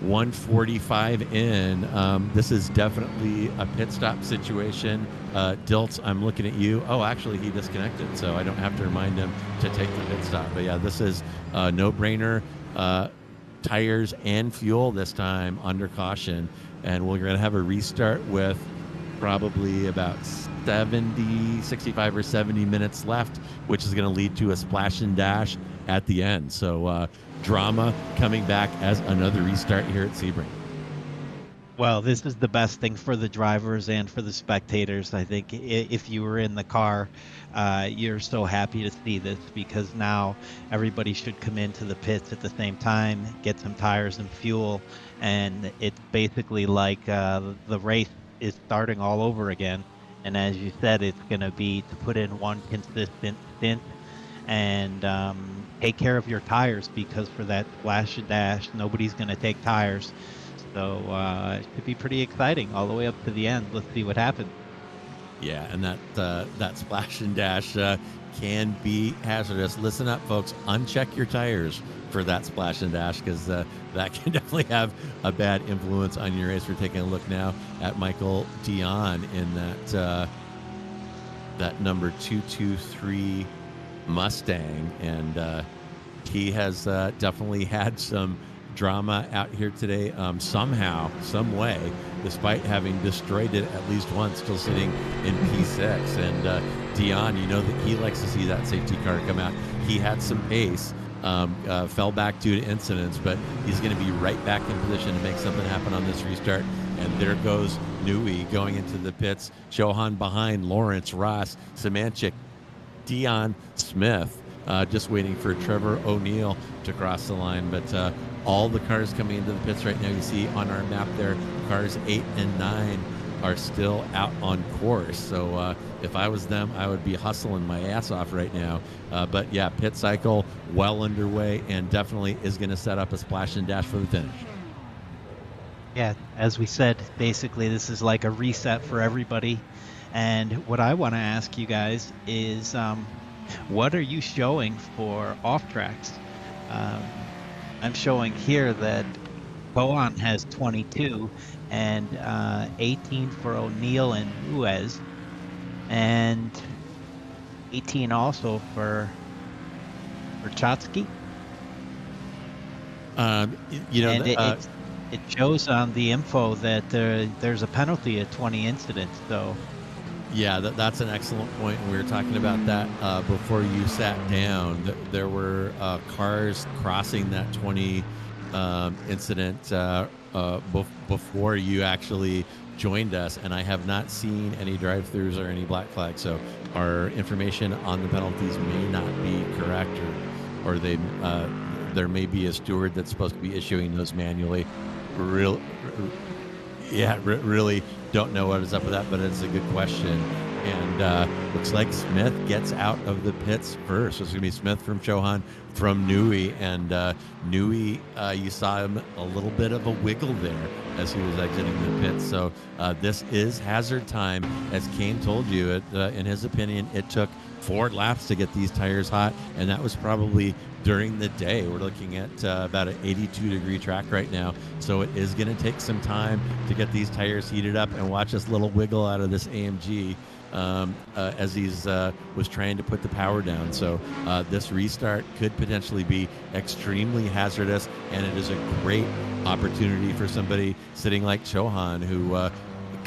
145 in. This is definitely a pit stop situation. Diltz, I'm looking at you. Oh, actually, he disconnected, so I don't have to remind him to take the pit stop. But yeah, this is no-brainer. Tires and fuel this time under caution. And we're going to have a restart with probably about 65 or 70 minutes left, which is going to lead to a splash and dash at the end. So drama coming back as another restart here at Sebring. Well, this is the best thing for the drivers and for the spectators. I think if you were in the car, you're so happy to see this because now everybody should come into the pits at the same time, get some tires and fuel, and it's basically like the race is starting all over again. And as you said, it's going to be to put in one consistent stint and take care of your tires because for that splash and dash, nobody's going to take tires. So it should be pretty exciting all the way up to the end. Let's see what happens. Yeah, and that splash and dash can be hazardous. Listen up, folks. Uncheck your tires for that splash and dash because that can definitely have a bad influence on your race. We're taking a look now at Michael Dion in that number 223 Mustang, and he has definitely had some drama out here today somehow, some way, despite having destroyed it at least once, still sitting in P6. And Dion, you know that he likes to see that safety car come out. He had some pace, fell back due to incidents, but he's going to be right back in position to make something happen on this restart. And there goes Nui going into the pits. Chauhan behind, Lawrence, Ross, Semanchik, Dion, Smith, just waiting for Trevor O'Neill to cross the line. But all the cars coming into the pits right now, you see on our map there, cars 8 and 9 are still out on course. So if I was them, I would be hustling my ass off right now. But yeah, pit cycle well underway and definitely is going to set up a splash and dash for the finish. Yeah, as we said, basically this is like a reset for everybody. And what I want to ask you guys is, what are you showing for off tracks? I'm showing here that Boan has 22 and 18 for O'Neill and Ruiz, and 18 also for Chotsky. You know, And it shows on the info that there's a penalty at 20 incidents. So yeah, that's an excellent point. We were talking about that before you sat down. There were cars crossing that 20 incident before you actually joined us, and I have not seen any drive-throughs or any black flags. So our information on the penalties may not be correct, or they there may be a steward that's supposed to be issuing those manually. Really don't know what is up with that, but it's a good question. And looks like Smith gets out of the pits first. So it's going to be Smith from Chauhan from Nui. And Nui, you saw him a little bit of a wiggle there as he was exiting the pits. So this is hazard time. As Kane told you, in his opinion, it took 4 laps to get these tires hot, and that was probably during the day. We're looking at about an 82-degree track right now, so it is going to take some time to get these tires heated up. And watch this little wiggle out of this AMG as he's was trying to put the power down. So this restart could potentially be extremely hazardous, and it is a great opportunity for somebody sitting like Chauhan, who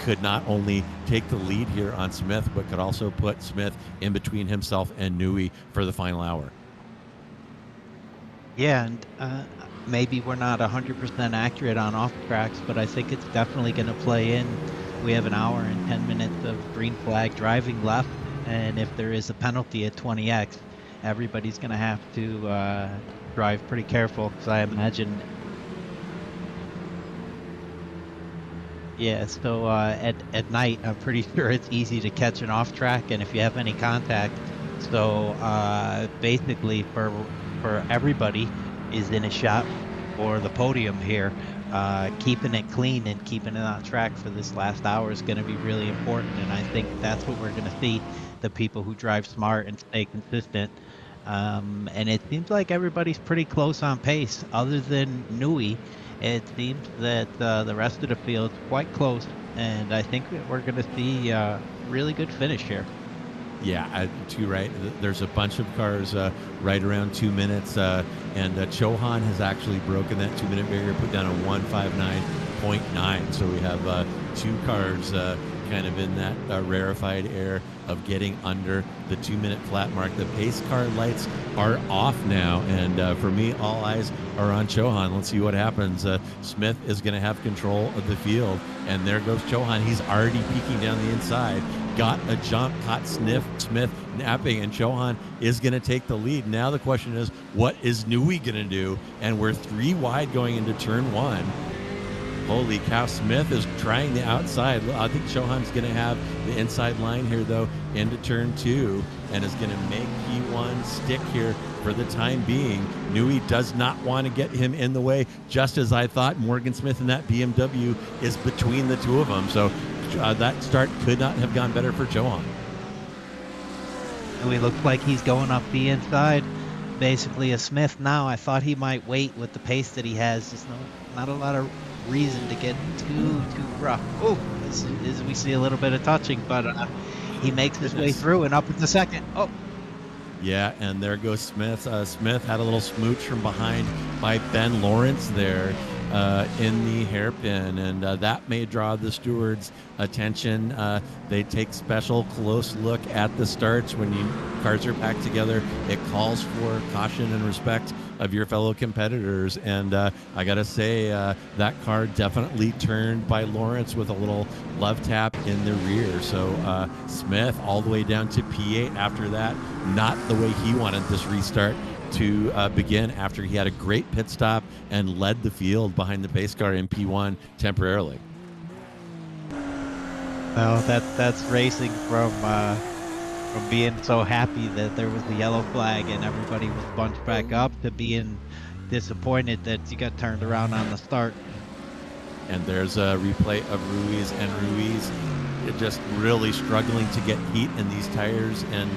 could not only take the lead here on Smith, but could also put Smith in between himself and Nui for the final hour. yeah, and maybe we're not 100% accurate on off tracks, but I think it's definitely going to play in. We have an hour and 10 minutes of green flag driving left, and if there is a penalty at 20x, everybody's going to have to drive pretty careful, because I imagine. Yeah, so at night, I'm pretty sure it's easy to catch an off track, and if you have any contact, so basically for everybody is in a shot for the podium here. Keeping it clean and keeping it on track for this last hour is going to be really important, and I think that's what we're going to see, the people who drive smart and stay consistent. And it seems like everybody's pretty close on pace, other than Nui. It seems that the rest of the field is quite close, and I think that we're going to see a really good finish here. Yeah, too right. There's a bunch of cars right around 2 minutes, and Chauhan has actually broken that 2-minute barrier, put down a 1:59.9. So we have 2 cars kind of in that rarefied air of getting under the 2-minute flat mark. The pace car lights are off now, and for me, all eyes are on Chohan. Let's see what happens. Smith is going to have control of the field, and there goes Chohan. He's already peeking down the inside. Got a jump, caught Smith napping, and Chohan is going to take the lead. Now the question is, what is Nui going to do? And we're 3 wide going into turn 1. Holy cow, Smith is trying the outside. I think Chohan's going to have the inside line here, though, into turn 2, and is going to make P1 stick here for the time being. Nui does not want to get him in the way, just as I thought. Morgan Smith and that BMW is between the two of them, so that start could not have gone better for Chohan. Nui looks like he's going up the inside. Basically a Smith now. I thought he might wait with the pace that he has. There's not a lot of reason to get too rough. Oh, as we see a little bit of touching, but he makes his way through and up in the second. Oh, yeah, and there goes Smith. Smith had a little smooch from behind by Ben Lawrence there in the hairpin, and that may draw the stewards' attention. They take special close look at the starts when cars are packed together. It calls for caution and respect of your fellow competitors, and I gotta say that car definitely turned by Lawrence with a little love tap in the rear. So Smith all the way down to P8 after that. Not the way he wanted this restart to begin, after he had a great pit stop and led the field behind the pace car in P1 temporarily. well, that's racing from being so happy that there was the yellow flag and everybody was bunched back up to being disappointed that you got turned around on the start. And there's a replay of Ruiz, and Ruiz just really struggling to get heat in these tires, and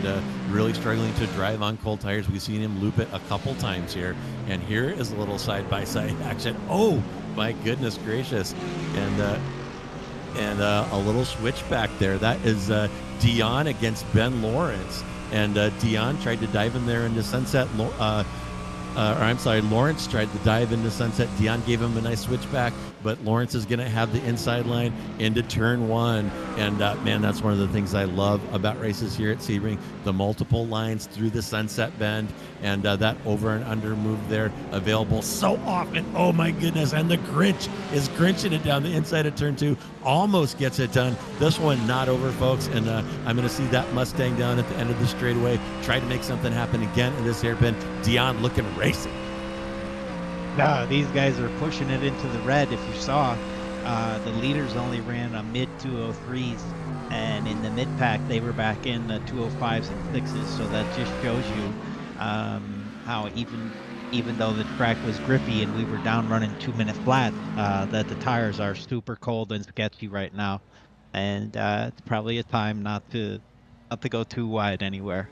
really struggling to drive on cold tires. We've seen him loop it a couple times here, and here is a little side-by-side action. Oh my goodness gracious, and a little switchback there. That is Dion against Ben Lawrence, and Dion tried to dive in there into Sunset. Lawrence tried to dive into Sunset. Dion gave him a nice switchback, but Lawrence is going to have the inside line into turn 1. And man, that's one of the things I love about races here at Sebring, the multiple lines through the Sunset Bend, and that over and under move there available so often. Oh my goodness. And the Grinch is grinching it down the inside of turn 2, almost gets it done. This one not over, folks, and I'm going to see that Mustang down at the end of the straightaway try to make something happen again in this hairpin. Dion looking racing. No, these guys are pushing it into the red. If you saw, the leaders only ran a mid 203s, and in the mid pack they were back in the 205s and 6s. So that just shows you how even though the track was grippy and we were down running 2-minute flat, that the tires are super cold and sketchy right now, and it's probably a time not to go too wide anywhere.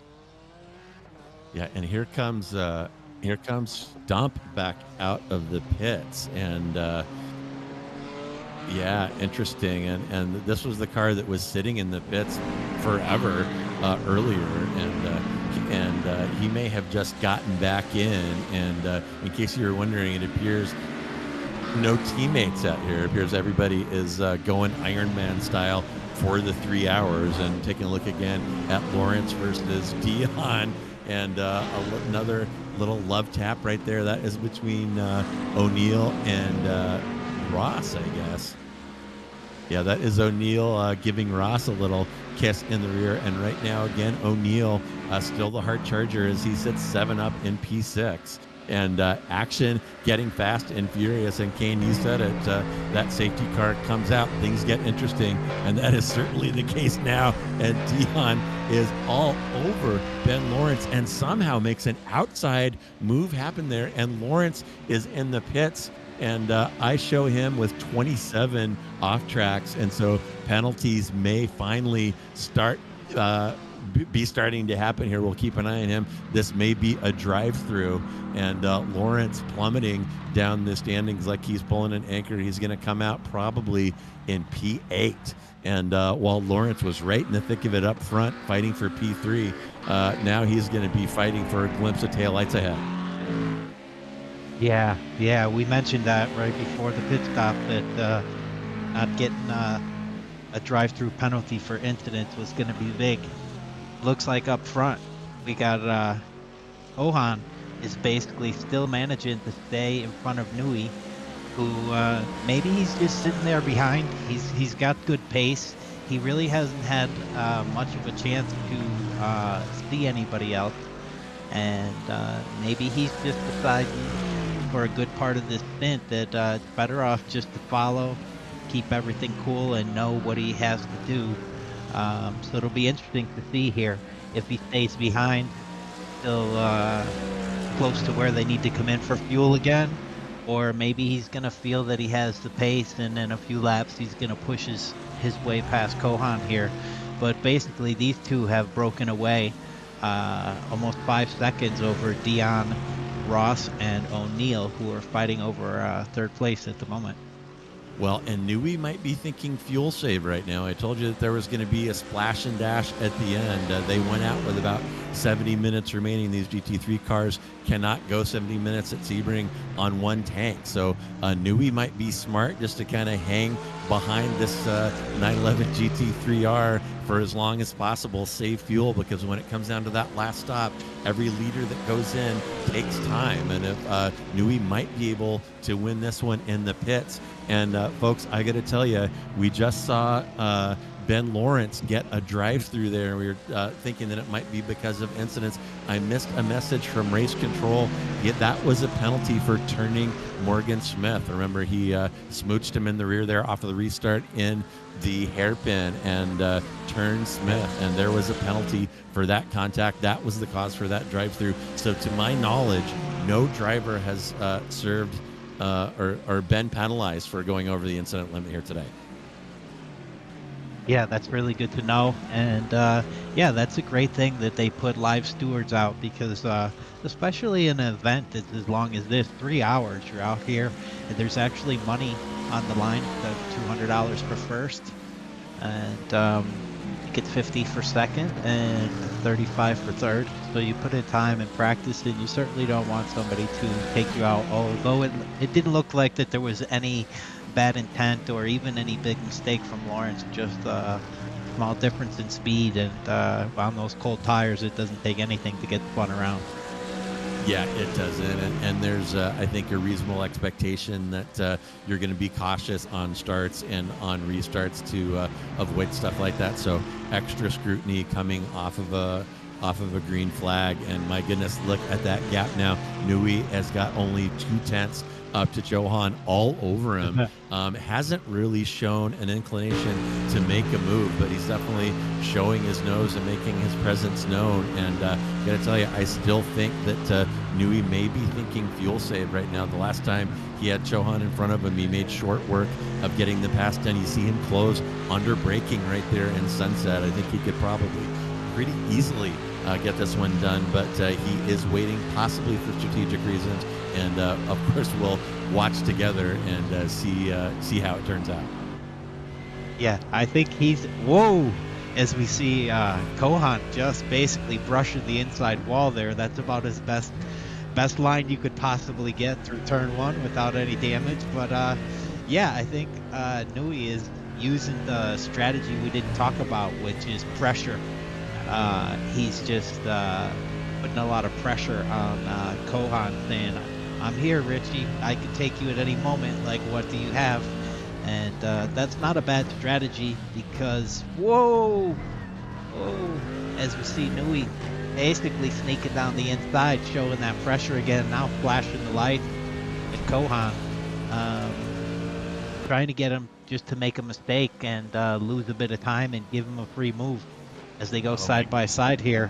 Yeah, and here comes Stump back out of the pits, and yeah, interesting. And this was the car that was sitting in the pits forever earlier, and he may have just gotten back in. And in case you were wondering, it appears no teammates out here. It appears everybody is going Ironman style for the 3 hours. And taking a look again at Lawrence versus Dion, and another little love tap right there. That is between O'Neill and Ross, I guess. Yeah, that is O'Neill giving Ross a little kiss in the rear. And right now, again, O'Neill still the hard charger as he sits 7 up in P6. And action getting fast and furious. And Kane, you said it, that safety car comes out, things get interesting, and that is certainly the case now. And Dion is all over Ben Lawrence and somehow makes an outside move happen there. And Lawrence is in the pits, and I show him with 27 off tracks, and so penalties may finally be starting to happen here. We'll keep an eye on him. This may be a drive-through, and Lawrence plummeting down the standings like he's pulling an anchor. He's going to come out probably in P8, and while Lawrence was right in the thick of it up front fighting for P3, now he's going to be fighting for a glimpse of taillights ahead. Yeah, we mentioned that right before the pit stop, that not getting a drive-through penalty for incidents was going to be big. Looks like up front, we got Ohan is basically still managing to stay in front of Nui, who maybe he's just sitting there behind. He's got good pace. He really hasn't had much of a chance to see anybody else, and maybe he's just deciding for a good part of this stint that it's better off just to follow, keep everything cool, and know what he has to do. So it'll be interesting to see here if he stays behind, still close to where they need to come in for fuel again, or maybe he's going to feel that he has the pace, and in a few laps he's going to push his way past Kohan here. But basically these two have broken away almost 5 seconds over Dion, Ross, and O'Neill, who are fighting over third place at the moment. Well, and Nui might be thinking fuel save right now. I told you that there was going to be a splash and dash at the end. They went out with about 70 minutes remaining. These GT3 cars cannot go 70 minutes at Sebring on one tank. So Nui might be smart just to kind of hang behind this 911 GT3R for as long as possible, save fuel, because when it comes down to that last stop, every liter that goes in takes time. And if Nui might be able to win this one in the pits. And folks, I got to tell you, we just saw Ben Lawrence get a drive-through there. We were thinking that it might be because of incidents. I missed a message from race control. That was a penalty for turning Morgan Smith. Remember, he smooched him in the rear there off of the restart in the hairpin and turned Smith, and there was a penalty for that contact. That was the cause for that drive-through. So to my knowledge, no driver has served or been penalized for going over the incident limit here today. Yeah, that's really good to know. And yeah, that's a great thing that they put live stewards out, because especially in an event that's as long as this, 3 hours, you're out here, and there's actually money on the line, the $200 for first, and you get 50 for second and 35 for third. So you put in time and practice, and you certainly don't want somebody to take you out. Although it didn't look like that there was any bad intent or even any big mistake from Lawrence, just a small difference in speed, and on those cold tires it doesn't take anything to get spun around. Yeah, it doesn't, and there's I think a reasonable expectation that you're going to be cautious on starts and on restarts to avoid stuff like that. So extra scrutiny coming off of a green flag. And my goodness, look at that gap now. Nui has got only 2/10 up to Johan all over him. Hasn't really shown an inclination to make a move, but he's definitely showing his nose and making his presence known. And gotta tell you, I still think that Nui may be thinking fuel save right now. The last time he had Johan in front of him, he made short work of getting the pass done. You see him close under braking right there in Sunset. I think he could probably pretty easily get this one done, but he is waiting possibly for strategic reasons. And of course, we'll watch together and see how it turns out. Yeah, I think he's as we see Kohan just basically brushing the inside wall there. That's about his best line you could possibly get through turn one without any damage. But yeah, I think Nui is using the strategy we didn't talk about, which is pressure. He's just putting a lot of pressure on Kohan, saying, "I'm here, Richie. I can take you at any moment. Like, what do you have?" And that's not a bad strategy, because as we see Nui basically sneaking down the inside, showing that pressure again, now flashing the light at Kohan, trying to get him just to make a mistake and lose a bit of time and give him a free move as they go side by side here.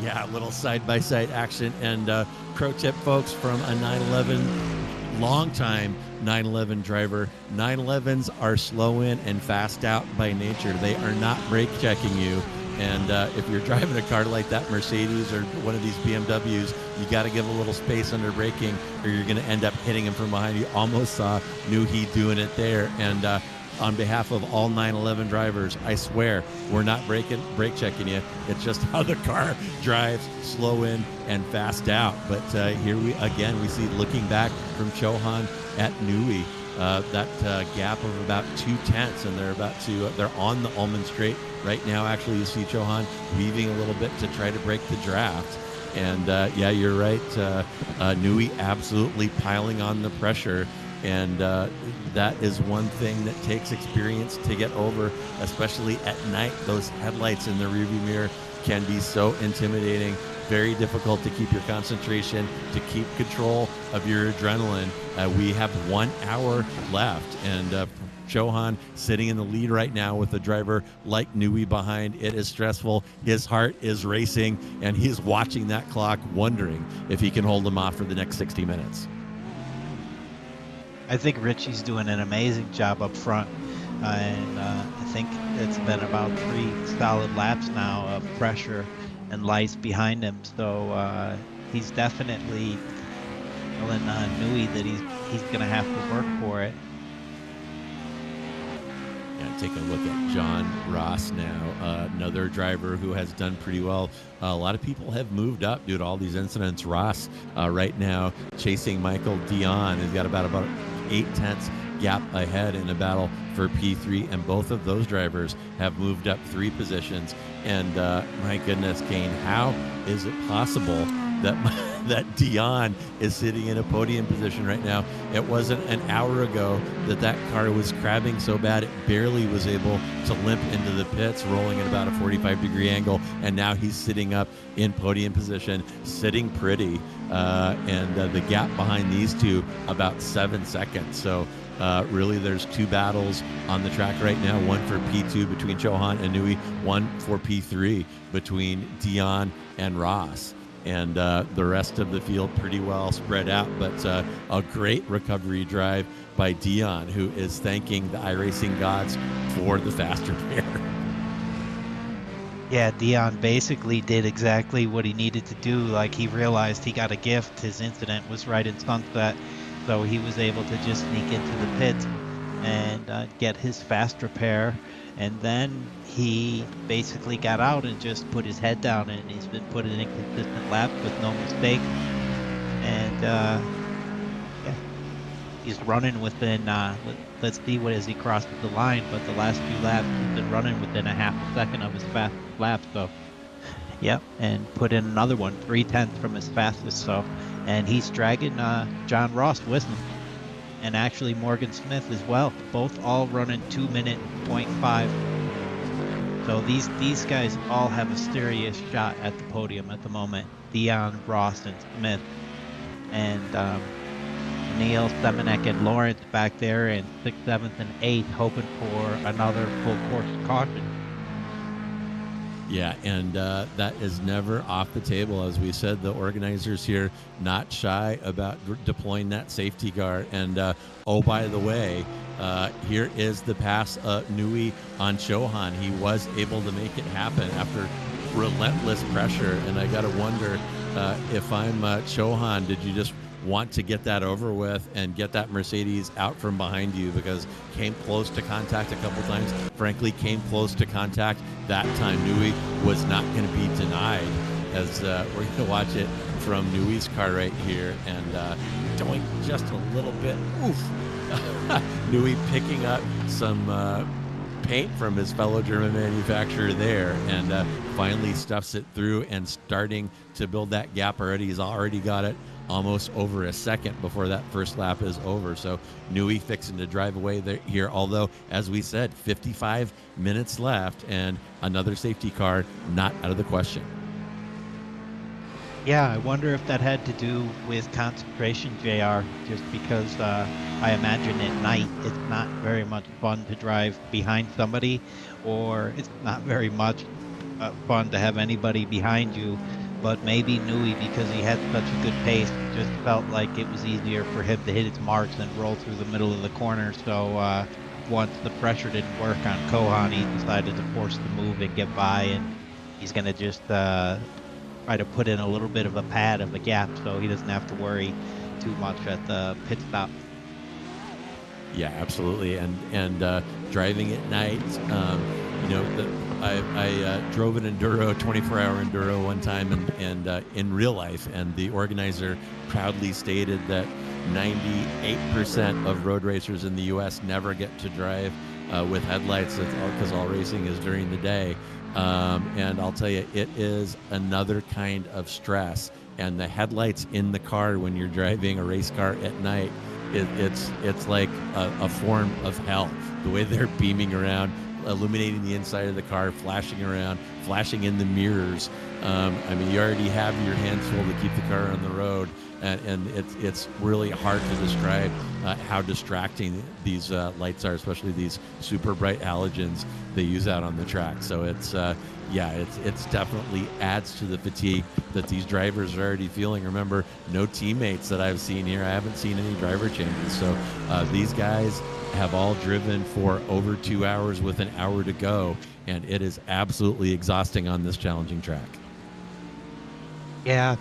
Yeah, a little side-by-side action. And pro tip, folks, from a 911, long-time 911 driver, 911s are slow in and fast out by nature. They are not brake checking you. And if you're driving a car like that Mercedes or one of these BMWs, you got to give a little space under braking, or you're going to end up hitting him from behind. You almost saw Nuhi doing it there. And on behalf of all 911 drivers, I swear we're not brake checking you. It's just how the car drives, slow in and fast out. But here we see looking back from Chohan at Nui. that gap of about 2/10, and they're on the Almond Straight right now. Actually, you see Chauhan weaving a little bit to try to break the draft. And yeah, you're right. Nui absolutely piling on the pressure. And that is one thing that takes experience to get over, especially at night. Those headlights in the rearview mirror can be so intimidating. Very difficult to keep your concentration, to keep control of your adrenaline. We have 1 hour left, and Chauhan sitting in the lead right now with a driver like Nui behind. It is stressful. His heart is racing, and he's watching that clock, wondering if he can hold him off for the next 60 minutes. I think Richie's doing an amazing job up front, and I think it's been about 3 solid laps now of pressure and lights behind him. So he's definitely telling Nui that he's going to have to work for it. Yeah, taking a look at John Ross now, another driver who has done pretty well. A lot of people have moved up due to all these incidents. Ross right now chasing Michael Dion. He's got about 8/10 gap ahead in a battle for P3, and both of those drivers have moved up 3 positions. And my goodness, Kane, how is it possible that that Dion is sitting in a podium position right now? It wasn't an hour ago that car was crabbing so bad it barely was able to limp into the pits, rolling at about a 45-degree angle, and now he's sitting up in podium position, sitting pretty, and the gap behind these two about 7 seconds. So really, there's 2 battles on the track right now, one for P2 between Chauhan and Nui, one for P3 between Dion and Ross. And the rest of the field pretty well spread out, but a great recovery drive by Dion, who is thanking the iRacing gods for the faster pair. Yeah, Dion basically did exactly what he needed to do. Like, he realized he got a gift. His incident was right in sunset, so he was able to just sneak into the pit and get his faster pair. And then he basically got out and just put his head down, and he's been putting in consistent laps with no mistake. And yeah, he's running within, let's see what as he crosses the line, but the last few laps he's been running within a half a second of his fastest lap. So, yep, and put in another one, 3/10 from his fastest. So, and he's dragging John Ross with him. And actually Morgan Smith as well, both all running 2-minute 0.5. So these guys all have a serious shot at the podium at the moment. Dion, Ross, and Smith, and Neil, Semenek, and Lawrence back there in 6th, 7th, and 8th, hoping for another full course caution. Yeah, and that is never off the table. As we said, the organizers here not shy about deploying that safety car. And oh, by the way, here is the pass Nui on Chauhan. He was able to make it happen after relentless pressure. And I got to wonder if I'm Chauhan, did you just want to get that over with and get that Mercedes out from behind you, because came close to contact a couple times, frankly came close to contact that time. Nui was not going to be denied, as we're going to watch it from Nui's car right here, and doing just a little bit, Nui picking up some paint from his fellow German manufacturer there, and finally stuffs it through and starting to build that gap already. He's already got it almost over a second before that first lap is over. So Nui fixing to drive away there here, although, as we said, 55 minutes left and another safety car not out of the question. Yeah, I wonder if that had to do with concentration, JR, just because I imagine at night it's not very much fun to drive behind somebody, or it's not very much fun to have anybody behind you. But maybe Nui, because he had such a good pace, just felt like it was easier for him to hit his marks and roll through the middle of the corner. So once the pressure didn't work on Chauhan, he decided to force the move and get by, and he's going to just try to put in a little bit of a pad of a gap so he doesn't have to worry too much at the pit stop. Yeah, absolutely. And driving at night, I drove an enduro, 24-hour enduro one time, and in real life, and the organizer proudly stated that 98% of road racers in the U.S. never get to drive with headlights because all racing is during the day. And I'll tell you, it is another kind of stress. And the headlights in the car when you're driving a race car at night, it's like a form of hell. The way they're beaming around, illuminating the inside of the car, flashing around, flashing in the mirrors. I mean, you already have your hands full to keep the car on the road, and it's really hard to describe how distracting these lights are, especially these super bright halogens they use out on the track. So it's definitely adds to the fatigue that these drivers are already feeling. Remember, no teammates that I've seen here. I haven't seen any driver changes. So these guys have all driven for over 2 hours with an hour to go, and it is absolutely exhausting on this challenging track. Yeah,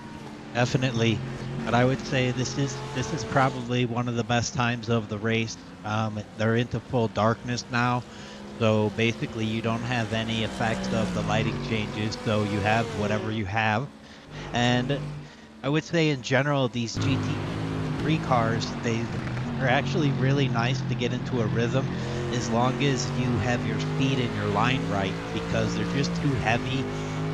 definitely. But I would say this is probably one of the best times of the race. They're into full darkness now, so basically you don't have any effects of the lighting changes. So you have whatever you have, and I would say in general these GT3 cars are actually really nice to get into a rhythm, as long as you have your speed and your line right, because they're just too heavy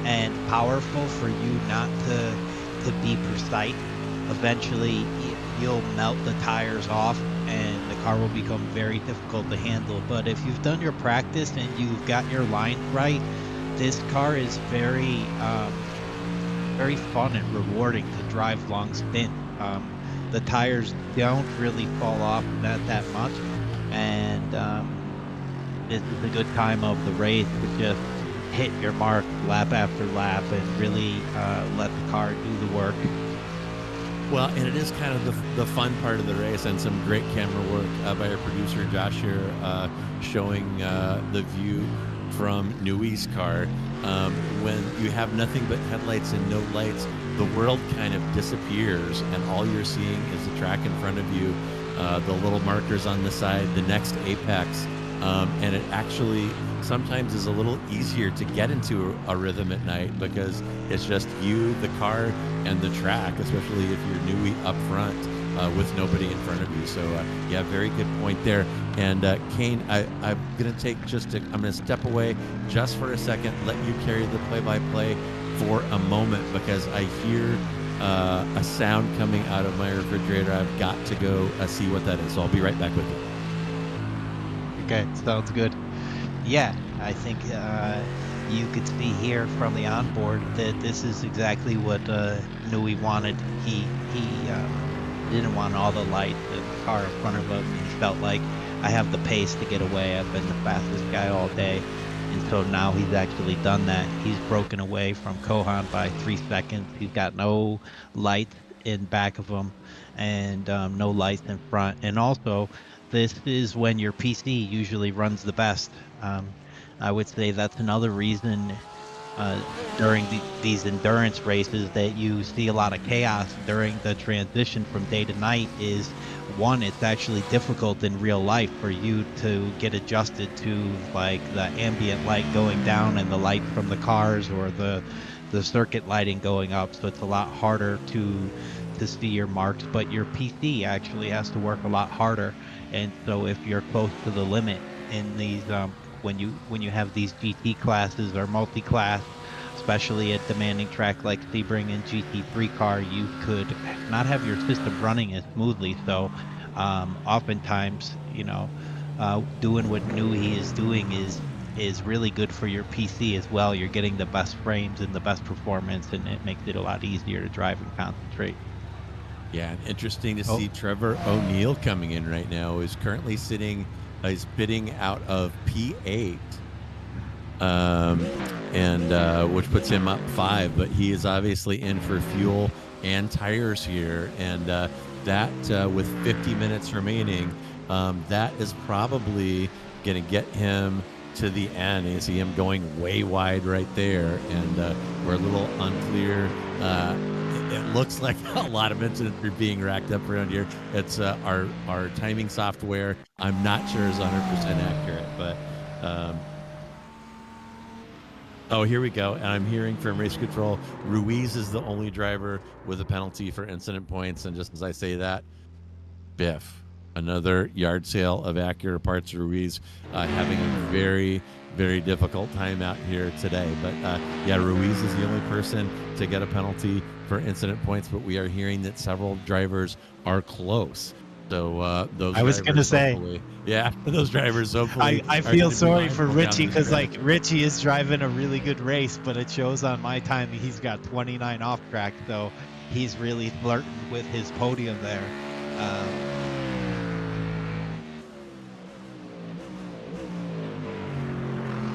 and powerful for you not to be precise. Eventually you'll melt the tires off and the car will become very difficult to handle. But if you've done your practice and you've got your lines right, this car is very very fun and rewarding to drive long stint. The tires don't really fall off that much, and this is a good time of the race to just hit your mark lap after lap and really let the car do the work. Well, and it is kind of the fun part of the race, and some great camera work by our producer Josh here, showing the view from Nui's car. When you have nothing but headlights and no lights, the world kind of disappears, and all you're seeing is the track in front of you, the little markers on the side, the next apex, and it actually sometimes is a little easier to get into a rhythm at night because it's just you, the car, and the track, especially if you're Nui up front with nobody in front of you. So yeah, very good point there. And Kane, I'm going to step away just for a second, let you carry the play-by-play for a moment, because I hear a sound coming out of my refrigerator. I've got to go see what that is. So I'll be right back with you. Okay, sounds good. Yeah, I think you could see here from the onboard that this is exactly what Nui wanted. He didn't want all the lights in the car in front of him. He felt like, I have the pace to get away. I've been the fastest guy all day. And so now he's actually done that. He's broken away from Kohan by 3 seconds. He's got no lights in back of him and no lights in front. And also, this is when your PC usually runs the best. I would say that's another reason during these endurance races that you see a lot of chaos during the transition from day to night is, one, it's actually difficult in real life for you to get adjusted to like the ambient light going down and the light from the cars, or the circuit lighting going up. So it's a lot harder to see your marks, but your PC actually has to work a lot harder. And so if you're close to the limit in these when you have these GT classes or multi-class, especially a demanding track like Sebring and GT3 car, you could not have your system running as smoothly. So oftentimes, doing what Nui is doing is really good for your PC as well. You're getting the best frames and the best performance, and it makes it a lot easier to drive and concentrate. Yeah, interesting to see Trevor O'Neill coming in right now. Is currently he's bidding out of P8, and which puts him up 5, but he is obviously in for fuel and tires here, and that with 50 minutes remaining, that is probably going to get him to the end. You see him going way wide right there, and we're a little unclear. It looks like a lot of incidents are being racked up around here. It's our timing software, I'm not sure is 100% accurate, but oh, here we go. And I'm hearing from race control, Ruiz is the only driver with a penalty for incident points. And just as I say that, Biff, another yard sale of Acura parts. Ruiz having a very, very difficult time out here today. But yeah, Ruiz is the only person to get a penalty for incident points, but we are hearing that several drivers are close. So those I was drivers gonna say, hopefully, yeah, those drivers hopefully I are feel gonna be sorry for mindful down Richie the because stretch. like Richie is driving a really good race, but it shows on my time he's got 29 off track, so he's really flirting with his podium there.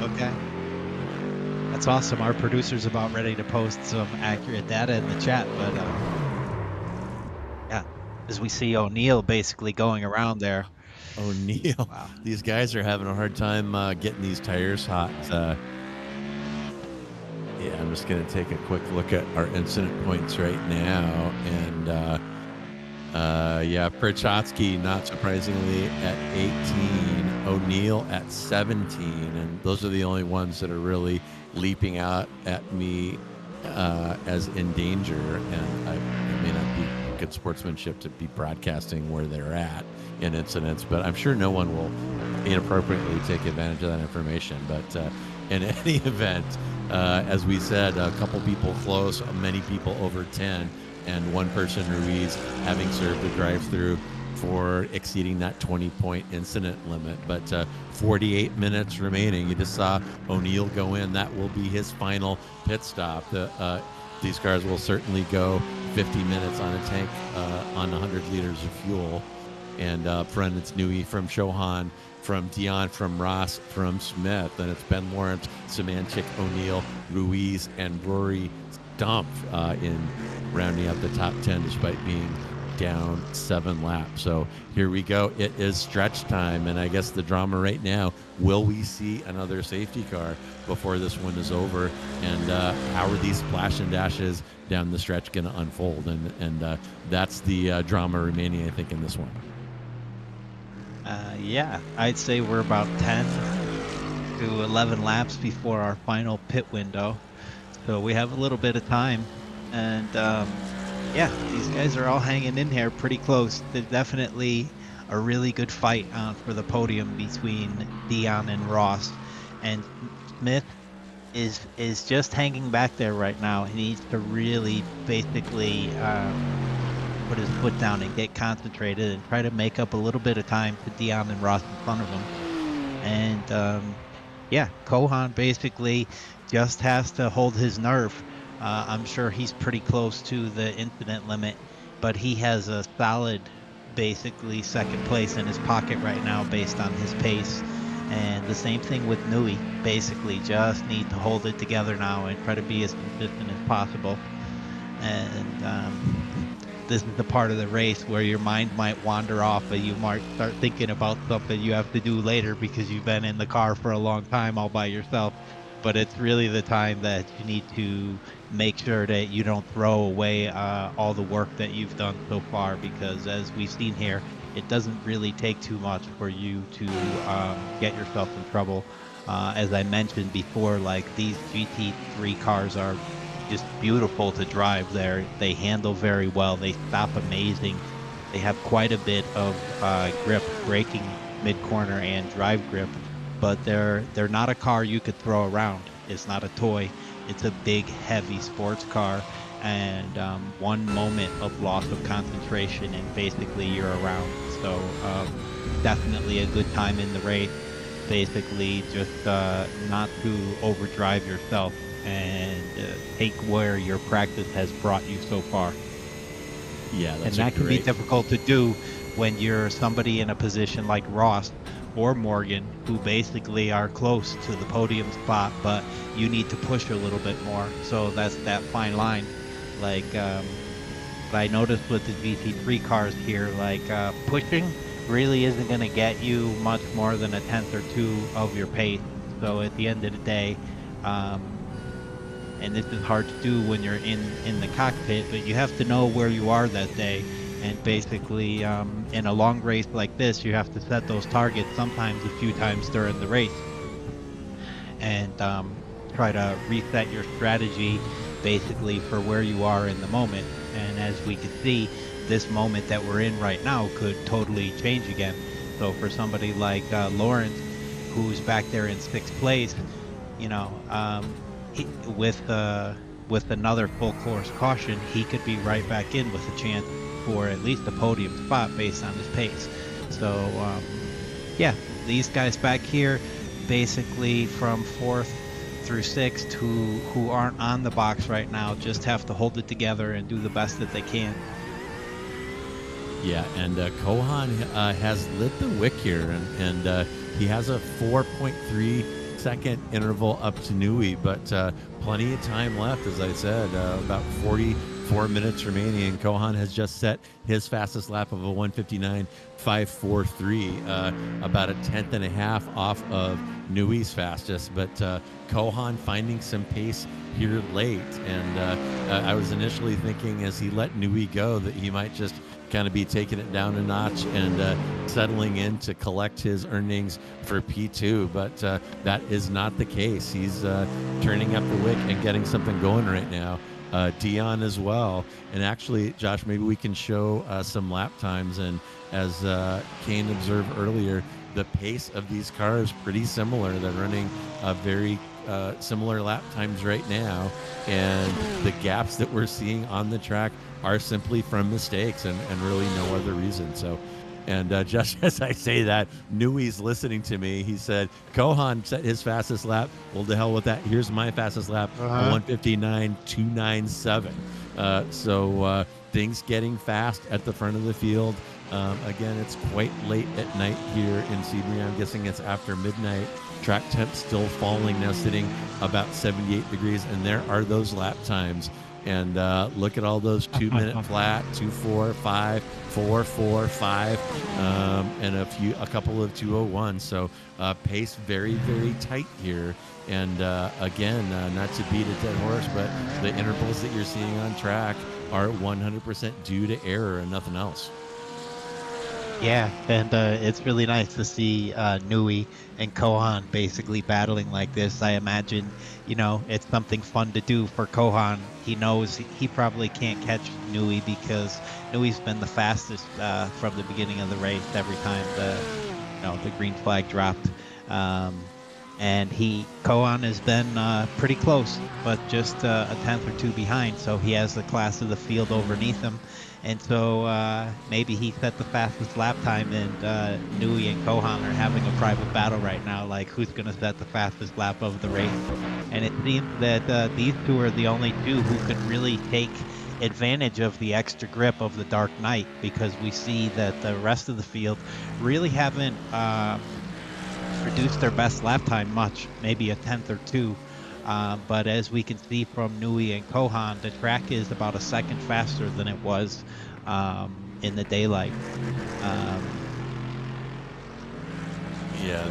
Okay, that's awesome. Our producer's about ready to post some accurate data in the chat, but yeah, as we see O'Neill basically going around there. O'Neill, Wow. these guys are having a hard time getting these tires hot. Yeah, I'm just going to take a quick look at our incident points right now. And yeah, Perchotsky, not surprisingly, at 18. O'Neill at 17. And those are the only ones that are really leaping out at me as in danger. And it may not be good sportsmanship to be broadcasting where they're at in incidents, but I'm sure no one will inappropriately take advantage of that information. But in any event, as we said, a couple people close, many people over 10, and one person, Ruiz, having served a drive-through for exceeding that 20-point incident limit. But 48 minutes remaining. You just saw O'Neill go in. That will be his final pit stop. These cars will certainly go 50 minutes on a tank on 100 liters of fuel. And friend, it's Nui from Shohan, from Dion, from Ross, from Smith, and it's Ben Lawrence, Samanchik, O'Neill, Ruiz, and Rory Stumpf in rounding up the top 10 despite being down 7 laps. So here we go. It is stretch time, and I guess the drama right now, will we see another safety car before this one is over? And how are these splash and dashes down the stretch going to unfold? And that's the drama remaining, I think, in this one. Yeah, I'd say we're about 10 to 11 laps before our final pit window. So we have a little bit of time. And yeah, these guys are all hanging in here pretty close. There's definitely a really good fight for the podium between Dion and Ross. And Smith is just hanging back there right now. He needs to really basically put his foot down and get concentrated and try to make up a little bit of time to Dion and Ross in front of him. And yeah, Kohan basically just has to hold his nerve. I'm sure he's pretty close to the incident limit, but he has a solid, basically second place in his pocket right now based on his pace. And the same thing with Nui. Basically just need to hold it together now and try to be as consistent as possible. And this is the part of the race where your mind might wander off, but you might start thinking about something you have to do later because you've been in the car for a long time all by yourself. But it's really the time that you need to make sure that you don't throw away all the work that you've done so far, because as we've seen here, it doesn't really take too much for you to get yourself in trouble. As I mentioned before, like these GT3 cars are just beautiful to drive. They handle very well. They stop amazing. They have quite a bit of grip, braking mid-corner and drive grip, but they're not a car you could throw around. It's not a toy. It's a big, heavy sports car, and one moment of loss of concentration and basically you're around. So definitely a good time in the race. Basically just not to overdrive yourself and take where your practice has brought you so far. Yeah, that's and that can be difficult to do when you're somebody in a position like Ross or Morgan, who basically are close to the podium spot, but you need to push a little bit more. So that's that fine line. Like what I noticed with the GT3 cars here, like pushing really isn't going to get you much more than a tenth or two of your pace. So at the end of the day, and this is hard to do when you're in the cockpit, but you have to know where you are that day. And basically, in a long race like this, you have to set those targets sometimes a few times during the race, and try to reset your strategy basically for where you are in the moment. And as we can see, this moment that we're in right now could totally change again. So for somebody like Lawrence, who's back there in sixth place, you know, he, with another full course caution, he could be right back in with a chance for at least a podium spot based on his pace. So yeah, these guys back here, basically from fourth through sixth, who aren't on the box right now, just have to hold it together and do the best that they can. Yeah, and Kohan has lit the wick here, and he has a 4.3 second interval up to Nui, but plenty of time left, as I said, about 44 minutes remaining, and Kohan has just set his fastest lap of a 1:59.543, about a tenth and a half off of Nui's fastest, but Kohan finding some pace here late, and I was initially thinking as he let Nui go that he might just kind of be taking it down a notch and settling in to collect his earnings for P2, but that is not the case. He's turning up the wick and getting something going right now. Dion as well, and actually, Josh, maybe we can show some lap times, and as Kane observed earlier, the pace of these cars pretty similar. They're running very similar lap times right now, and the gaps that we're seeing on the track are simply from mistakes and really no other reason. So, and just as I say that, Nui's listening to me. He said, Kohan set his fastest lap. Well, to hell with that. Here's my fastest lap, 1:59.297. So things getting fast at the front of the field. Again, it's quite late at night here in Sebring. I'm guessing it's after midnight. Track temp still falling now, sitting about 78 degrees, and there are those lap times. And look at all those 2 minute flat, 2:45, 4:45, and a couple of 2:01. So pace very, very tight here. And again, not to beat a dead horse, but the intervals that you're seeing on track are 100% due to error and nothing else. Yeah, and it's really nice to see Nui and Kohan basically battling like this. I imagine, you know, it's something fun to do for Kohan. He knows he probably can't catch Nui because Nui's been the fastest from the beginning of the race every time the green flag dropped. And Kohan has been pretty close, but just a tenth or two behind. So he has the class of the field underneath him. And so maybe he set the fastest lap time, and Nui and Kohan are having a private battle right now, like who's going to set the fastest lap of the race. And it seems that these two are the only two who could really take advantage of the extra grip of the dark night, because we see that the rest of the field really haven't reduced their best lap time much, maybe a tenth or two. But as we can see from Nui and Kohan, the track is about a second faster than it was in the daylight. Yeah,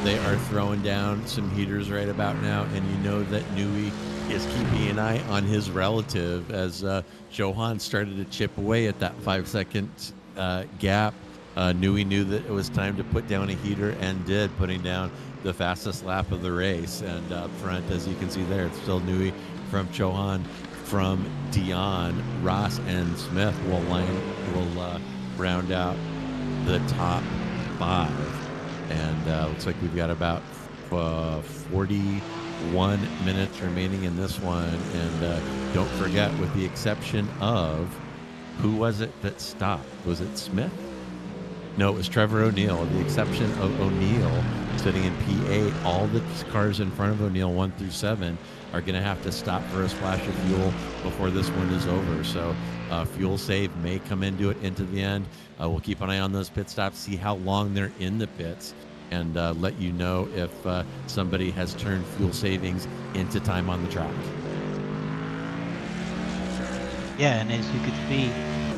they are throwing down some heaters right about now, and you know that Nui is keeping an eye on his relative as Johan started to chip away at that 5-second gap. Nui knew that it was time to put down a heater and did, putting down the fastest lap of the race. And up front, as you can see there, it's still Nui from Johan, from Dion, Ross, and Smith will round out the top 5. And looks like we've got about 41 minutes remaining in this one. And don't forget, with the exception of, who was it that stopped? Was it Smith? No, it was Trevor O'Neill. With the exception of O'Neill sitting in P8, all the cars in front of O'Neill, 1 through 7, are going to have to stop for a splash of fuel before this one is over. So fuel save may come into the end. We'll keep an eye on those pit stops, see how long they're in the pits, and let you know if somebody has turned fuel savings into time on the track. Yeah, and as you can see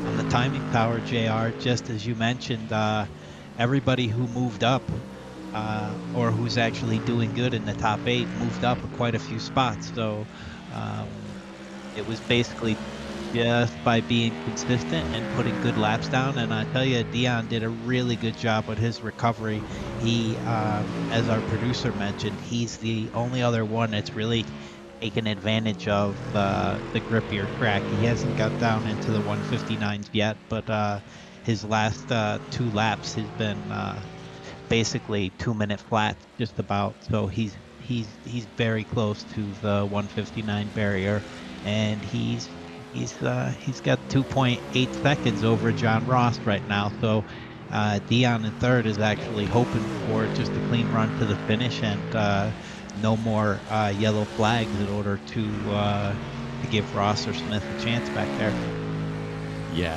on the timing tower, JR, just as you mentioned, everybody who moved up or who's actually doing good in the top 8 moved up quite a few spots. So it was basically just by being consistent and putting good laps down. And I tell you, Dion did a really good job with his recovery. He, as our producer mentioned, he's the only other one that's really taken advantage of the grippier track. He hasn't got down into the 159s yet, but his last 2 laps has been basically 2 minute flat, just about. So he's very close to the 159 barrier, and he's got 2.8 seconds over John Ross right now. So Dion in third is actually hoping for just a clean run to the finish and no more yellow flags in order to give Ross or Smith a chance back there. Yeah,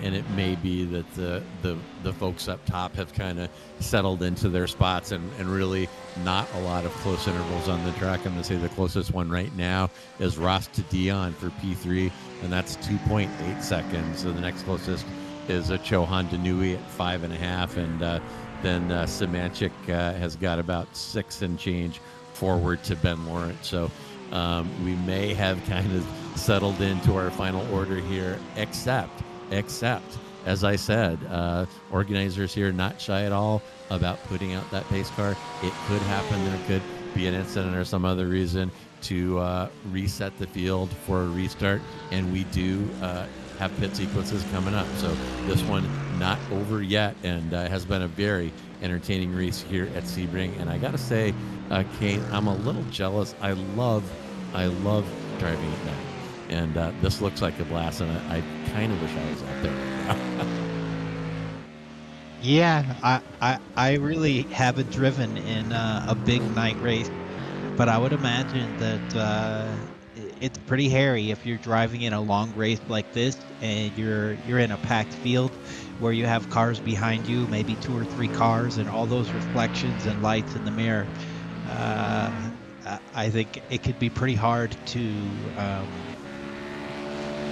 and it may be that the folks up top have kind of settled into their spots and really not a lot of close intervals on the track. I'm going to say the closest one right now is Ross to Dion for P3, and that's 2.8 seconds. So the next closest is a Chohan Denui at 5.5, and then Semanchik has got about 6 and change forward to Ben Lawrence. So we may have kind of settled into our final order here, except, as I said, organizers here not shy at all about putting out that pace car. It could happen. There could be an incident or some other reason to reset the field for a restart, and we do have pit sequences coming up. So this one not over yet, and has been a very entertaining race here at Sebring. And I gotta say, Kate, I'm a little jealous. I love driving at night, and this looks like a blast, and I kind of wish I was out there right now. Yeah, I really haven't driven in a big night race, but I would imagine that it's pretty hairy if you're driving in a long race like this and you're in a packed field where you have cars behind you, maybe 2 or 3 cars, and all those reflections and lights in the mirror. I think it could be pretty hard to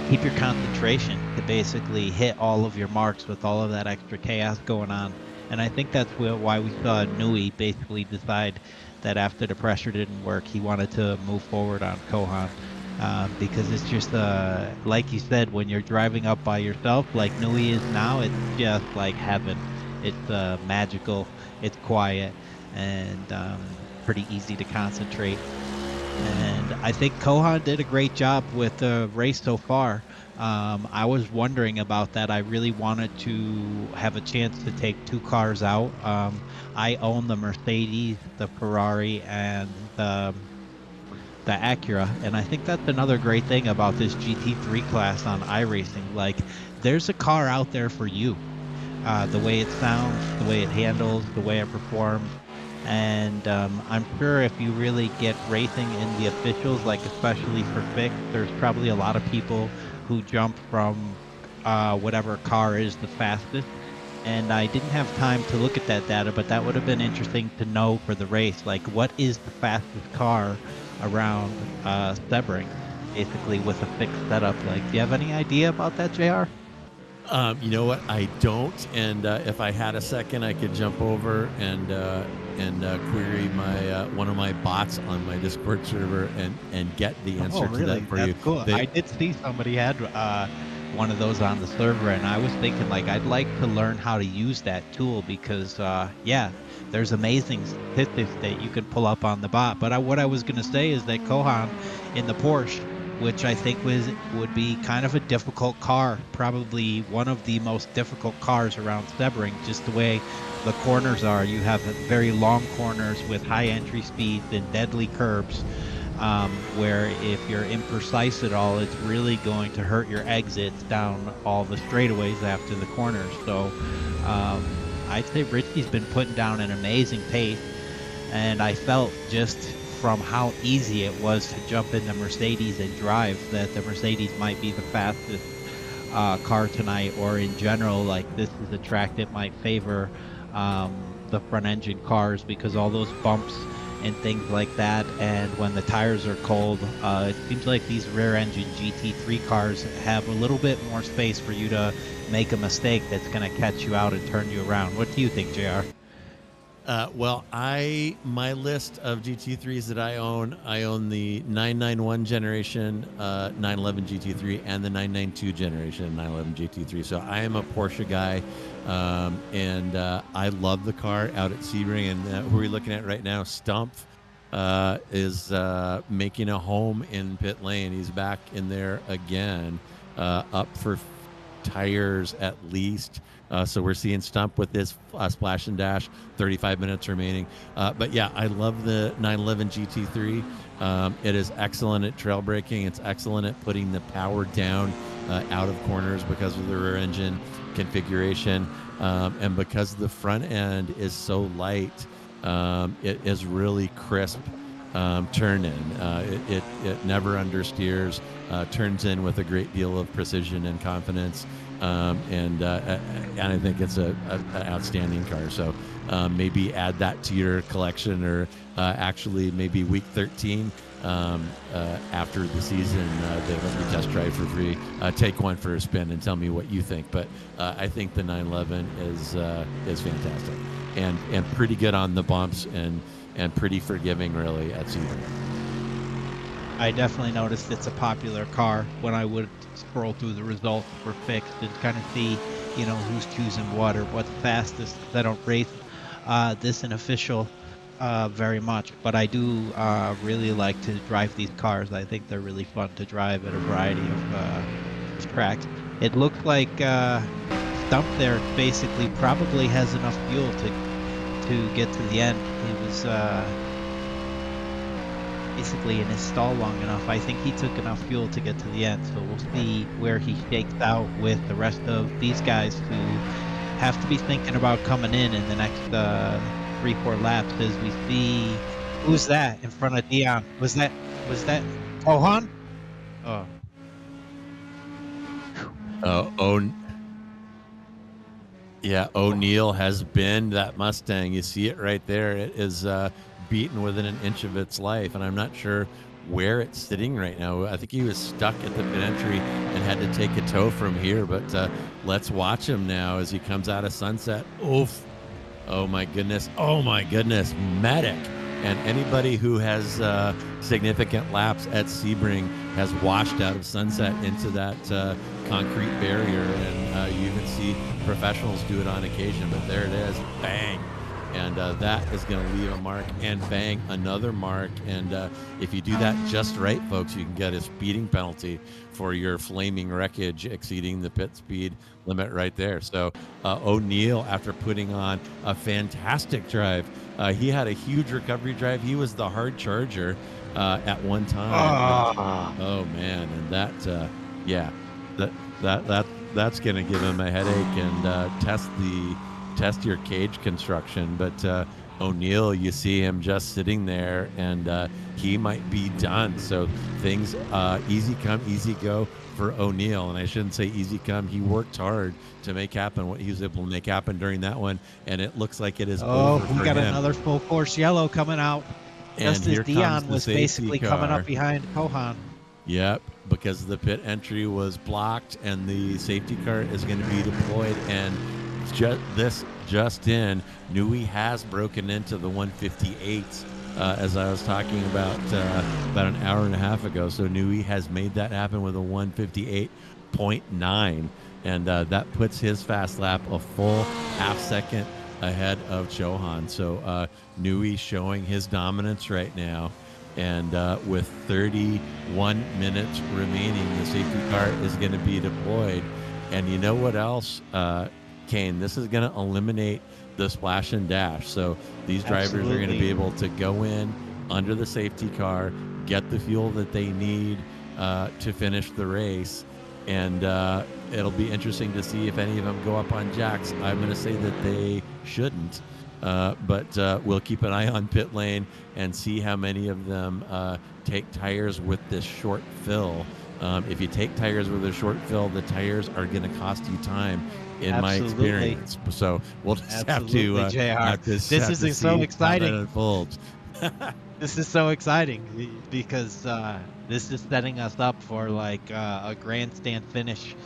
keep your concentration to basically hit all of your marks with all of that extra chaos going on. And I think that's why we saw Nui basically decide that after the pressure didn't work, he wanted to move forward on Kohan. Because it's just, like you said, when you're driving up by yourself, like Nui is now, it's just like heaven. It's magical, it's quiet, and pretty easy to concentrate. And I think Kohan did a great job with the race so far. I was wondering about that. I really wanted to have a chance to take 2 cars out. I own the Mercedes, the Ferrari, and the Acura, and I think that's another great thing about this GT3 class on iRacing. Like, there's a car out there for you. The way it sounds, the way it handles, the way it performs. And I'm sure if you really get racing in the officials, like especially for fixed, there's probably a lot of people who jump from whatever car is the fastest. And I didn't have time to look at that data, but that would have been interesting to know for the race. Like, what is the fastest car around Sebring, basically with a fixed setup? Like, do you have any idea about that, JR? You know what? I don't. And if I had a second, I could jump over and query my one of my bots on my Discord server and get the answer to that for That's you. cool. I did see somebody had one of those on the server, and I was thinking, like, I'd like to learn how to use that tool because, yeah, there's amazing statistics that you can pull up on the bot. But what I was going to say is that Kohan in the Porsche, which I think would be kind of a difficult car, probably one of the most difficult cars around Sebring, just the way the corners are. You have very long corners with high entry speeds and deadly curbs, where if you're imprecise at all, it's really going to hurt your exits down all the straightaways after the corners. So I'd say Richie's been putting down an amazing pace, and I felt just from how easy it was to jump in the Mercedes and drive that the Mercedes might be the fastest car tonight, or in general, like, this is a track that might favor the front engine cars because all those bumps and things like that, and when the tires are cold, it seems like these rear engine GT3 cars have a little bit more space for you to make a mistake that's going to catch you out and turn you around. What do you think, JR? Well, my list of GT3s that I own the 991 generation 911 GT3 and the 992 generation 911 GT3. So I am a Porsche guy, and I love the car out at Sebring. And who are we looking at right now? Stumpf is making a home in pit lane. He's back in there again, up for tires at least. So we're seeing Stump with this splash and dash, 35 minutes remaining. But yeah, I love the 911 GT3. It is excellent at trail braking. It's excellent at putting the power down out of corners because of the rear engine configuration. And because the front end is so light, it is really crisp turn in. It never understeers, turns in with a great deal of precision and confidence. And I think it's an outstanding car. So maybe add that to your collection, or actually maybe week 13 after the season, they let you test drive for free. Take one for a spin and tell me what you think. But I think the 911 is fantastic and pretty good on the bumps and pretty forgiving really at Sebring. I definitely noticed it's a popular car when I would scroll through the results for fixed and kind of see, who's choosing what or what's fastest. I don't rate this an official very much, but I do really like to drive these cars. I think they're really fun to drive at a variety of tracks. It looks like Stump there basically probably has enough fuel to get to the end. He was basically in his stall long enough. I think he took enough fuel to get to the end, so we'll see where he shakes out with the rest of these guys who have to be thinking about coming in the next 3-4 laps. As we see, who's that in front of Dion? Was that Kohan? Oh. Yeah, O'Neill has been that Mustang. You see it right there. It is beaten within an inch of its life, and I'm not sure where it's sitting right now. I think he was stuck at the pit entry and had to take a tow from here, but let's watch him now as he comes out of Sunset. Oof. Oh my goodness. Medic. And anybody who has significant laps at Sebring has washed out of Sunset into that concrete barrier, and you even see professionals do it on occasion, but there it is. Bang. And that is going to leave a mark, and bang, another mark. And if you do that just right, folks, you can get a speeding penalty for your flaming wreckage exceeding the pit speed limit right there. So O'Neill, after putting on a fantastic drive, he had a huge recovery drive. He was the hard charger at one time. Oh man, and that that's going to give him a headache and test your cage construction. But O'Neill, you see him just sitting there, and he might be done. So things easy come, easy go for O'Neill. And I shouldn't say easy come. He worked hard to make happen what he was able to make happen during that one, and it looks like it is over for we got him. Another full course yellow coming out. And just as Dion was basically coming up behind Kohan. Yep, because the pit entry was blocked, and the safety car is going to be deployed. And just in, Nui has broken into the 158, as I was talking about an hour and a half ago. So Nui has made that happen with a 158.9, and that puts his fast lap a full half second ahead of Chohan. So Nui showing his dominance right now. And with 31 minutes remaining, the safety car is going to be deployed. And you know what else, Kane? This is going to eliminate the splash and dash. So these drivers are going to be able to go in under the safety car, get the fuel that they need to finish the race. And it'll be interesting to see if any of them go up on jacks. I'm going to say that they shouldn't. But we'll keep an eye on pit lane and see how many of them take tires with this short fill. If you take tires with a short fill, the tires are going to cost you time, in my experience. So we'll just have to this is so exciting. Unfolds. This is so exciting because this is setting us up for like a grandstand finish.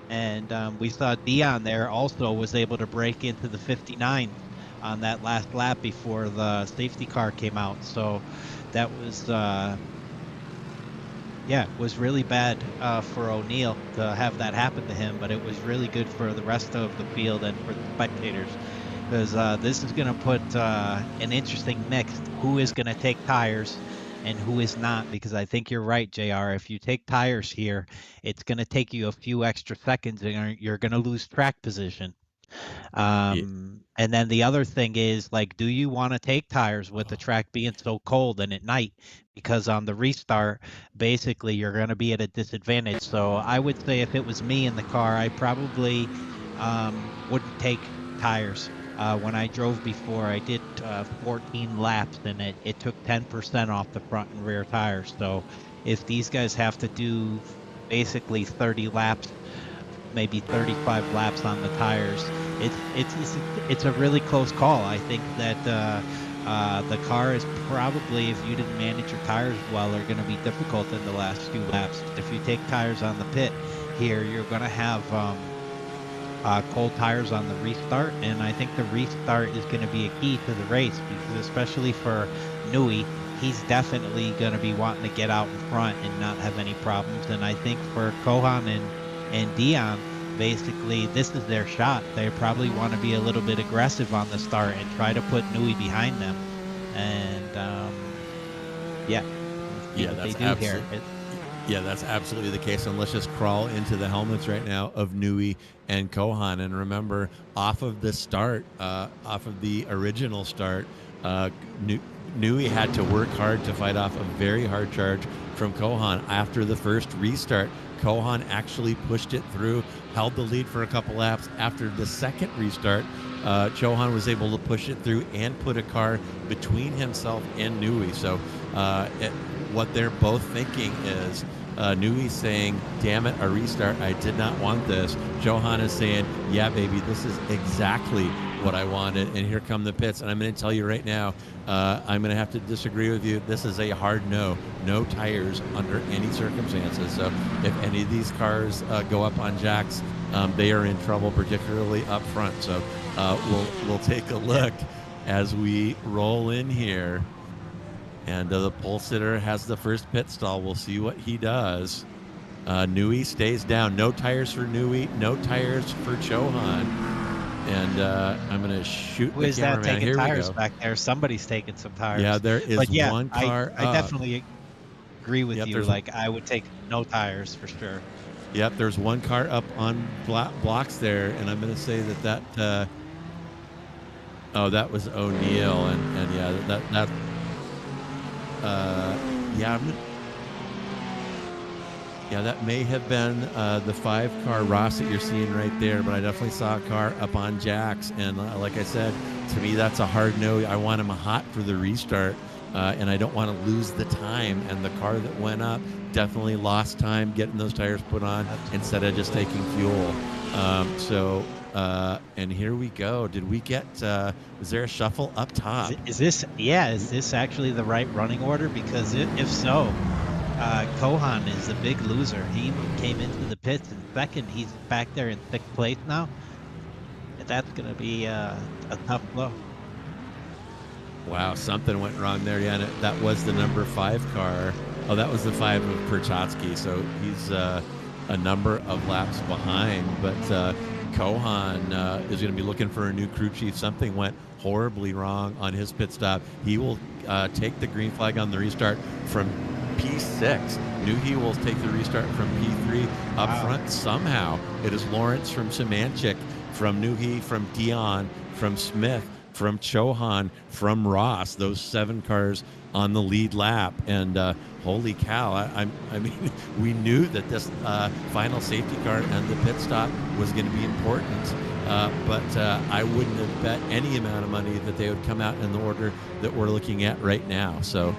And we saw Dion there also was able to break into the 59 on that last lap before the safety car came out. So that was was really bad for O'Neill to have that happen to him, but it was really good for the rest of the field and for the spectators. because this is going to put an interesting mix. Who is going to take tires and who is not? Because I think you're right, JR. If you take tires here, it's going to take you a few extra seconds and you're going to lose track position. Yeah. And then the other thing is, like, do you want to take tires with the track being so cold and at night? Because on the restart, basically, you're going to be at a disadvantage. So I would say if it was me in the car, I probably wouldn't take tires. When I drove before, I did 14 laps and it took 10% off the front and rear tires. So if these guys have to do basically 30 laps, maybe 35 laps on the tires. It's a really close call. I think that the car is probably, if you didn't manage your tires well, are going to be difficult in the last few laps. If you take tires on the pit here, you're going to have cold tires on the restart, and I think the restart is going to be a key to the race, because especially for Nui, he's definitely going to be wanting to get out in front and not have any problems. And I think for Kohan and Dion, basically this is their shot. They probably want to be a little bit aggressive on the start and try to put Nui behind them. And yeah, Yeah, what they that's do here. absolutely. Yeah, that's absolutely the case. And let's just crawl into the helmets right now of Nui and Kohan. And remember, off of the start, off of the original start, Nui had to work hard to fight off a very hard charge from Kohan. After the first restart, Kohan actually pushed it through, held the lead for a couple laps. After the second restart, Chohan was able to push it through and put a car between himself and Nui. So what they're both thinking is Nui saying, damn it, a restart. I did not want this. Johan is saying, yeah, baby, this is exactly what I wanted. And here come the pits. And I'm going to tell you right now, I'm going to have to disagree with you. This is a hard no. No tires under any circumstances. So if any of these cars go up on jacks, they are in trouble, particularly up front. So we'll take a look as we roll in here. And the pole sitter has the first pit stall. We'll see what he does. Nui stays down. No tires for Nui. No tires for Chohan. And I'm going to shoot Who the is that cameraman. taking Here we tires go. back there? Somebody's taking some tires. Yeah, there is But yeah, one car I up. definitely agree with Yep, you. there's Like, I would take no tires for sure. Yep, there's one car up on blocks there, and I'm going to say that oh, that was O'Neill, and yeah, that yeah, yeah, that may have been the 5-car Ross that you're seeing right there, but I definitely saw a car up on jacks, and like I said, to me that's a hard no. I want him hot for the restart, and I don't want to lose the time. And the car that went up definitely lost time getting those tires put on instead of just taking fuel. And here we go. Did we get? Is there a shuffle up top? Is this actually the right running order? Because if so, Kohan is the big loser. He came into the pits in second. He's back there in 6th place now. That's going to be a tough blow. Wow, something went wrong there. Yeah, and that was the number 5 car. Oh, that was the 5 of Perchotsky. So he's a number of laps behind. But Kohan is going to be looking for a new crew chief. Something went horribly wrong on his pit stop. He will take the green flag on the restart from P6. Nuhi will take the restart from P3 up front somehow. It is Lawrence from Simanchik, from Nuhi, from Dion, from Smith, from Chohan, from Ross. Those 7 cars on the lead lap. And holy cow, I mean, we knew that this final safety car and the pit stop was going to be important. But I wouldn't have bet any amount of money that they would come out in the order that we're looking at right now. So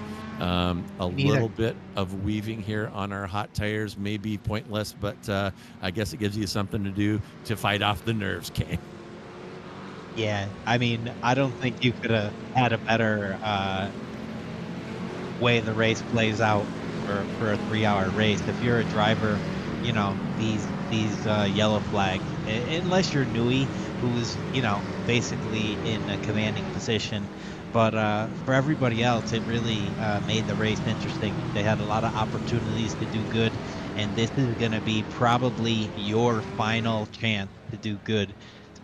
little bit of weaving here on our hot tires may be pointless, but I guess it gives you something to do to fight off the nerves, Kane. Yeah, I mean, I don't think you could have had a better way the race plays out for a 3-hour race. If you're a driver, you know, these yellow flags, unless you're Nui, who's, you know, basically in a commanding position. But for everybody else, it really made the race interesting. They had a lot of opportunities to do good, and this is going to be probably your final chance to do good,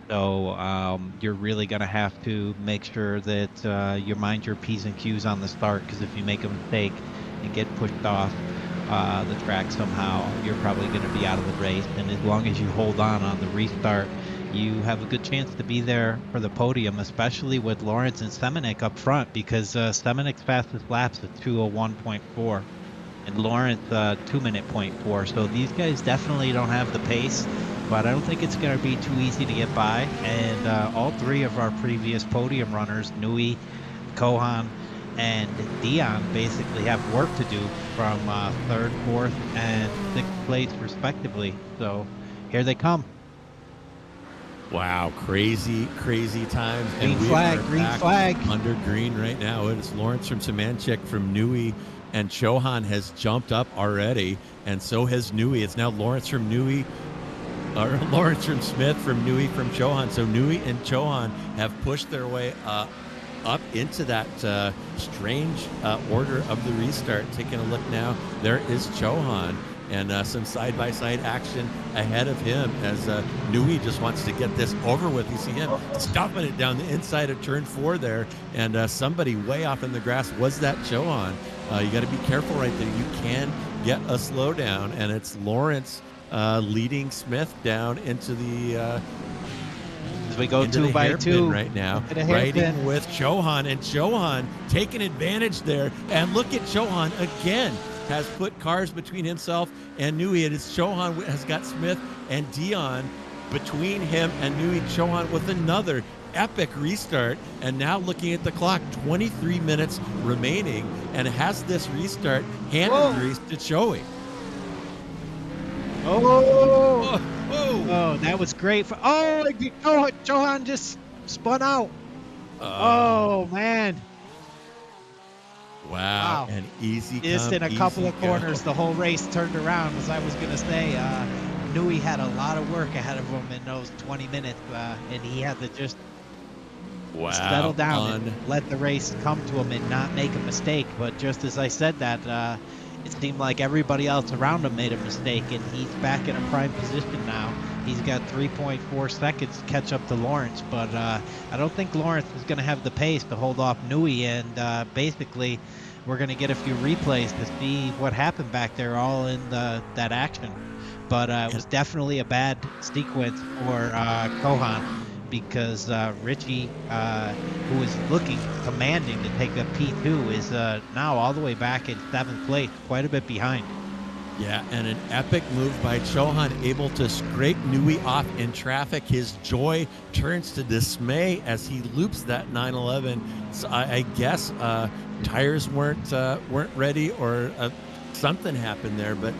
So you're really going to have to make sure that you mind your P's and Q's on the start, because if you make a mistake and get pushed off the track somehow, you're probably going to be out of the race. And as long as you hold on the restart, you have a good chance to be there for the podium, especially with Lawrence and Semenuk up front, because Semenuk's fastest laps is 2:01.4 and Lawrence 2-minute point 4. So these guys definitely don't have the pace, but I don't think it's going to be too easy to get by. And all three of our previous podium runners, Nui, Kohan, and Dion, basically have work to do from third, fourth, and sixth place respectively. So here they come. Wow, crazy times. Green flag, green flag. Under green right now. It's Lawrence from Semanchik from Nui, and Chohan has jumped up already, and so has Nui. It's now Lawrence from Nui, or Lawrence from Smith from Nui from Chohan. So Nui and Chohan have pushed their way up into that strange order of the restart. Taking a look now, there is Chohan, and some side-by-side action ahead of him as Nui just wants to get this over with. You see him stomping it down the inside of turn 4 there, and somebody way off in the grass. Was that Chohan? You got to be careful right there. You can get a slowdown, and it's Lawrence leading Smith down into the as we go 2 by 2 right now, riding with Chohan, and Chohan taking advantage there. And look at Chohan again, has put cars between himself and Nui. And it's Chohan has got Smith and Dion between him and Nui. Chohan with another epic restart, and now looking at the clock, 23 minutes remaining, and has this restart handed grease to Choey. Oh, that was great. Chohan just spun out. Oh, man. Wow. An easy just come, in a couple of corners, go. The whole race turned around. As I was going to say, Nui had a lot of work ahead of him in those 20 minutes, and he had to just settle down and let the race come to him and not make a mistake. But just as I said that, it seemed like everybody else around him made a mistake, and he's back in a prime position now. He's got 3.4 seconds to catch up to Lawrence, but I don't think Lawrence is going to have the pace to hold off Nui, and basically we're going to get a few replays to see what happened back there all in that action. But it was definitely a bad sequence for Kohan, because Richie, who was looking commanding to take a P2, is now all the way back in 7th place, quite a bit behind. Yeah, and an epic move by Chohan, able to scrape Nui off in traffic. His joy turns to dismay as he loops that 911. So I guess tires weren't ready, or something happened there, but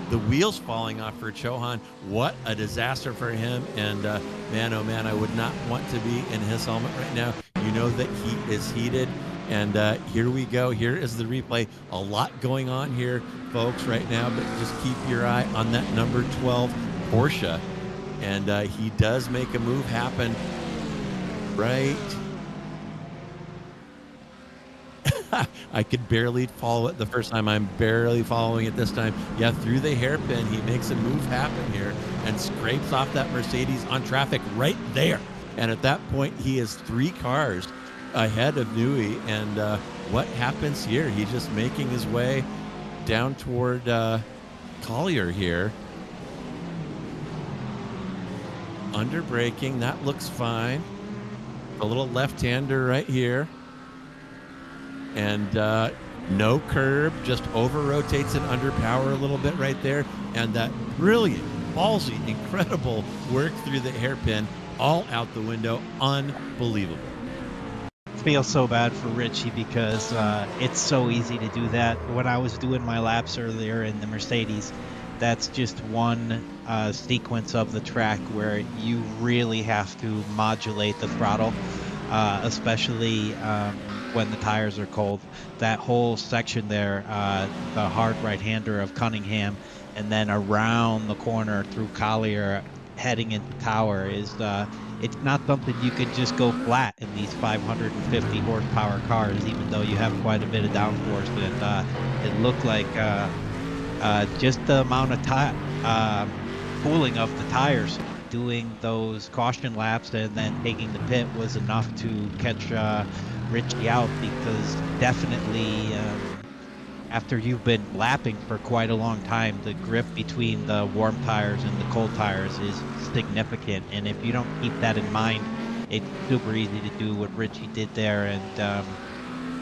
the wheels falling off for Chohan. What a disaster for him, and man, oh man, I would not want to be in his helmet right now. You know that he is heated, and here we go. Here is the replay. A lot going on here, folks, right now, but just keep your eye on that number 12 Porsche, and he does make a move happen right. I could barely follow it the first time. I'm barely following it this time. Yeah, through the hairpin, he makes a move happen here and scrapes off that Mercedes on traffic right there. And at that point, he is 3 cars ahead of Nui. And what happens here? He's just making his way down toward Collier here. Under braking, that looks fine. A little left-hander right here. And no curb, just over rotates and under power a little bit right there. And that brilliant, ballsy, incredible work through the hairpin, all out the window. Unbelievable. I feel so bad for Richie, because it's so easy to do that. When I was doing my laps earlier in the Mercedes, that's just one sequence of the track where you really have to modulate the throttle, especially when the tires are cold. That whole section there, the hard right-hander of Cunningham, and then around the corner through Collier heading into Tower is it's not something you could just go flat in these 550 horsepower cars, even though you have quite a bit of downforce. And it looked like just the amount of cooling of the tires doing those caution laps and then taking the pit was enough to catch Richie out, because definitely after you've been lapping for quite a long time, the grip between the warm tires and the cold tires is significant. And if you don't keep that in mind, it's super easy to do what Richie did there. And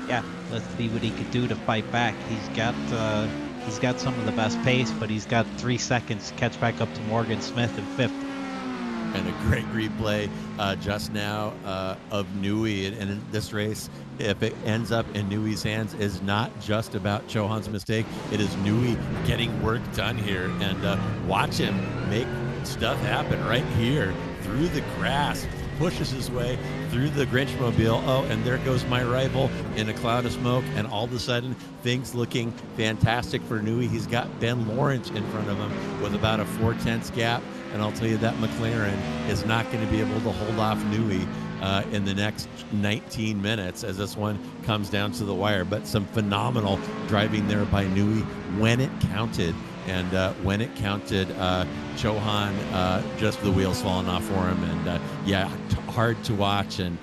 yeah, let's see what he could do to fight back. He's got some of the best pace, but he's got 3 seconds to catch back up to Morgan Smith in 5th. And a great replay just now of Nui. And in this race, if it ends up in Nui's hands, is not just about Chohan's mistake. It is Nui getting work done here. And watch him make stuff happen right here through the grass. Pushes his way through the Grinchmobile. Oh, and there goes my rival in a cloud of smoke. And all of a sudden, things looking fantastic for Nui. He's got Ben Lawrence in front of him with about a 4/10 gap. And I'll tell you that McLaren is not going to be able to hold off Nui in the next 19 minutes as this one comes down to the wire. But some phenomenal driving there by Nui when it counted. And when it counted, Chohan, just the wheels falling off for him. And yeah, hard to watch. And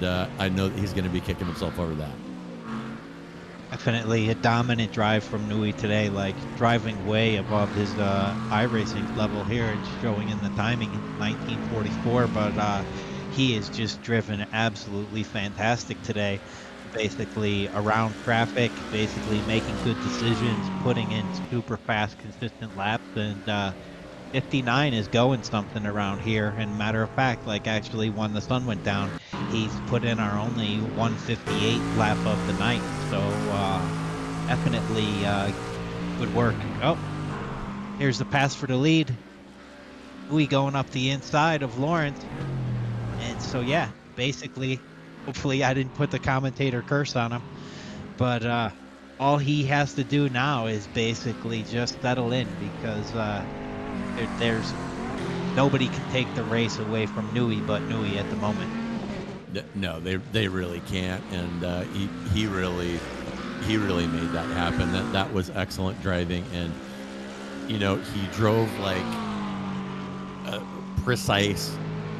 I know that he's going to be kicking himself over that. Definitely a dominant drive from Nui today, like driving way above his iRacing level here. It's showing in the timing 1944, but he is just driven absolutely fantastic today. Basically around traffic, basically making good decisions, putting in super fast, consistent laps, and 59 is going something around here. And matter of fact, like actually when the sun went down, he's put in our only 158 lap of the night. So definitely good work. Oh, here's the pass for the lead. Nui going up the inside of Lawrence. And so yeah, basically, hopefully I didn't put the commentator curse on him, but all he has to do now is basically just settle in, because there's nobody can take the race away from Nui but Nui at the moment. No, they really can't, and he really made that happen. That was excellent driving, and you know, he drove like precise.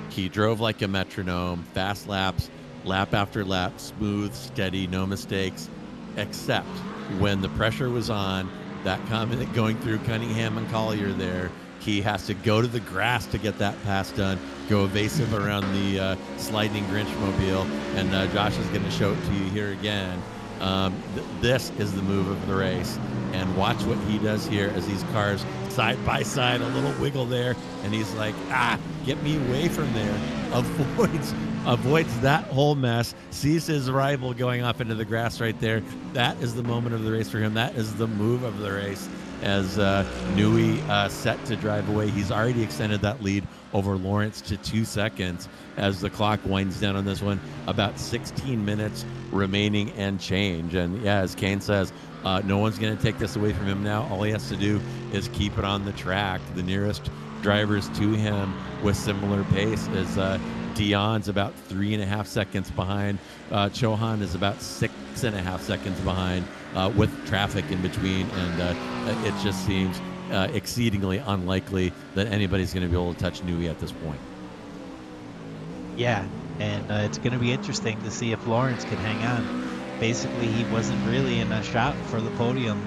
He drove like a metronome, fast laps, lap after lap, smooth, steady, no mistakes, except when the pressure was on, that comment going through Cunningham and Collier there, he has to go to the grass to get that pass done, go evasive around the sliding Grinchmobile, and Josh is going to show it to you here again. This is the move of the race, and watch what he does here as these cars side by side, a little wiggle there, and he's like, get me away from there, avoids that whole mess, sees his rival going off into the grass right there. That is the moment of the race for him. That is the move of the race as Nui set to drive away. He's already extended that lead over Lawrence to 2 seconds as the clock winds down on this one. About 16 minutes remaining and change. And yeah, as Kane says, no one's going to take this away from him now. All he has to do is keep it on the track. The nearest drivers to him with similar pace is Dion's about 3.5 seconds behind. Chohan is about 6.5 seconds behind with traffic in between. And it just seems exceedingly unlikely that anybody's going to be able to touch Nui at this point. Yeah, and it's going to be interesting to see if Lawrence can hang on. Basically, he wasn't really in a shot for the podium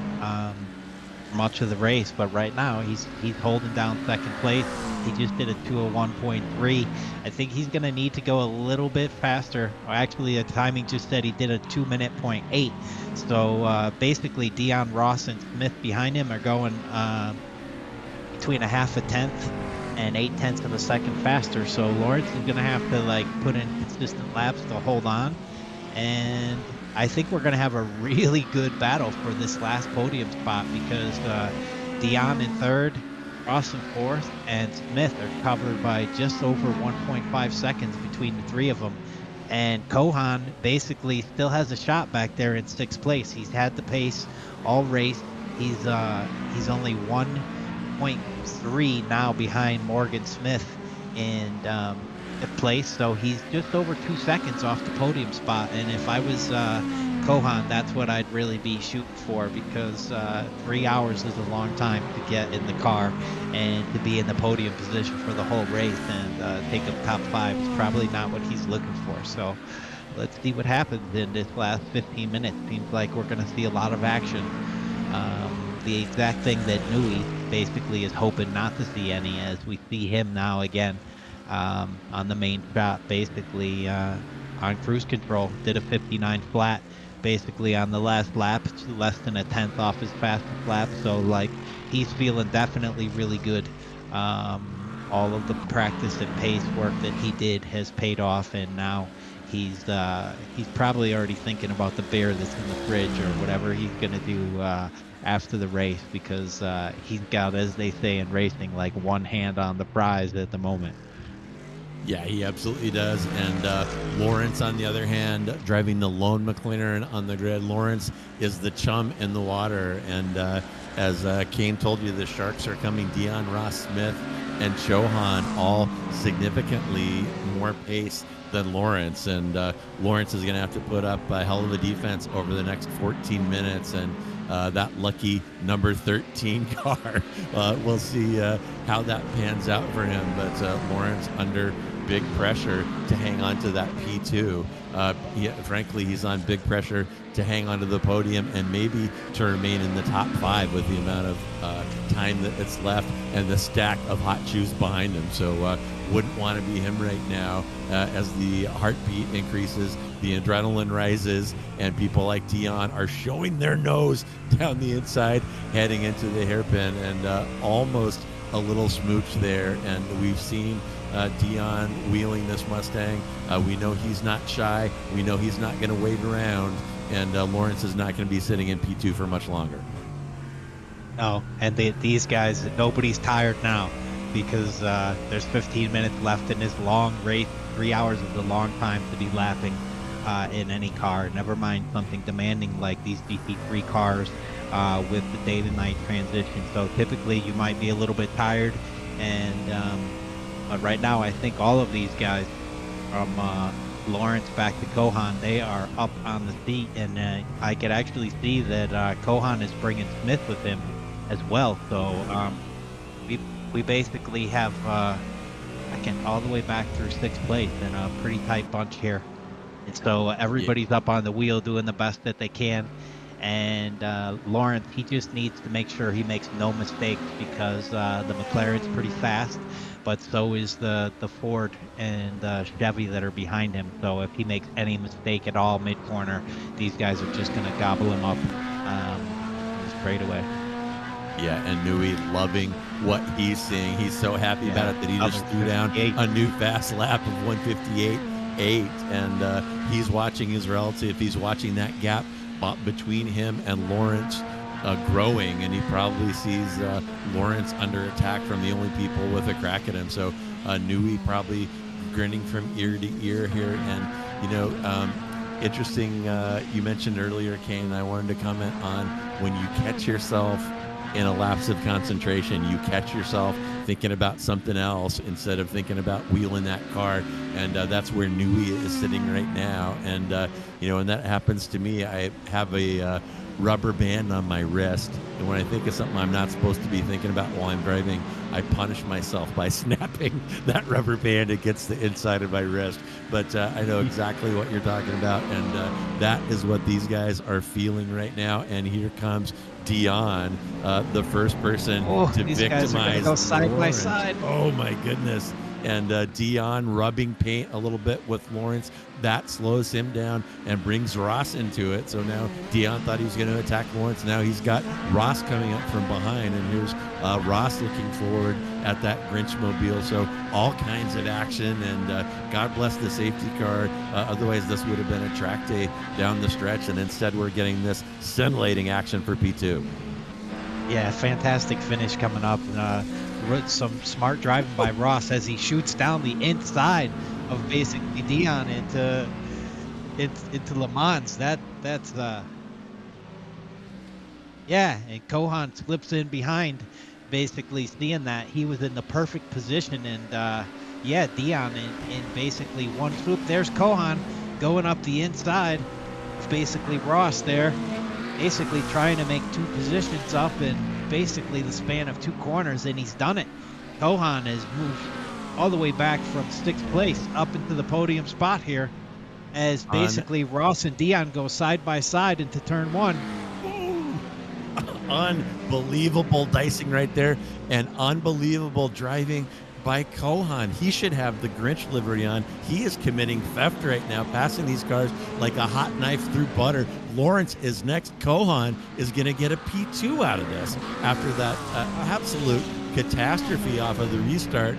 much of the race, but right now he's holding down second place. He just did a 2:01.3. I think he's going to need to go a little bit faster. Actually, the timing just said he did a 2:08. So basically, Dion, Ross, and Smith behind him are going between a half a tenth and 0.8 of a second faster. So Lawrence is going to have to like put in consistent laps to hold on, and I think we're going to have a really good battle for this last podium spot, because Dion in third, Ross in fourth, and Smith are covered by just over 1.5 seconds between the three of them. And Kohan basically still has a shot back there in sixth place. He's had the pace all race. He's only 1.3 now behind Morgan Smith in fifth place, so he's just over 2 seconds off the podium spot. And if I was Kohan, that's what I'd really be shooting for, because 3 hours is a long time to get in the car and to be in the podium position for the whole race, and take a top 5 is probably not what he's looking for. So let's see what happens in this last 15 minutes. Seems like we're going to see a lot of action. The exact thing that Nui basically is hoping not to see any, as we see him now again on the main shot, basically on cruise control. Did a 59 flat basically on the last lap, less than a tenth off his fastest lap. So like, he's feeling definitely really good. All of the practice and pace work that he did has paid off, and now he's probably already thinking about the beer that's in the fridge or whatever he's gonna do after the race, because he's got, as they say in racing, like one hand on the prize at the moment. Yeah, he absolutely does. And Lawrence, on the other hand, driving the lone McLaren on the grid. Lawrence is the chum in the water. And as Kane told you, the Sharks are coming. Dion, Ross Smith, and Chohan, all significantly more pace than Lawrence. And Lawrence is going to have to put up a hell of a defense over the next 14 minutes. And that lucky number 13 car, we'll see how that pans out for him. But Lawrence under big pressure to hang on to that P2. Frankly, he's on big pressure to hang on to the podium and maybe to remain in the top 5 with the amount of time that it's left and the stack of hot shoes behind him. So wouldn't want to be him right now. As the heartbeat increases, the adrenaline rises, and people like Dion are showing their nose down the inside, heading into the hairpin, and almost a little smooch there. And we've seen Dion wheeling this Mustang. We know he's not shy. We know he's not going to wait around, and Lawrence is not going to be sitting in P2 for much longer. No, and these guys, nobody's tired now, because there's 15 minutes left in this long race. 3 hours is a long time to be lapping in any car, never mind something demanding like these GT3 cars with the day to night transition. So typically you might be a little bit tired, and but right now I think all of these guys, from Lawrence back to Kohan, they are up on the seat, and I could actually see that Kohan is bringing Smith with him as well. So we basically have all the way back through 6th place in a pretty tight bunch here. And so everybody's up on the wheel doing the best that they can. And Lawrence, he just needs to make sure he makes no mistakes, because the McLaren's pretty fast, but so is the Ford and Chevy that are behind him. So if he makes any mistake at all mid-corner, these guys are just going to gobble him up straight away. Yeah, and Nui loving what he's seeing. He's so happy about it that he just threw down a new fast lap of 158.8, and he's watching his relative. He's watching that gap between him and Lawrence growing, and he probably sees Lawrence under attack from the only people with a crack at him. So Nui probably grinning from ear to ear here. And interesting, you mentioned earlier, Kane, and I wanted to comment on when you catch yourself in a lapse of concentration, you catch yourself thinking about something else instead of thinking about wheeling that car, and that's where Nui is sitting right now. And when that happens to me, I have a rubber band on my wrist, and when I think of something I'm not supposed to be thinking about while I'm driving, I punish myself by snapping that rubber band against the inside of my wrist. But I know exactly what you're talking about, and that is what these guys are feeling right now. And here comes Dion, the first person to these victimize guys are gonna go side by Lawrence. side. Oh my goodness. And Dion rubbing paint a little bit with Lawrence. That slows him down and brings Ross into it. So now Dion thought he was going to attack Lawrence. Now he's got Ross coming up from behind, and here's Ross looking forward at that Grinch mobile. So all kinds of action, and God bless the safety car. Otherwise, this would have been a track day down the stretch, and instead we're getting this scintillating action for P2. Yeah, fantastic finish coming up. Some smart driving by Ross as he shoots down the inside of basically Dion into Le Mans. That's and Kohan slips in behind, basically seeing that he was in the perfect position, and Dion in basically one swoop. There's Kohan going up the inside, basically Ross there, basically trying to make two positions up in basically the span of two corners, and he's done it. Kohan has moved all the way back from 6th place up into the podium spot here, as basically Ross and Dion go side by side into turn 1. Unbelievable dicing right there, and unbelievable driving by Kohan. He should have the Grinch livery on. He is committing theft right now, passing these cars like a hot knife through butter. Lawrence is next. Kohan is going to get a P2 out of this after that absolute catastrophe off of the restart.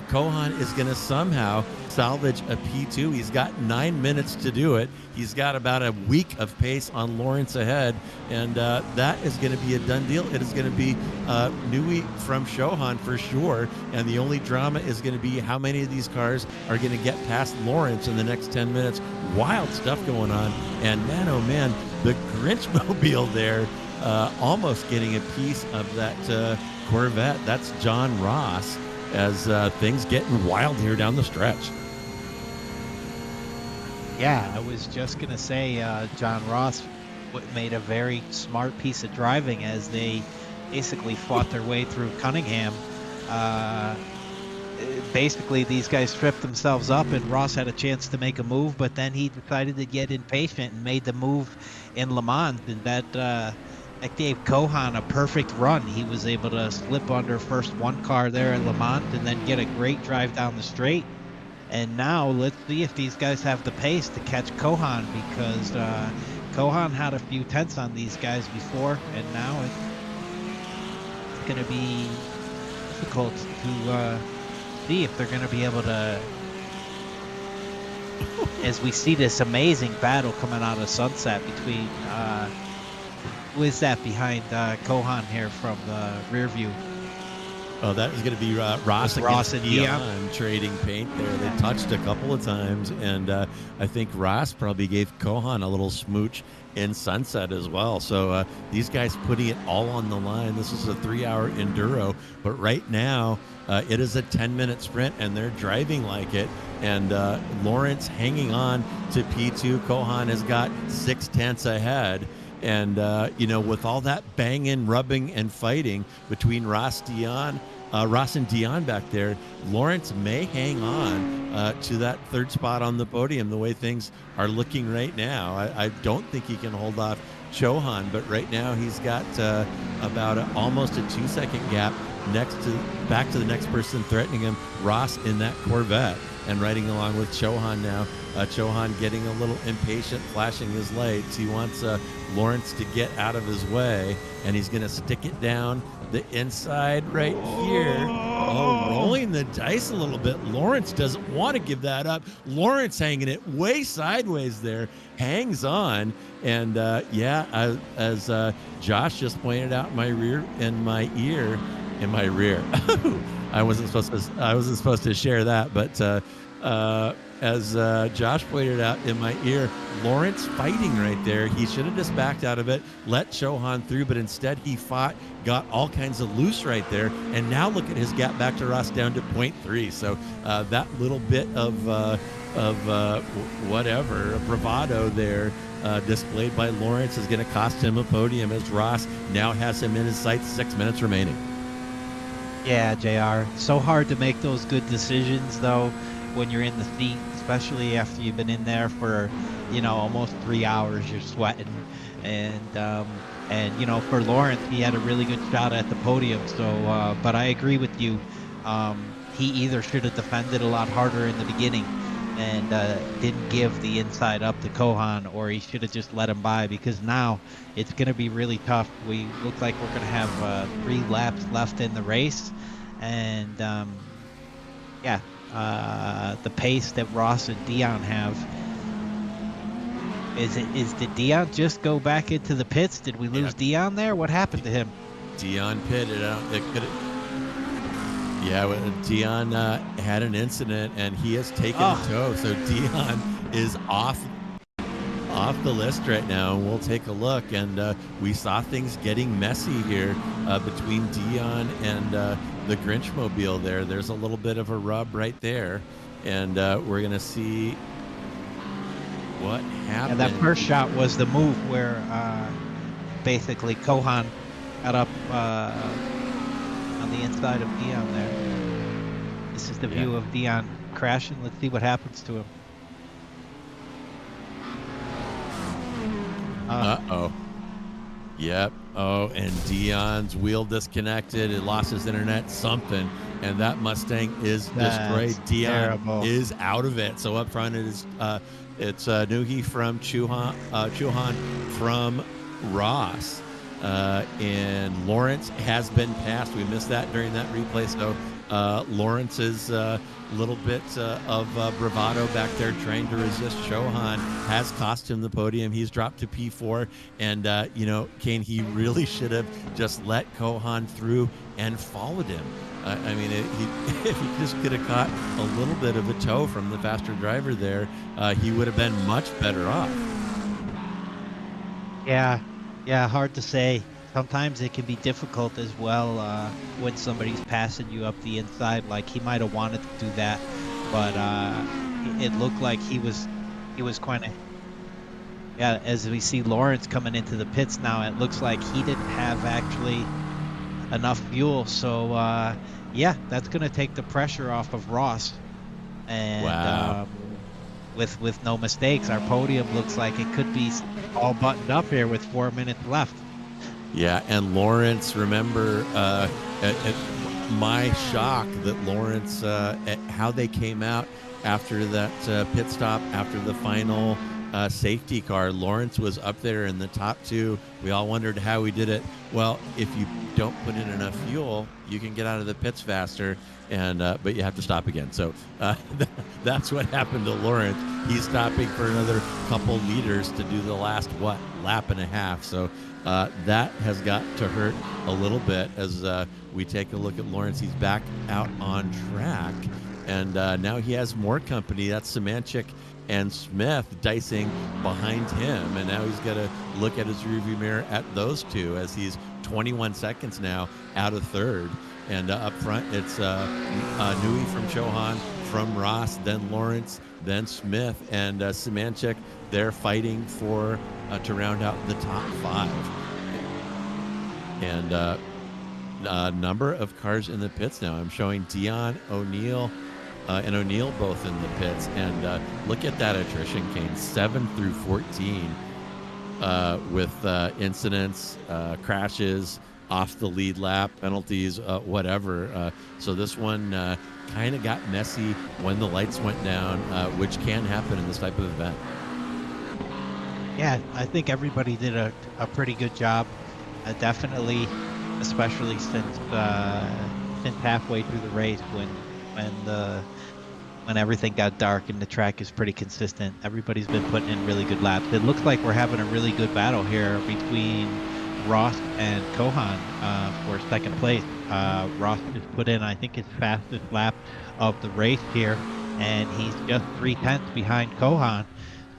Kohan is going to somehow salvage a P2. He's got 9 minutes to do it. He's got about a week of pace on Lawrence ahead, and that is going to be a done deal. It is going to be Nui from Shohan for sure, and the only drama is going to be how many of these cars are going to get past Lawrence in the next 10 minutes. Wild stuff going on, and man, oh man, the Grinch mobile there almost getting a piece of that Corvette. That's John Ross, as things getting wild here down the stretch. Yeah, I was just going to say John Ross made a very smart piece of driving as they basically fought their way through Cunningham. Basically, these guys tripped themselves up, and Ross had a chance to make a move, but then he decided to get impatient and made the move in Le Mans, and that gave Kohan a perfect run. He was able to slip under first one car there at Le Mans and then get a great drive down the straight. And now let's see if these guys have the pace to catch Kohan, because Kohan had a few tenths on these guys before, and now it's going to be difficult to see if they're going to be able to, as we see this amazing battle coming out of Sunset between who is that behind Kohan here from the rear view? Oh, that is going to be Ross and Dion trading paint there. They touched a couple of times, and I think Ross probably gave Kohan a little smooch in Sunset as well. So these guys putting it all on the line. This is a 3-hour enduro, but right now it is a 10-minute sprint, and they're driving like it. And Lawrence hanging on to P2. Kohan has got 6 tenths ahead. And, with all that banging, rubbing, and fighting between Ross and Dion back there, Lawrence may hang on to that third spot on the podium the way things are looking right now. I don't think he can hold off Chohan, but right now he's got about almost a 2-second gap back to the next person threatening him, Ross in that Corvette, and riding along with Chohan now. Chohan getting a little impatient, flashing his lights. He wants Lawrence to get out of his way, and he's going to stick it down the inside right here. Oh, rolling the dice a little bit. Lawrence doesn't want to give that up. Lawrence hanging it way sideways there, hangs on, and as Josh just pointed out, in my rear. I wasn't supposed to share that, but as Josh pointed out in my ear, Lawrence fighting right there. He should have just backed out of it, let Chohan through, but instead he fought, got all kinds of loose right there, and now look at his gap back to Ross down to 0.3. So that little bit of bravado there displayed by Lawrence is going to cost him a podium, as Ross now has him in his sights. 6 minutes remaining. Yeah, JR. So hard to make those good decisions, though, when you're in the seat, especially after you've been in there for, almost 3 hours. You're sweating, and for Lawrence, he had a really good shot at the podium. So, but I agree with you. He either should have defended a lot harder in the beginning and didn't give the inside up to Kohan, or he should have just let him by, because now it's going to be really tough. We look like we're going to have 3 laps left in the race, and the pace that Ross and Dion have. Did Dion just go back into the pits? Did we lose Dion there? What happened to him? Dion pitted out. Dion had an incident, and he has taken a tow. So Dion is off the list right now, and we'll take a look. And we saw things getting messy here between Dion and the Grinch mobile there. There's a little bit of a rub right there, and we're going to see what And happened? that first shot was the move where basically Kohan got up on the inside of Dion there. This is the view of Dion crashing. Let's see what happens to him. Uh-oh. Yep. Oh, and Dion's wheel disconnected. It lost his internet, something, and that Mustang is destroyed. That's Dion terrible. is out of it. So up front it is it's Nuhi from Chuhan from Ross. And Lawrence has been passed. We missed that during that replay. So Lawrence is a little bit of bravado back there trying to resist Chauhan has cost him the podium. He's dropped to P4. And, Kane, he really should have just let Kohan through and followed him. I mean, if he just could have caught a little bit of a toe from the faster driver there, he would have been much better off. Yeah, hard to say. Sometimes it can be difficult as well when somebody's passing you up the inside. Like he might have wanted to do that, but it looked like he was kind of. Yeah, as we see Lawrence coming into the pits now, it looks like he didn't have actually enough fuel. So yeah, that's going to take the pressure off of Ross. And Wow. With no mistakes, our podium looks like it could be all buttoned up here with 4 minutes left. Yeah, and Lawrence, remember at my shock that Lawrence, at how they came out after that pit stop, after the final safety car, Lawrence was up there in the top two. We all wondered how he did it. Well, if you don't put in enough fuel, you can get out of the pits faster, and but you have to stop again. So that's what happened to Lawrence. He's stopping for another couple liters to do the last, lap and a half. So that has got to hurt a little bit as we take a look at Lawrence. He's back out on track, and now he has more company. That's Semanchik and Smith dicing behind him, and now he's got to look at his rearview mirror at those two as he's 21 seconds now out of third. And up front, it's Nui from Chauhan, from Ross, then Lawrence, then Smith, and Semanchik. They're fighting for to round out the top five. And a number of cars in the pits now. I'm showing Dion, O'Neill, and O'Neill both in the pits. And look at that attrition, Kane, 7 through 14 with incidents, crashes, off the lead lap, penalties, whatever. So this one kind of got messy when the lights went down, which can happen in this type of event. Yeah, I think everybody did a pretty good job. Definitely, especially since halfway through the race when everything got dark and the track is pretty consistent. Everybody's been putting in really good laps. It looks like we're having a really good battle here between Ross and Kohan for second place. Ross just put in, I think, his fastest lap of the race here, and he's just 3/10 behind Kohan.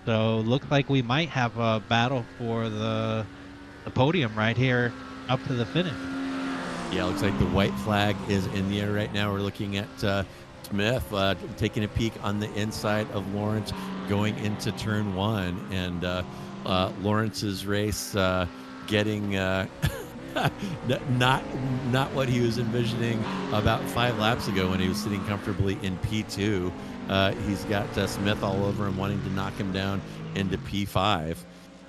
So looks like we might have a battle for the podium right here up to the finish. Yeah, looks like the white flag is in the air right now. We're looking at Smith taking a peek on the inside of Lawrence going into turn one, and Lawrence's race getting not what he was envisioning about 5 laps ago when he was sitting comfortably in P2. He's got Smith all over him, wanting to knock him down into P5.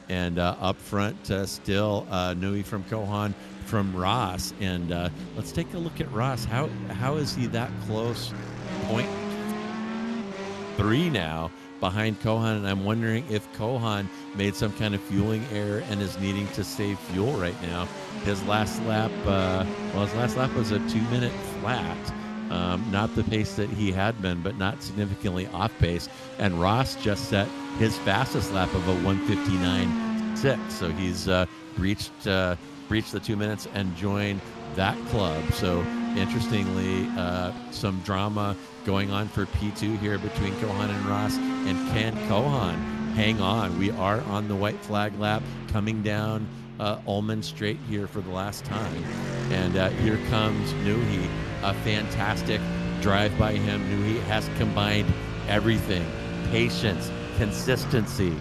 And up front still Nui from Kohan from Ross. And let's take a look at Ross. How is he that close? 0.3 now behind Kohan, and I'm wondering if Kohan made some kind of fueling error and is needing to save fuel right now. His last lap, was a 2-minute flat. Not the pace that he had been, but not significantly off pace. And Ross just set his fastest lap of a 1:59.6. So he's reached the 2 minutes and joined that club. So interestingly, some drama going on for P2 here between Kohan and Ross. And can Kohan hang on? We are on the white flag lap coming down Ullman Straight here for the last time. And here comes Nuhi. A fantastic drive by him. Nuhi has combined everything: patience, consistency,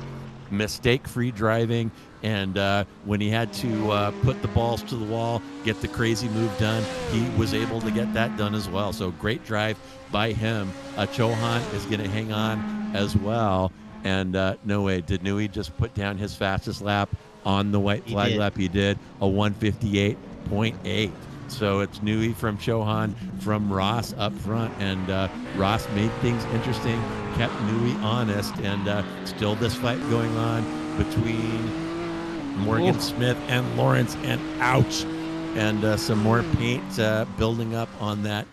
mistake-free driving, and when he had to put the balls to the wall, get the crazy move done, he was able to get that done as well. So great drive by him. Chohan is going to hang on as well. And no way, did Nui just put down his fastest lap on the white flag lap? He did, a 158.8. So it's Nui from Chohan, from Ross up front, and Ross made things interesting, kept Nui honest, and still this fight going on between Morgan Smith and Lawrence, and ouch, and some more paint building up on that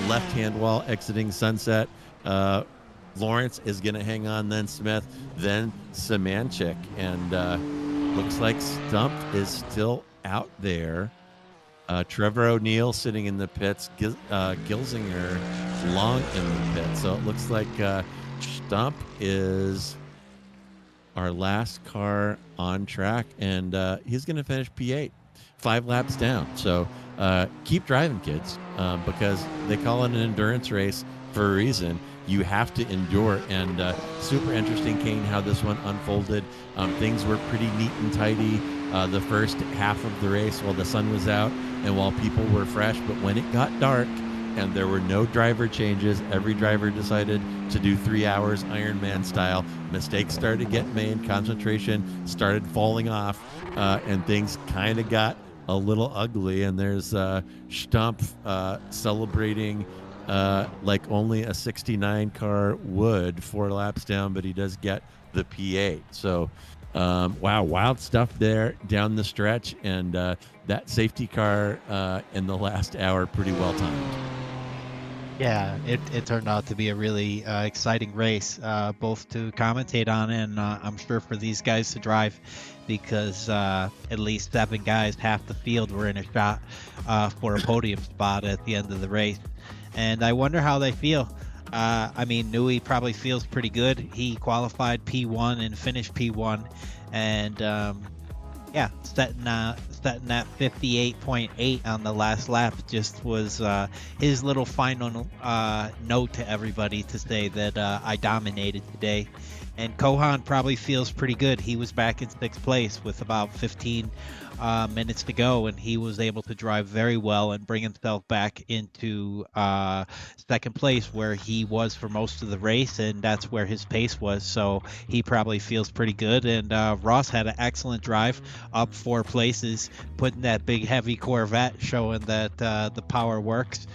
left-hand wall exiting Sunset. Lawrence is going to hang on, then Smith, then Semanchik, and looks like Stump is still out there. Trevor O'Neill sitting in the pits, Gilzinger long in the pit. So it looks like Stump is our last car on track, and he's going to finish P8, 5 laps down. So keep driving, kids, because they call it an endurance race for a reason. You have to endure, and super interesting, Kane, how this one unfolded. Things were pretty neat and tidy the first half of the race while the sun was out and while people were fresh, but when it got dark and there were no driver changes, every driver decided to do 3 hours Ironman style. Mistakes started to get made, concentration started falling off, and things kind of got a little ugly. And there's Stump celebrating like only a 69 car would 4 laps down, but he does get the P8. So wow, wild stuff there down the stretch, and that safety car in the last hour pretty well timed. Yeah, it turned out to be a really exciting race, both to commentate on and I'm sure for these guys to drive, because at least 7 guys, half the field, were in a shot for a podium spot at the end of the race. And I wonder how they feel. I mean, Nui probably feels pretty good. He qualified P1 and finished P1, and yeah, setting that 58.8 on the last lap just was his little final note to everybody to say that I dominated today. And Kohan probably feels pretty good. He was back in 6th place with about 15 minutes to go, and he was able to drive very well and bring himself back into 2nd place, where he was for most of the race, and that's where his pace was. So he probably feels pretty good. And Ross had an excellent drive, up 4 places, putting that big heavy Corvette, showing that the power works.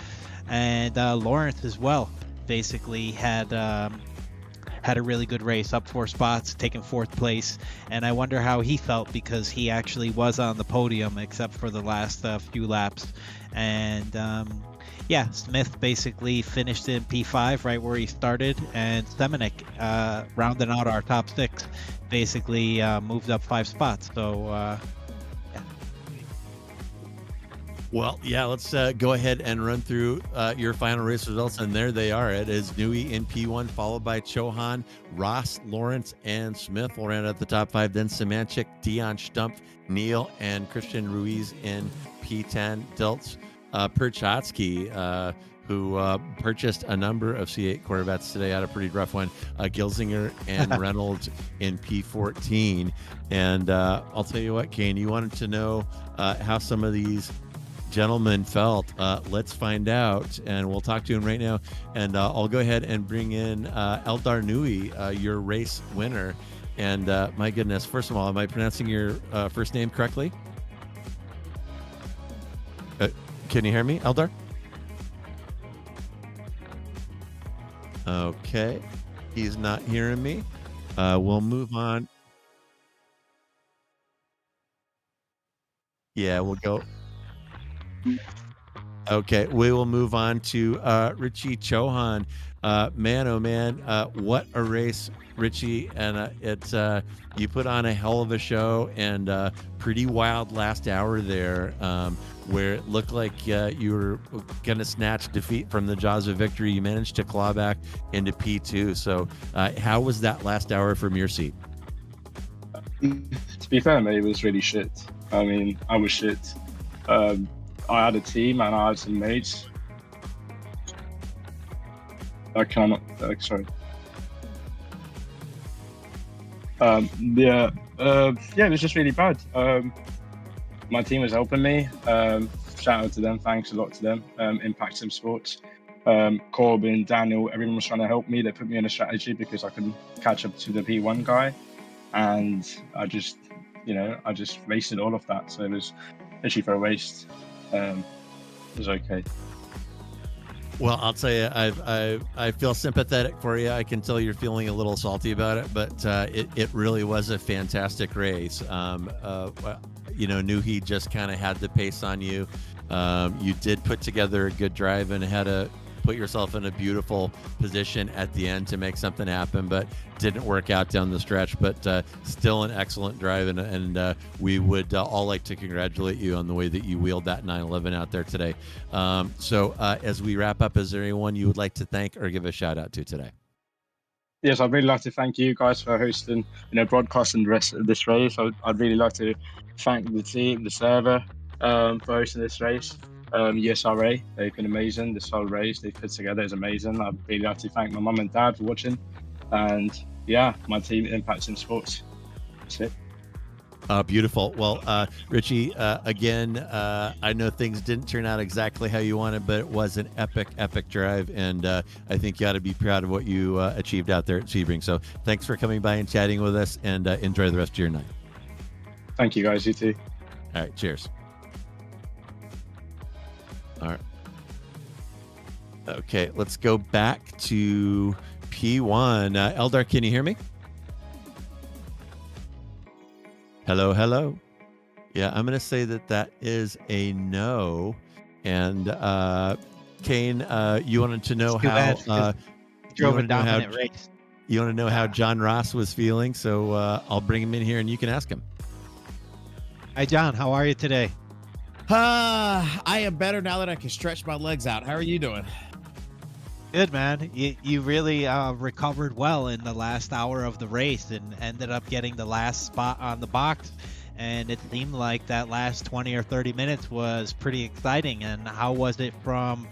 And Lawrence as well basically had a really good race, up 4 spots, taking 4th place. And I wonder how he felt, because he actually was on the podium except for the last few laps. And yeah, Smith basically finished in P5 right where he started, and Semenuk, rounding out our top 6, basically moved up 5 spots. So yeah. Well, yeah, let's go ahead and run through your final race results, and there they are. It is Nui in P1, followed by Chohan, Ross, Lawrence, and Smith will round out the top 5. Then Semanchik, Dion, Stump, Neil, and Christian Ruiz in P10. Diltz Perchatsky, who purchased a number of C8 Corvettes today, had a pretty rough one. Gilzinger and Reynolds in P14. And I'll tell you what, Kane, you wanted to know how some of these gentlemen felt. Let's find out, and we'll talk to him right now. And I'll go ahead and bring in Eldar Nui, your race winner. And my goodness, first of all, am I pronouncing your first name correctly? Can you hear me, Eldar? Okay, he's not hearing me. We'll move on. Yeah, we'll go. Okay, we will move on to Richie Chohan. Man, oh man, what a race, Richie! And it's you put on a hell of a show, and pretty wild last hour there, where it looked like you were going to snatch defeat from the jaws of victory. You managed to claw back into P2. So, how was that last hour from your seat? To be fair, mate, it was really shit. I mean, I was shit. I had a team and I had some mates. I cannot. Sorry. Yeah, yeah, it was just really bad. My team was helping me. Shout out to them. Thanks a lot to them. Impact Sim Sports. Corbin, Daniel, everyone was trying to help me. They put me on a strategy because I could catch up to the P1 guy, and I just wasted all of that. So it was literally for a waste. It was okay. Well, I'll tell you, I feel sympathetic for you. I can tell you're feeling a little salty about it, but it really was a fantastic race. Knew he just kind of had the pace on you. You did put together a good drive and had to put yourself in a beautiful position at the end to make something happen, but didn't work out down the stretch. But still an excellent drive, and we would all like to congratulate you on the way that you wheeled that 911 out there today. So as we wrap up, is there anyone you would like to thank or give a shout out to today? Yes, I'd really like to thank you guys for hosting, broadcasting the rest of this race. I'd really like to thank the team, the server, for hosting this race. USRA, they've been amazing. This whole race they've put together is amazing. I'd really like to thank my mum and dad for watching, and yeah, my team Impact Sim Sports. That's it. Beautiful. Well, Richie, again, I know things didn't turn out exactly how you wanted, but it was an epic drive, and I think you ought to be proud of what you achieved out there at Sebring. So thanks for coming by and chatting with us, and enjoy the rest of your night. Thank you, guys. You too. All right. Cheers. All right. Okay, let's go back to P1. Eldar, can you hear me? Hello. Yeah, I'm going to say that is a no. And Kane, you wanted to know how drove a dominant race. You want to know how John Ross was feeling, so I'll bring him in here and you can ask him. Hi, John. How are you today? I am better now that I can stretch my legs out. How are you doing? Good, man. You really recovered well in the last hour of the race and ended up getting the last spot on the box. And it seemed like that last 20 or 30 minutes was pretty exciting. And how was it from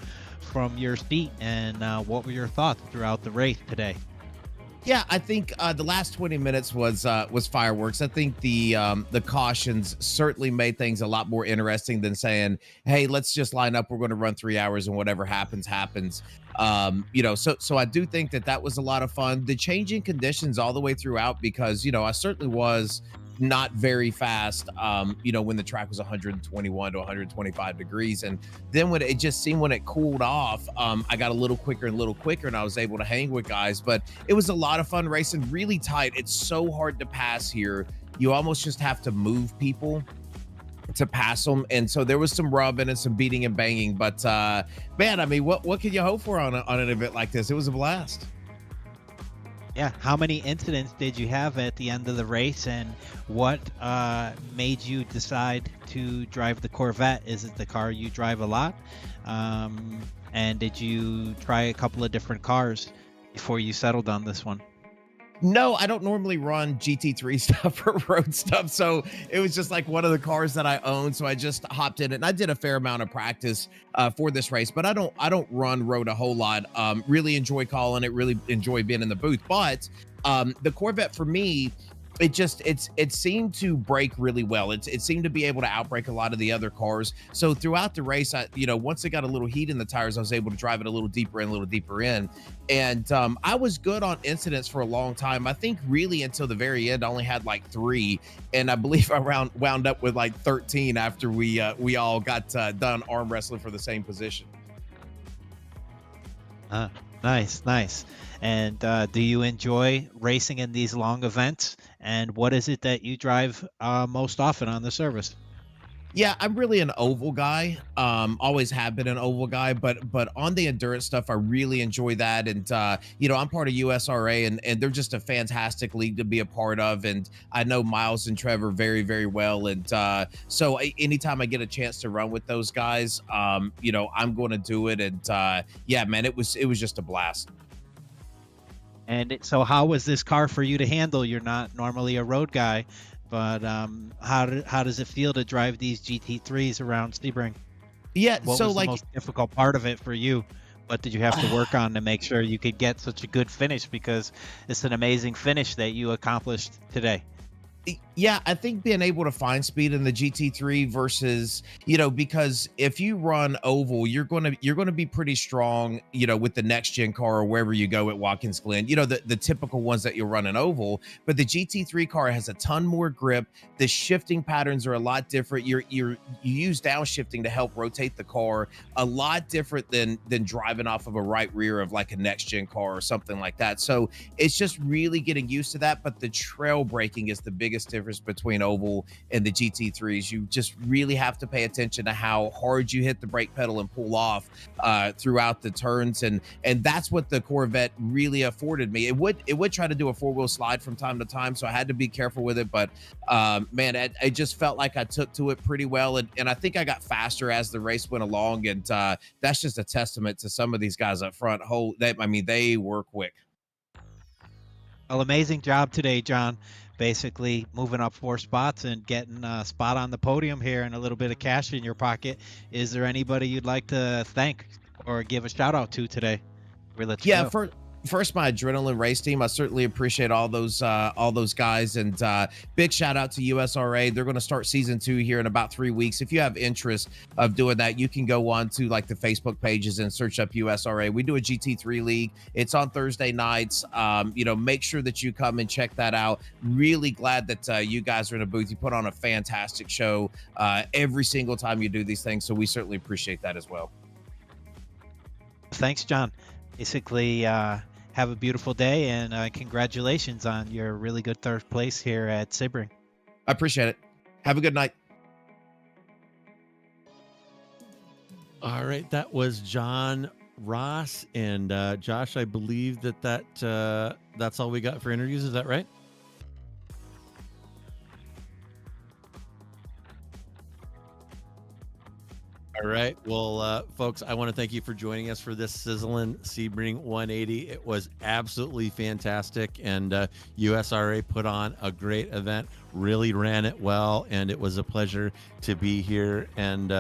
your seat? And what were your thoughts throughout the race today? Yeah, I think the last 20 minutes was fireworks. I think the cautions certainly made things a lot more interesting than saying, "Hey, let's just line up. We're going to run 3 hours, and whatever happens, happens." So I do think that was a lot of fun. The changing conditions all the way throughout, because I certainly was not very fast, when the track was 121 to 125 degrees. And then when it just seemed when it cooled off, I got a little quicker and I was able to hang with guys. But it was a lot of fun racing, really tight. It's so hard to pass here. You almost just have to move people to pass them. And so there was some rubbing and some beating and banging. But man, I mean, what can you hope for on an event like this? It was a blast. Yeah, how many incidents did you have at the end of the race, and what made you decide to drive the Corvette? Is it the car you drive a lot? And did you try a couple of different cars before you settled on this one? No, I don't normally run GT3 stuff or road stuff. So it was just like one of the cars that I own. So I just hopped in it, and I did a fair amount of practice for this race, but I don't run road a whole lot. Really enjoy calling it, really enjoy being in the booth. But the Corvette for me, it seemed to brake really well. It seemed to be able to outbrake a lot of the other cars. So throughout the race, once it got a little heat in the tires, I was able to drive it a little deeper in. And I was good on incidents for a long time. I think really until the very end, I only had like 3. And I believe I wound up with like 13 after we all got done arm wrestling for the same position. Nice. And do you enjoy racing in these long events? And what is it that you drive most often on the service? Yeah, I'm really an oval guy. Always have been an oval guy, but on the endurance stuff, I really enjoy that. And I'm part of USRA, and they're just a fantastic league to be a part of. And I know Miles and Trevor very, very well. And so anytime I get a chance to run with those guys, I'm going to do it. And yeah, man, it was just a blast. And so how was this car for you to handle? You're not normally a road guy, but how does it feel to drive these GT3s around Sebring? Yeah, What so was like the most difficult part of it for you What did you have to work on to make sure you could get such a good finish? Because it's an amazing finish that you accomplished today. Yeah, I think being able to find speed in the GT3 versus, because if you run oval, you're gonna be pretty strong, with the next gen car or wherever you go at Watkins Glen, the typical ones that you'll run in oval. But the GT3 car has a ton more grip. The shifting patterns are a lot different. You use downshifting to help rotate the car, a lot different than driving off of a right rear of like a next gen car or something like that. So it's just really getting used to that. But the trail braking is the biggest difference between oval and the GT3s. You just really have to pay attention to how hard you hit the brake pedal and pull off throughout the turns, and that's what the Corvette really afforded me. It would try to do a four-wheel slide from time to time, so I had to be careful with it. But man, I just felt like I took to it pretty well, and I think I got faster as the race went along, and that's just a testament to some of these guys up front. They were quick. Well, amazing job today, John. Basically moving up 4 spots and getting a spot on the podium here and a little bit of cash in your pocket. Is there anybody you'd like to thank or give a shout out to today? First, my adrenaline race team. I certainly appreciate all those guys, and big shout out to USRA. They're going to start season 2 here in about 3 weeks. If you have interest of doing that, you can go on to like the Facebook pages and search up USRA. We do a GT3 league. It's on Thursday nights. Make sure that you come and check that out. Really glad that you guys are in a booth. You put on a fantastic show every single time you do these things. So we certainly appreciate that as well. Thanks, John. Basically, have a beautiful day, and congratulations on your really good 3rd place here at Sebring. I appreciate it. Have a good night. All right, that was John Ross and Josh. I believe that's all we got for interviews. Is that right? All right. Well, folks, I want to thank you for joining us for this Sizzlin Sebring 180. It was absolutely fantastic, and USRA put on a great event, really ran it well, and it was a pleasure to be here and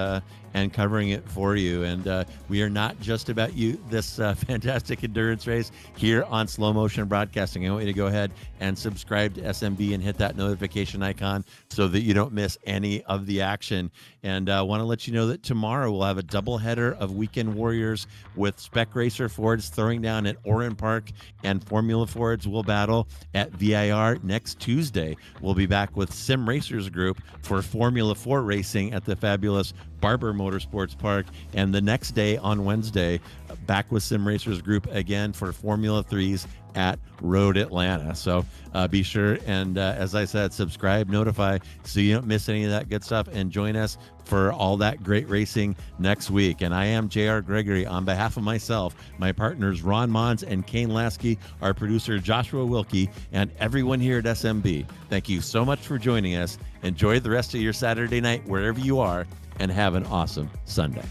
covering it for you. And we are not just about you, this fantastic endurance race here on Slow Motion Broadcasting. I want you to go ahead and subscribe to SMB and hit that notification icon so that you don't miss any of the action. And I want to let you know that tomorrow we'll have a doubleheader of Weekend Warriors with Spec Racer Fords throwing down at Oran Park, and Formula Fords will battle at VIR next Tuesday. We'll be back with Sim Racers Group for Formula 4 racing at the fabulous Barber Motorsports Park, and the next day on Wednesday, back with Sim Racers Group again for Formula 3s at Road Atlanta. So be sure and, as I said, subscribe, notify, so you don't miss any of that good stuff, and join us for all that great racing next week. And I am JR Gregory. On behalf of myself, my partners Ron Mons and Kane Lasky, our producer Joshua Wilkie, and everyone here at SMB, thank you so much for joining us. Enjoy the rest of your Saturday night wherever you are, and have an awesome Sunday.